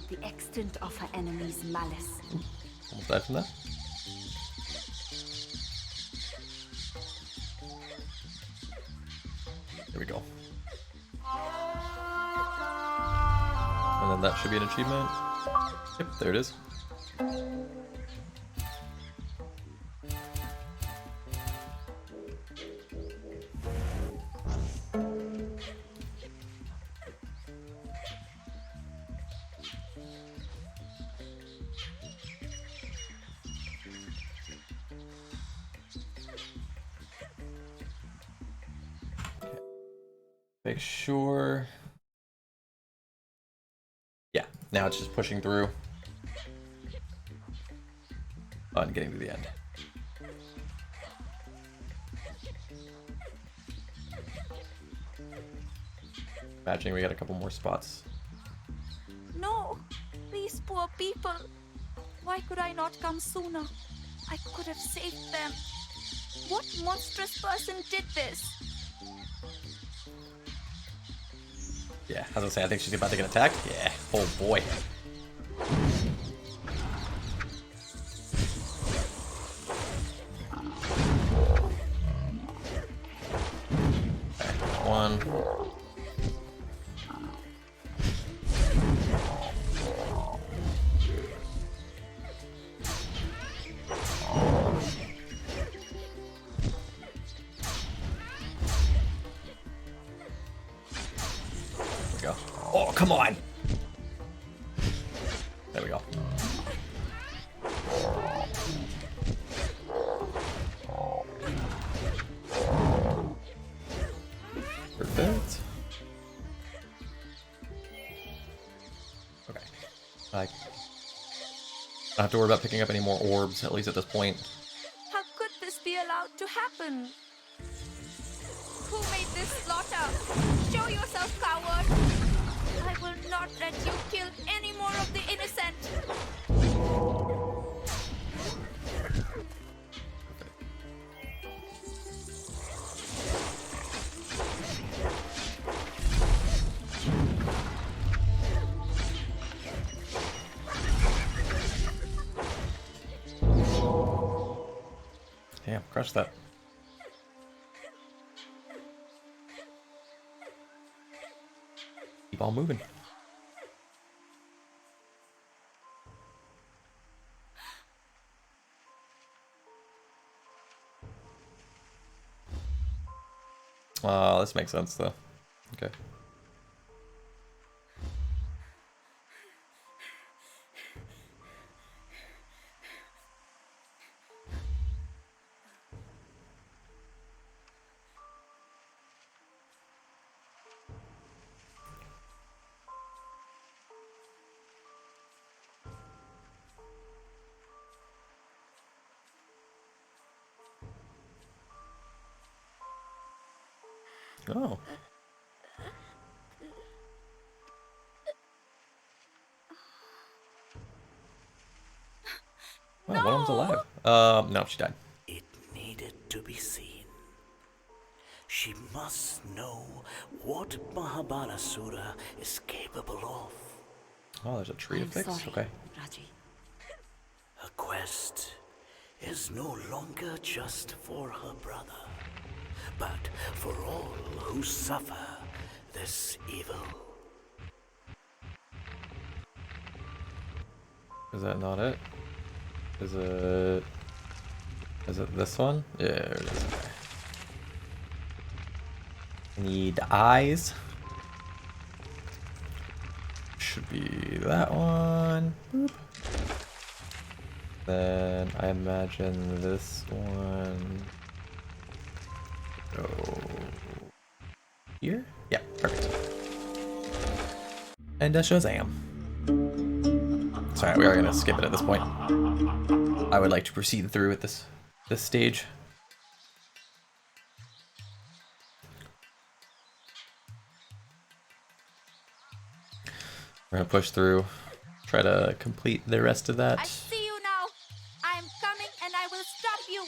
B: the extent of her enemy's malice.
A: Almost died from that. There we go. And then that should be an achievement. Yep, there it is. Make sure. Yeah, now it's just pushing through. And getting to the end. Imagining we got a couple more spots.
D: No, these poor people. Why could I not come sooner? I could have saved them. What monstrous person did this?
A: Yeah, I was gonna say, I think she's about to get attacked. Yeah. Oh boy. Okay, one. There we go. Oh, come on. There we go. Perfect. Okay. I don't have to worry about picking up any more orbs, at least at this point.
D: How could this be allowed to happen? Who made this slaughter? Show yourself, coward! I will not let you kill any more of the innocent!
A: Damn, crush that. Keep on moving. This makes sense though. Okay. Oh. Oh, one of them's alive. No, she died.
C: It needed to be seen. She must know what Mahabalasura is capable of.
A: Oh, there's a tree to
B: I'm
A: fix?
B: sorry,
A: Okay.
B: Raji.
C: Her quest is no longer just for her brother, but for all who suffer this evil.
A: Is that not it? Is it... Is it this one? Yeah, there it is. Okay. Need eyes. Should be that one. Boop. Then I imagine this one. Go here? Yeah, perfect. And Shazam. Sorry, we are gonna skip it at this point. I would like to proceed through with this stage. We're gonna push through, try to complete the rest of
D: I
A: that.
D: see you now! I am coming and I will stop you!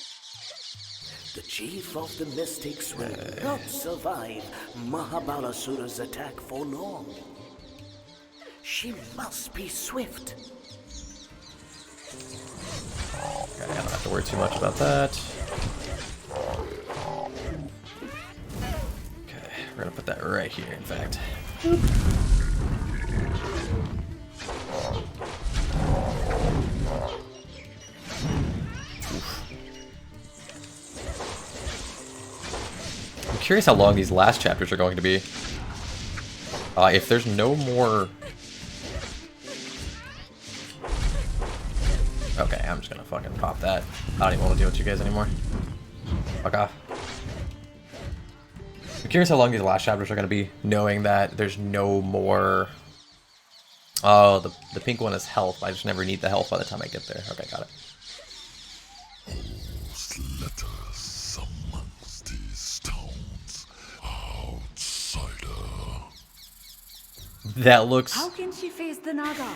C: The chief of the mystics will not survive Mahabalasura's attack for long. She must be swift.
A: Okay, I don't have to worry too much about that. Okay, we're gonna put that right here, in fact. I'm curious how long these last chapters are going to be. If there's no more... Okay, I'm just gonna fucking pop that. I don't even want to deal with you guys anymore. Fuck off. I'm curious how long these last chapters are gonna be, knowing that there's no more... Oh, the pink one is health. I just never need the health by the time I get there. Okay, got it.
E: Whose letters amongst these stones, outsider?
A: That looks
B: How can she face the Naga?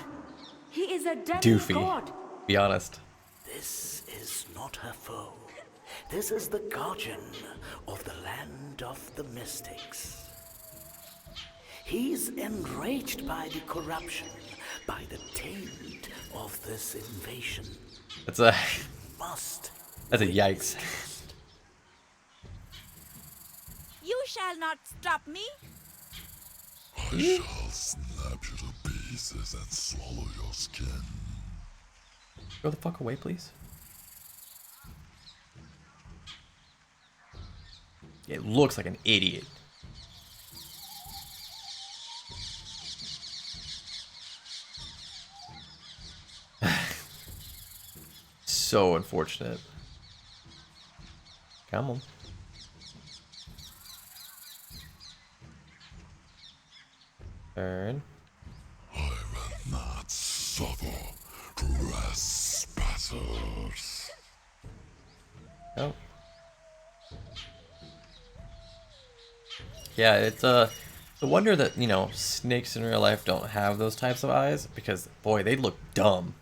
B: He is a
A: doofy,
B: demigod.
A: be honest.
C: This is not her foe. This is the guardian of the land of the mystics. He's enraged by the corruption, by the taint of this invasion.
A: That's a
C: Must
A: that's a yikes.
C: resist.
D: You shall not stop me.
E: I shall snap you to pieces and swallow your skin.
A: Go the fuck away, please. It looks like an idiot. So unfortunate. Come on. Turn.
E: I will not suffer trespassers.
A: Oh. Yeah, it's a wonder that, you know, snakes in real life don't have those types of eyes, because boy, they look dumb.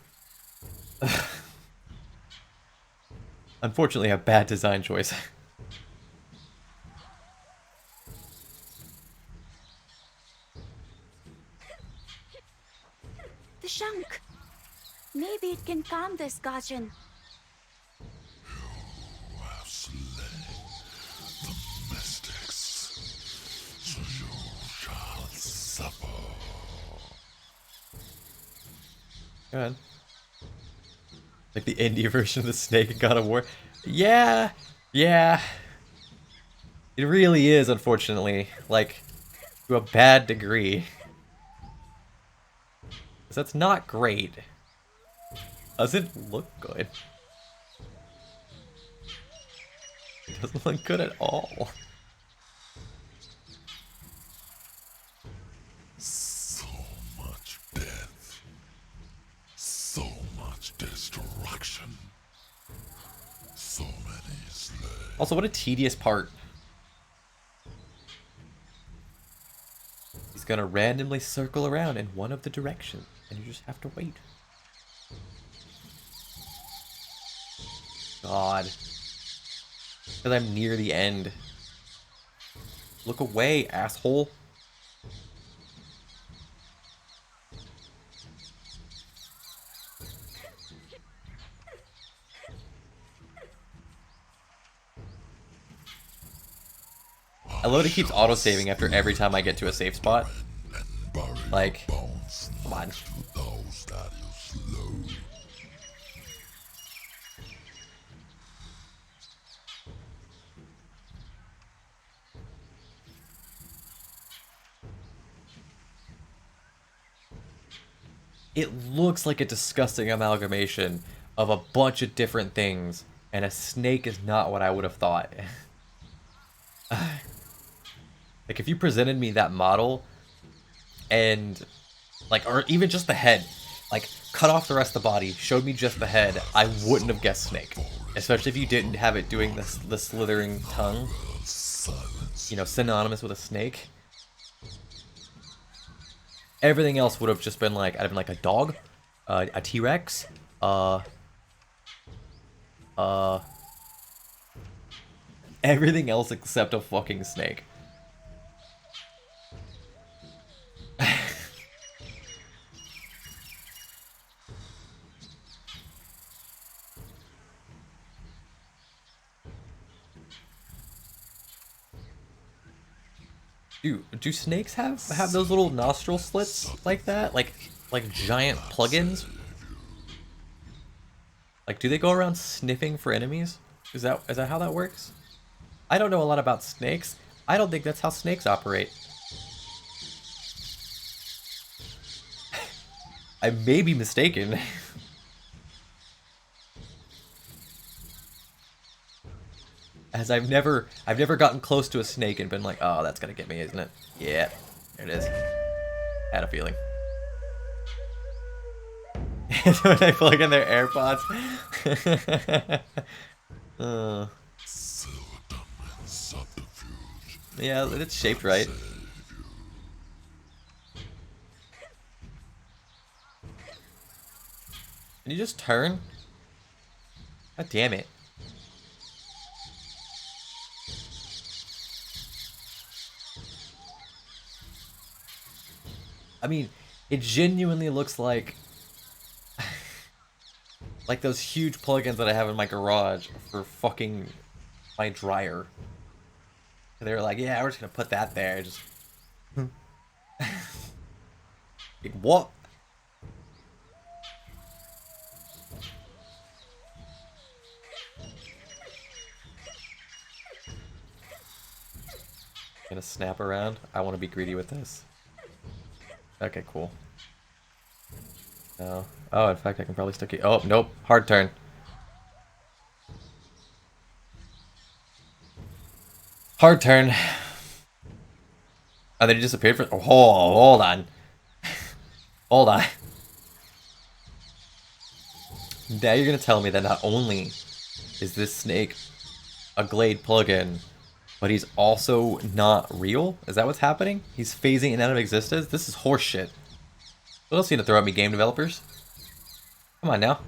A: Unfortunately, a bad design choice.
D: The shank. Maybe it can calm this Gajan.
E: You have slain the mystics, so you shall suffer.
A: Go ahead. Like the indie version of the snake in God of War. Yeah, yeah. It really is, unfortunately. Like, to a bad degree. 'Cause that's not great. Doesn't look good. It doesn't look good at all.
E: So much death. So much destruction. So many slain.
A: Also, what a tedious part. He's gonna randomly circle around in one of the directions, and you just have to wait. God. Because I'm near the end. Look away, asshole. I love it, it keeps auto-saving after every time I get to a safe spot. Like, come on.
E: Those that you slew.
A: It looks like a disgusting amalgamation of a bunch of different things, and a snake is not what I would have thought. Like, if you presented me that model, and, like, or even just the head, like, cut off the rest of the body, showed me just the head, I wouldn't have guessed snake. Especially if you didn't have it doing the slithering tongue, you know, synonymous with a snake. Everything else would have just been like, I'd have been like a dog, a T-Rex, everything else except a fucking snake. Do snakes have those little nostril slits like that? Like giant plugins? Like, do they go around sniffing for enemies? Is that how that works? I don't know a lot about snakes. I don't think that's how snakes operate. I may be mistaken. As I've never gotten close to a snake and been like, oh, that's gonna get me, isn't it? Yeah, there it is. Had a feeling. When they plug in their AirPods. Yeah, it's shaped right. Can you just turn? God damn it. I mean, it genuinely looks like those huge plugins that I have in my garage for fucking my dryer. They're like, yeah, we're just gonna put that there. Just like, what? Gonna snap around. I want to be greedy with this. Okay, cool. No. Oh, in fact, I can probably still keep. Oh, nope. Hard turn. Hard turn. Oh, they disappeared for. Oh, hold on. Hold on. Now you're gonna tell me that not only is this snake a Glade plugin, but he's also not real? Is that what's happening? He's phasing in and out of existence? This is horseshit. What else are you gonna throw at me, game developers? Come on now.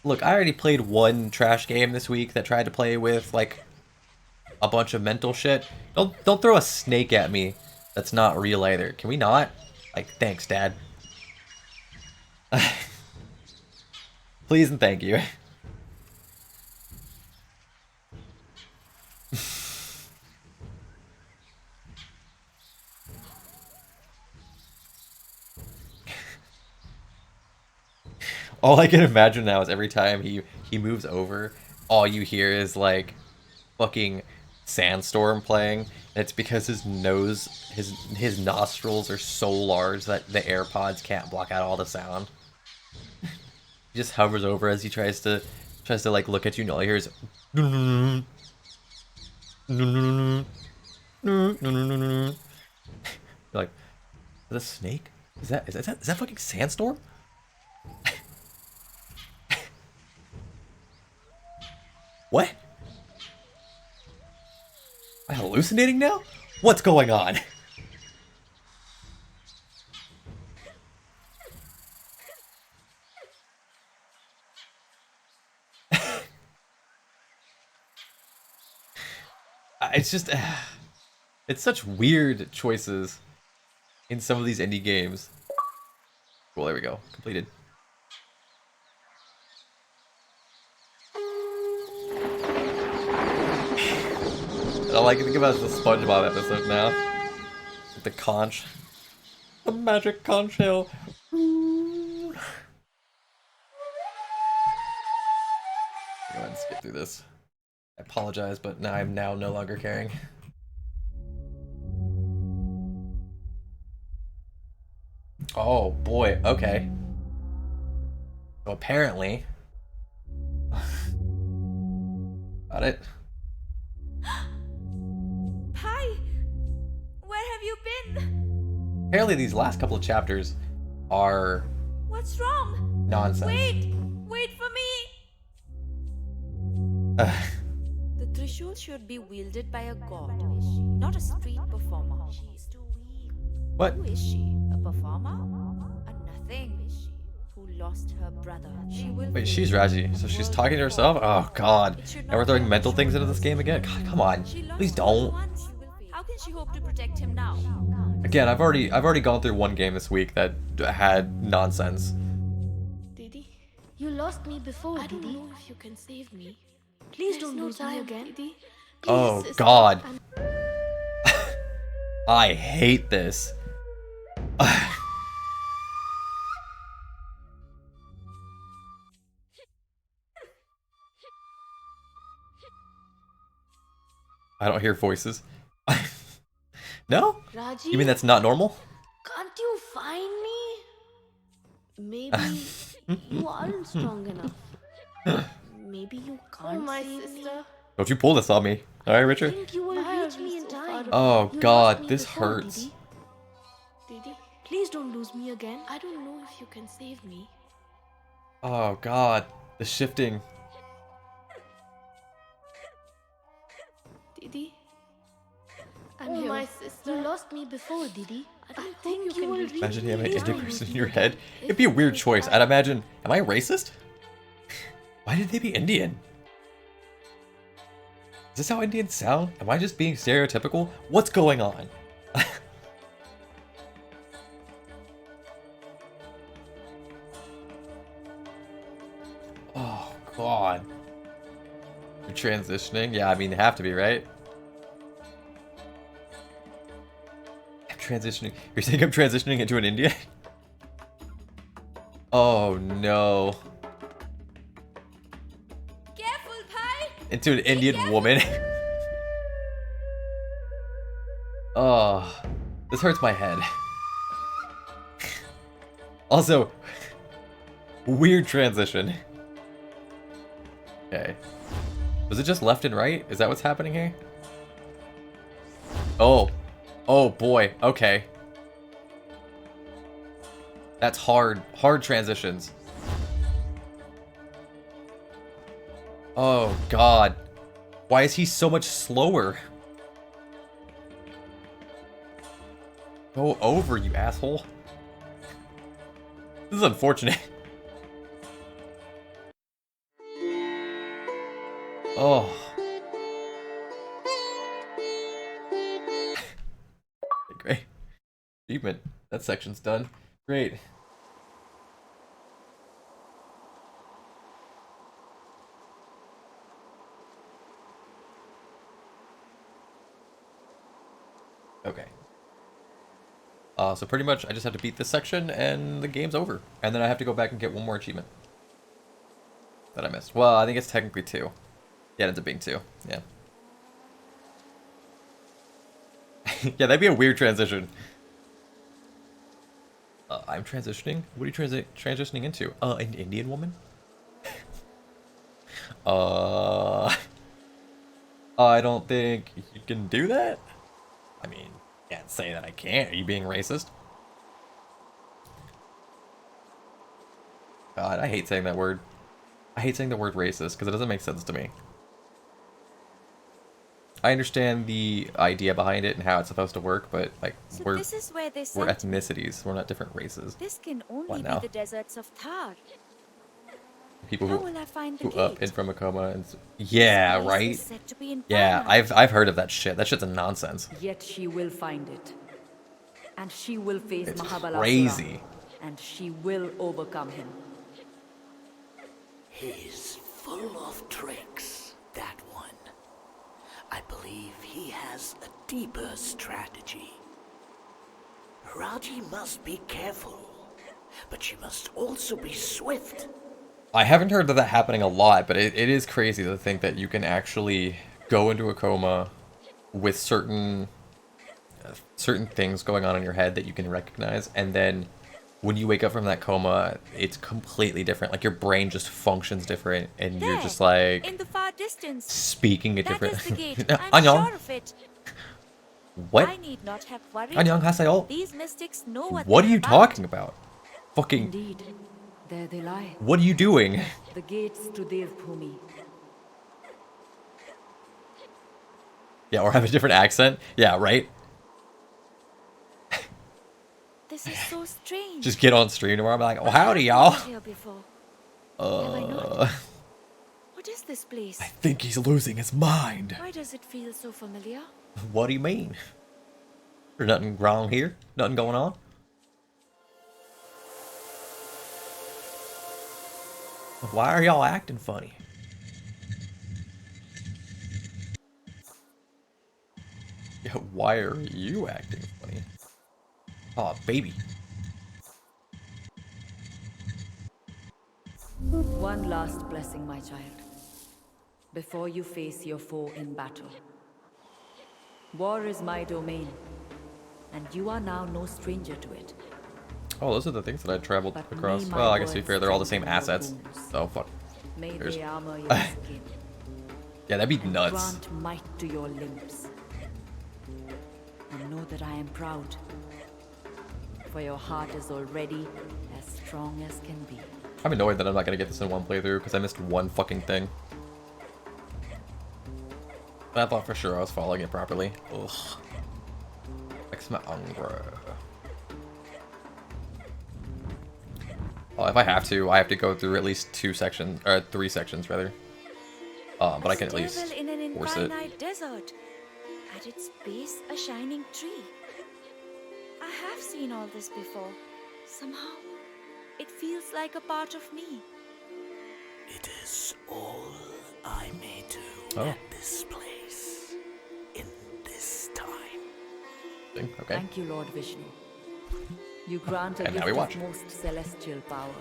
A: Look, I already played one trash game this week that tried to play with, like, a bunch of mental shit. Don't throw a snake at me that's not real either. Can we not? Like, thanks, Dad. Please and thank you. All I can imagine now is every time he moves over, all you hear is like fucking sandstorm playing. And it's because his nose, his nostrils are so large that the AirPods can't block out all the sound. He just hovers over as he tries to like look at you, and all you hear is you're like, is that a snake? Is that fucking sandstorm? What? Am I hallucinating now? What's going on? It's just, it's such weird choices in some of these indie games. Cool, there we go. Completed. I like to think about the SpongeBob episode now. With the conch. The magic conch shell. Go ahead and skip through this. I apologize, but now I'm no longer caring. Oh boy, okay. So apparently... Got it.
D: Hi! Where have you been?
A: Apparently these last couple of chapters are
D: What's wrong?
A: nonsense.
D: Wait for me! The Trishul should be wielded by a god, not a street performer. She's too weak.
A: What?
D: Who is she? A performer? A nothing. Who lost her brother. She will.
A: Wait, she's Raji, so she's talking to herself? Oh god. Now we're throwing mental things into this game again? God, come on. Please don't.
D: How can she hope to protect him now?
A: Again, I've already gone through one game this week that had nonsense.
F: Didi, you lost me before, Didi. I don't know if you can save me. Please don't lose me again, Didi.
A: Oh god. I hate this. I don't hear voices. No?
F: Raji,
A: You mean that's not normal?
F: can't you find me? Maybe you aren't strong enough. Maybe you can't save me.
A: Don't you pull this on me. Alright,
F: I
A: Richard?
F: think you will reach me in time.
A: Oh
F: You
A: god,
F: lost me
A: this
F: before,
A: hurts.
F: Didi. Didi, please don't lose me again. I don't know if you can save me.
A: Oh god, the shifting.
F: Didi, I'm here. My sister. You lost me before, Didi. I don't think you will reach
A: Imagine
F: me
A: having an
F: in
A: Indian
F: time.
A: person in your head. It'd be a weird choice. I'd imagine. Am I racist? Why did they be Indian? Is this how Indians sound? Am I just being stereotypical? What's going on? Oh, God. You're transitioning? Yeah, I mean, they have to be, right? I'm transitioning. You're saying I'm transitioning into an Indian? Oh, no.
D: Careful, Thai!
A: Into an Indian woman? Oh, this hurts my head. Also, weird transition. Okay. Was it just left and right? Is that what's happening here? Oh. Oh boy. Okay. That's hard. Hard transitions. Oh god. Why is he so much slower? Go over, you asshole. This is unfortunate. Oh. Great. Achievement. That section's done. Great. Okay. So pretty much I just have to beat this section and the game's over. And then I have to go back and get one more achievement. That I missed. Well, I think it's technically 2. Yeah, it ends up being 2. Yeah. Yeah, that'd be a weird transition. I'm transitioning? What are you transitioning into? An Indian woman? I don't think you can do that? I mean, can't say that I can't. Are you being racist? God, I hate saying that word. I hate saying the word racist because it doesn't make sense to me. I understand the idea behind it and how it's supposed to work, but like
D: So
A: we're
D: this is where they
A: we're
D: sent me.
A: ethnicities. We're not different races.
D: This can only
A: What
D: be
A: now?
D: the deserts of Thar.
A: People
D: How will I find the
A: who up in
D: gate?
A: from a coma and yeah,
D: This place
A: right.
D: is said to be in
A: Yeah,
D: paradise.
A: I've heard of that shit. That shit's a nonsense.
B: Yet she will find it. And she will face
A: It's
B: Mahabalasura.
A: crazy.
B: And she will overcome him.
C: He's full of tricks, that one. I believe he has a deeper strategy. Raji must be careful, but she must also be swift.
A: I haven't heard of that happening a lot, but it is crazy to think that you can actually go into a coma with certain things going on in your head that you can recognize, and then when you wake up from that coma, it's completely different. Like your brain just functions different, and you're just like
D: in the far distance.
A: speaking a
D: That
A: different.
D: is the gate. I'm
A: Annyeong.
D: sure of it.
A: What?
D: I need not have worried.
A: Annyeonghaseyo.
D: These mystics know what
A: What are
D: they're
A: you
D: about.
A: talking about? Fucking.
B: Indeed, there they lie.
A: What are you doing?
B: The gates to Devbhumi.
A: Yeah, or have a different accent. Yeah, right.
D: This is so strange.
A: Just get on stream tomorrow. I'm like, oh howdy, y'all.
D: Here before. Have I not? What is this place?
A: I think he's losing his mind.
D: Why does it feel so familiar?
A: What do you mean? There's nothing wrong here. Nothing going on. Why are y'all acting funny? Yeah, why are you acting funny? Oh, baby.
B: One last blessing, my child, before you face your foe in battle. War is my domain, and you are now no stranger to it.
A: Oh, those are the things that I traveled
B: But
A: across.
B: may my
A: Well, I guess to be
B: words
A: fair, they're all the same
B: strengthen your
A: assets.
B: bones.
A: So, fuck.
B: May
A: There's-
B: they armor your skin
A: Yeah, that'd be
B: and
A: nuts.
B: grant might to your limbs. And know that I am proud, for your heart is already as strong as can be.
A: I'm annoyed that I'm not gonna get this in one playthrough because I missed one fucking thing. But I thought for sure I was following it properly. Ugh. Fix my anger. Well, if I have to go through at least 2 sections, or 3 sections rather. But I can at least.
D: In an
A: Force it.
D: infinite desert. At its base, a shining tree. I have seen all this before. Somehow, it feels like a part of me.
C: It is all I may do
A: Oh.
C: at this place, in this time.
A: Okay.
B: Thank you, Lord Vishnu. You grant a
A: And now
B: gift
A: we watch.
B: of most celestial power.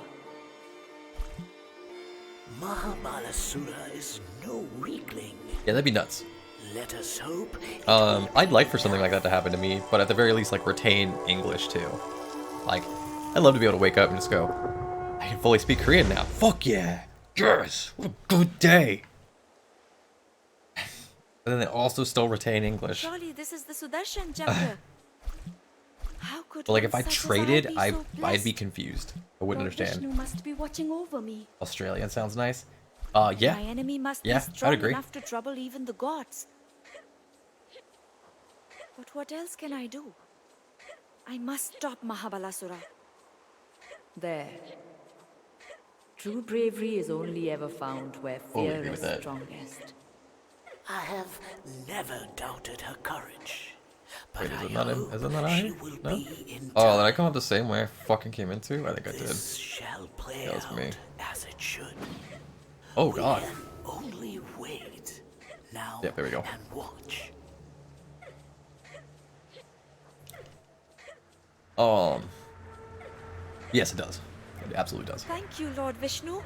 C: Mahabalasura is no weakling.
A: Yeah, that'd be nuts.
C: Let us hope.
A: I'd like for something like that to happen to me, but at the very least, like, retain English too. Like, I'd love to be able to wake up and just go, I can fully speak Korean now. Fuck yeah! Yes! What a good day! And then they also still retain English.
D: Surely this is the Sudarshan chapter. How could
A: But like,
D: one
A: if I
D: such as
A: traded,
D: be so
A: I'd be
D: blessed?
A: confused. I wouldn't
D: Lord
A: understand.
D: Vishnu must be watching over me.
A: Australian sounds nice. Yeah.
D: My enemy must
A: Yeah,
D: be
A: I'd
D: strong
A: agree.
D: enough to trouble even the gods. But what else can I do? I must stop Mahabalasura.
B: There. True bravery is only ever found where
A: Totally
B: fear
A: agree
B: is
A: with that.
B: strongest.
C: I have never doubted her courage. But
A: Wait,
C: I
A: is it not in?
C: hope
A: Is it not out
C: she
A: here?
C: will
A: No?
C: be in
A: Oh, did I
C: time.
A: come out the same way I fucking came into? I think I did.
C: This shall play
A: That was
C: out
A: me.
C: as it should.
A: Oh
C: We
A: god.
C: can only wait now
A: Yep, there we go.
C: and watch.
A: Yes, it does. It absolutely does.
D: Thank you, Lord Vishnu.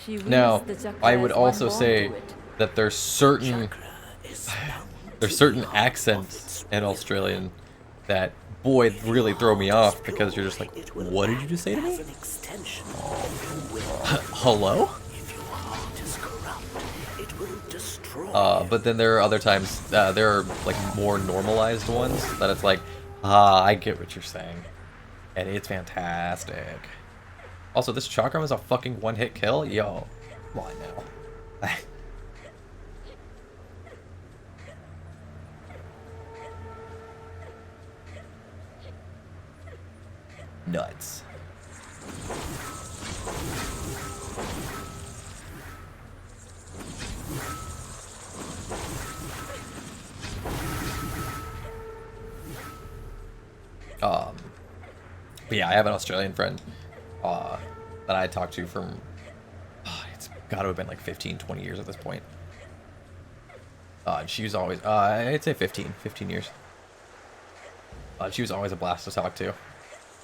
B: She wields
A: Now,
B: the chakra
A: I would
B: as one
A: also
B: born
A: say
B: to it.
A: that there's certain
C: Chakra is bound
A: there's
C: to
A: certain
C: the heart of
A: accents
C: its
A: in
C: wielder.
A: Australian that, boy, really throw me
C: Heart
A: off
C: is
A: because you're
C: pure,
A: just like,
C: it will
A: what did you
C: act
A: just say to
C: as
A: me?
C: an extension of your will.
A: Hello?
C: If your heart is corrupt, it will destroy.
A: But then there are other times, there are like more normalized ones that it's like, I get what you're saying. And it's fantastic. Also, this chakram is a fucking one-hit kill? Yo, come on now. Nuts. But yeah, I have an Australian friend that I talked to from, it's got to have been like 15, 20 years at this point. And she was always, I'd say 15 years. She was always a blast to talk to.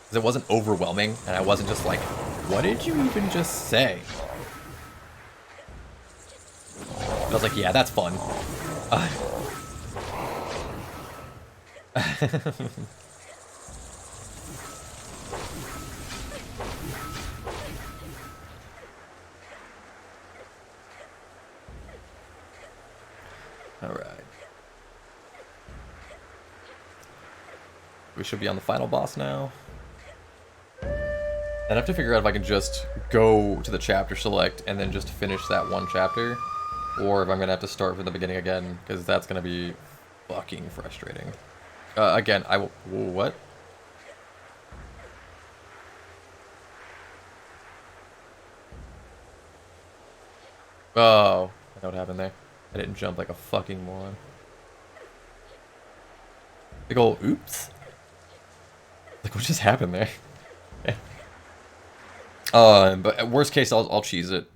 A: Because it wasn't overwhelming, and I wasn't just like, what did you even just say? I was like, yeah, that's fun. Alright. We should be on the final boss now. And I have to figure out if I can just go to the chapter select and then just finish that one chapter. Or if I'm going to have to start from the beginning again, because that's going to be fucking frustrating. Again, I will... What? Oh, I know what happened there. I didn't jump like a fucking moron. Big ol' oops. Like, what just happened there? But at worst case, I'll cheese it.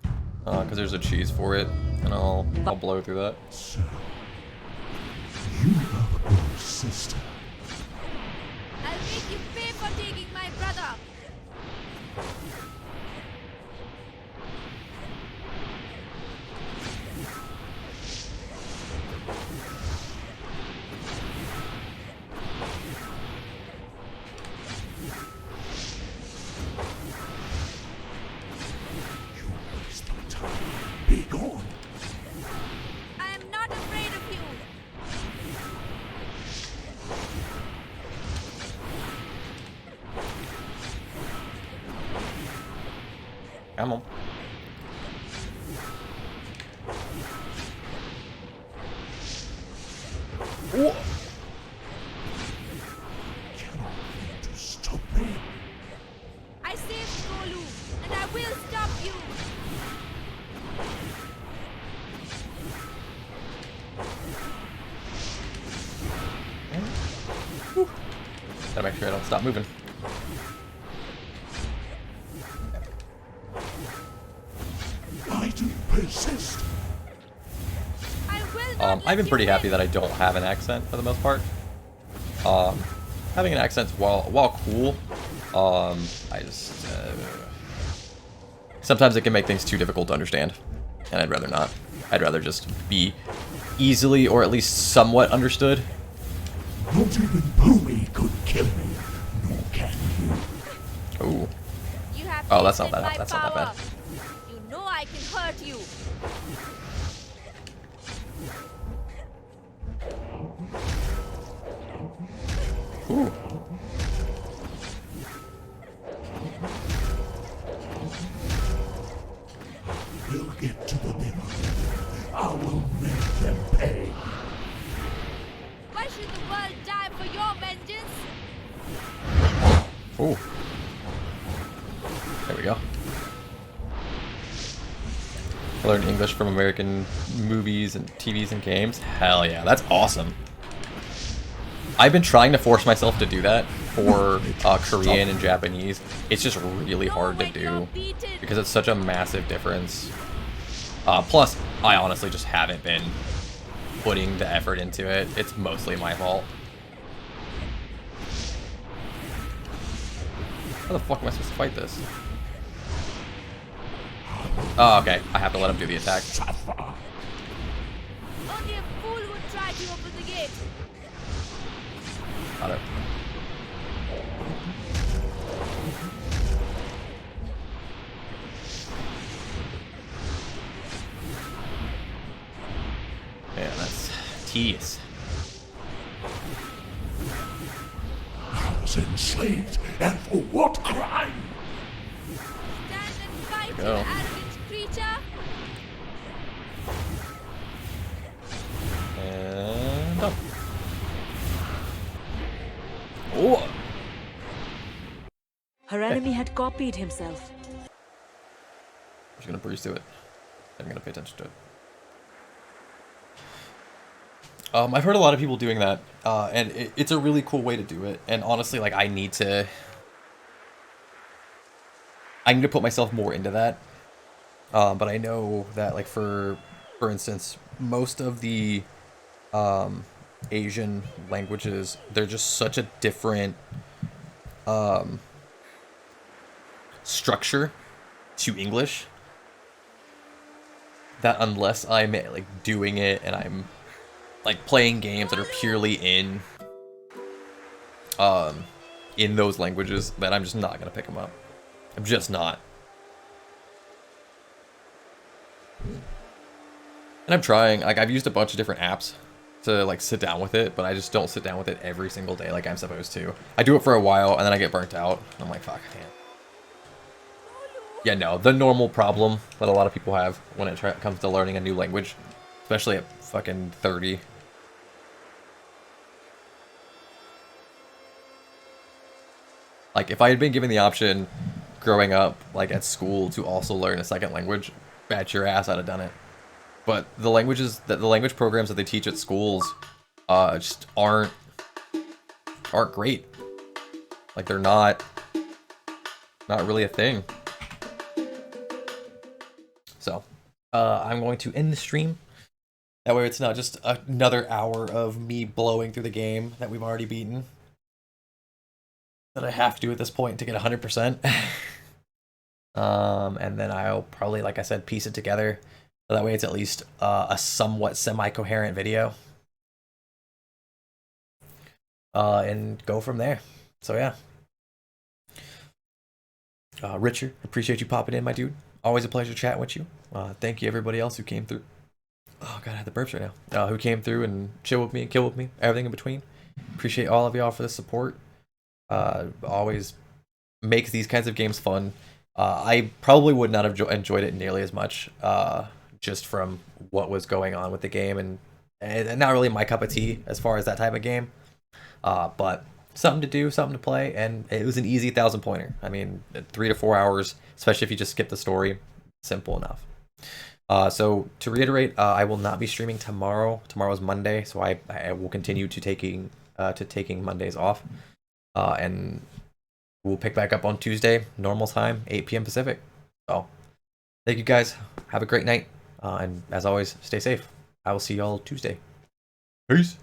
A: Because there's a cheese for it. And I'll blow through that.
E: You have a good sister.
D: I'll make you pay for taking my brother.
E: You waste my time. Be gone.
D: I am not afraid of you.
A: Come on. Ooh.
E: Cannot be to stop me.
D: I saved Golu, and I will stop you.
A: Gotta make sure I don't stop moving.
E: Why do you persist?
A: I've been pretty happy that I don't have an accent for the most part. Having an accent, while cool, I just sometimes it can make things too difficult to understand, and I'd rather not. I'd rather just be easily or at least somewhat understood.
E: Not even Boomy could kill me, nor can you.
A: Ooh.
D: You have
A: Oh, that's not
D: tasted
A: that.
D: my
A: That's not that bad.
D: power. You know I can hurt you.
A: Ooh.
E: We'll get to the middle. I will make them pay.
D: Why should the world die for your vengeance?
A: Ooh. There we go. I learned English from American movies and TVs and games. Hell yeah, that's awesome. I've been trying to force myself to do that for Korean and Japanese. It's just really hard to do because it's such a massive difference. Plus, I honestly just haven't been putting the effort into it. It's mostly my fault. How the fuck am I supposed to fight this? Oh, okay. I have to let him do the attack.
D: Only a fool would try to open the gate.
A: Got it. Yeah, that's tedious.
E: I was enslaved, and for what crime?
D: Stand and fight, you
A: go.
D: arrogant creature.
A: And done. Oh!
B: Her enemy had copied himself.
A: I'm just gonna breeze through it. I'm gonna pay attention to it. I've heard a lot of people doing that, and it's a really cool way to do it. And honestly, like I need to put myself more into that. But I know that, like for instance, most of the Asian languages, they're just such a different structure to English that unless I'm like doing it and I'm like playing games that are purely in those languages, that I'm just not gonna pick them up. I'm just not. And I'm trying. Like I've used a bunch of different apps to like sit down with it, but I just don't sit down with it every single day like I'm supposed to. I do it for a while and then I get burnt out. I'm like, fuck, I can't. Yeah, no, the normal problem that a lot of people have when it comes to learning a new language, especially at fucking 30. Like, if I had been given the option growing up, like at school, to also learn a second language, bet your ass I'd have done it. But the language programs that they teach at schools, just aren't great. Like, they're not really a thing. So, I'm going to end the stream. That way it's not just another hour of me blowing through the game that we've already beaten. That I have to do at this point to get 100%. And then I'll probably, like I said, piece it together. So that way it's at least a somewhat semi-coherent video. And go from there. So yeah. Richard, appreciate you popping in, my dude. Always a pleasure chatting with you. Thank you everybody else who came through. Oh god, I have the burps right now. Who came through and chill with me, kill with me, everything in between. Appreciate all of y'all for the support. Always makes these kinds of games fun. I probably would not have enjoyed it nearly as much, just from what was going on with the game, and not really my cup of tea as far as that type of game. But something to do, something to play, and it was an easy 1,000 pointer. I mean, 3 to 4 hours, especially if you just skip the story. Simple enough. So to reiterate, I will not be streaming tomorrow. Tomorrow's Monday, so I will continue to taking Mondays off. And we'll pick back up on Tuesday, normal time, 8 p.m. Pacific. So thank you guys. Have a great night. And as always, stay safe. I will see y'all Tuesday. Peace.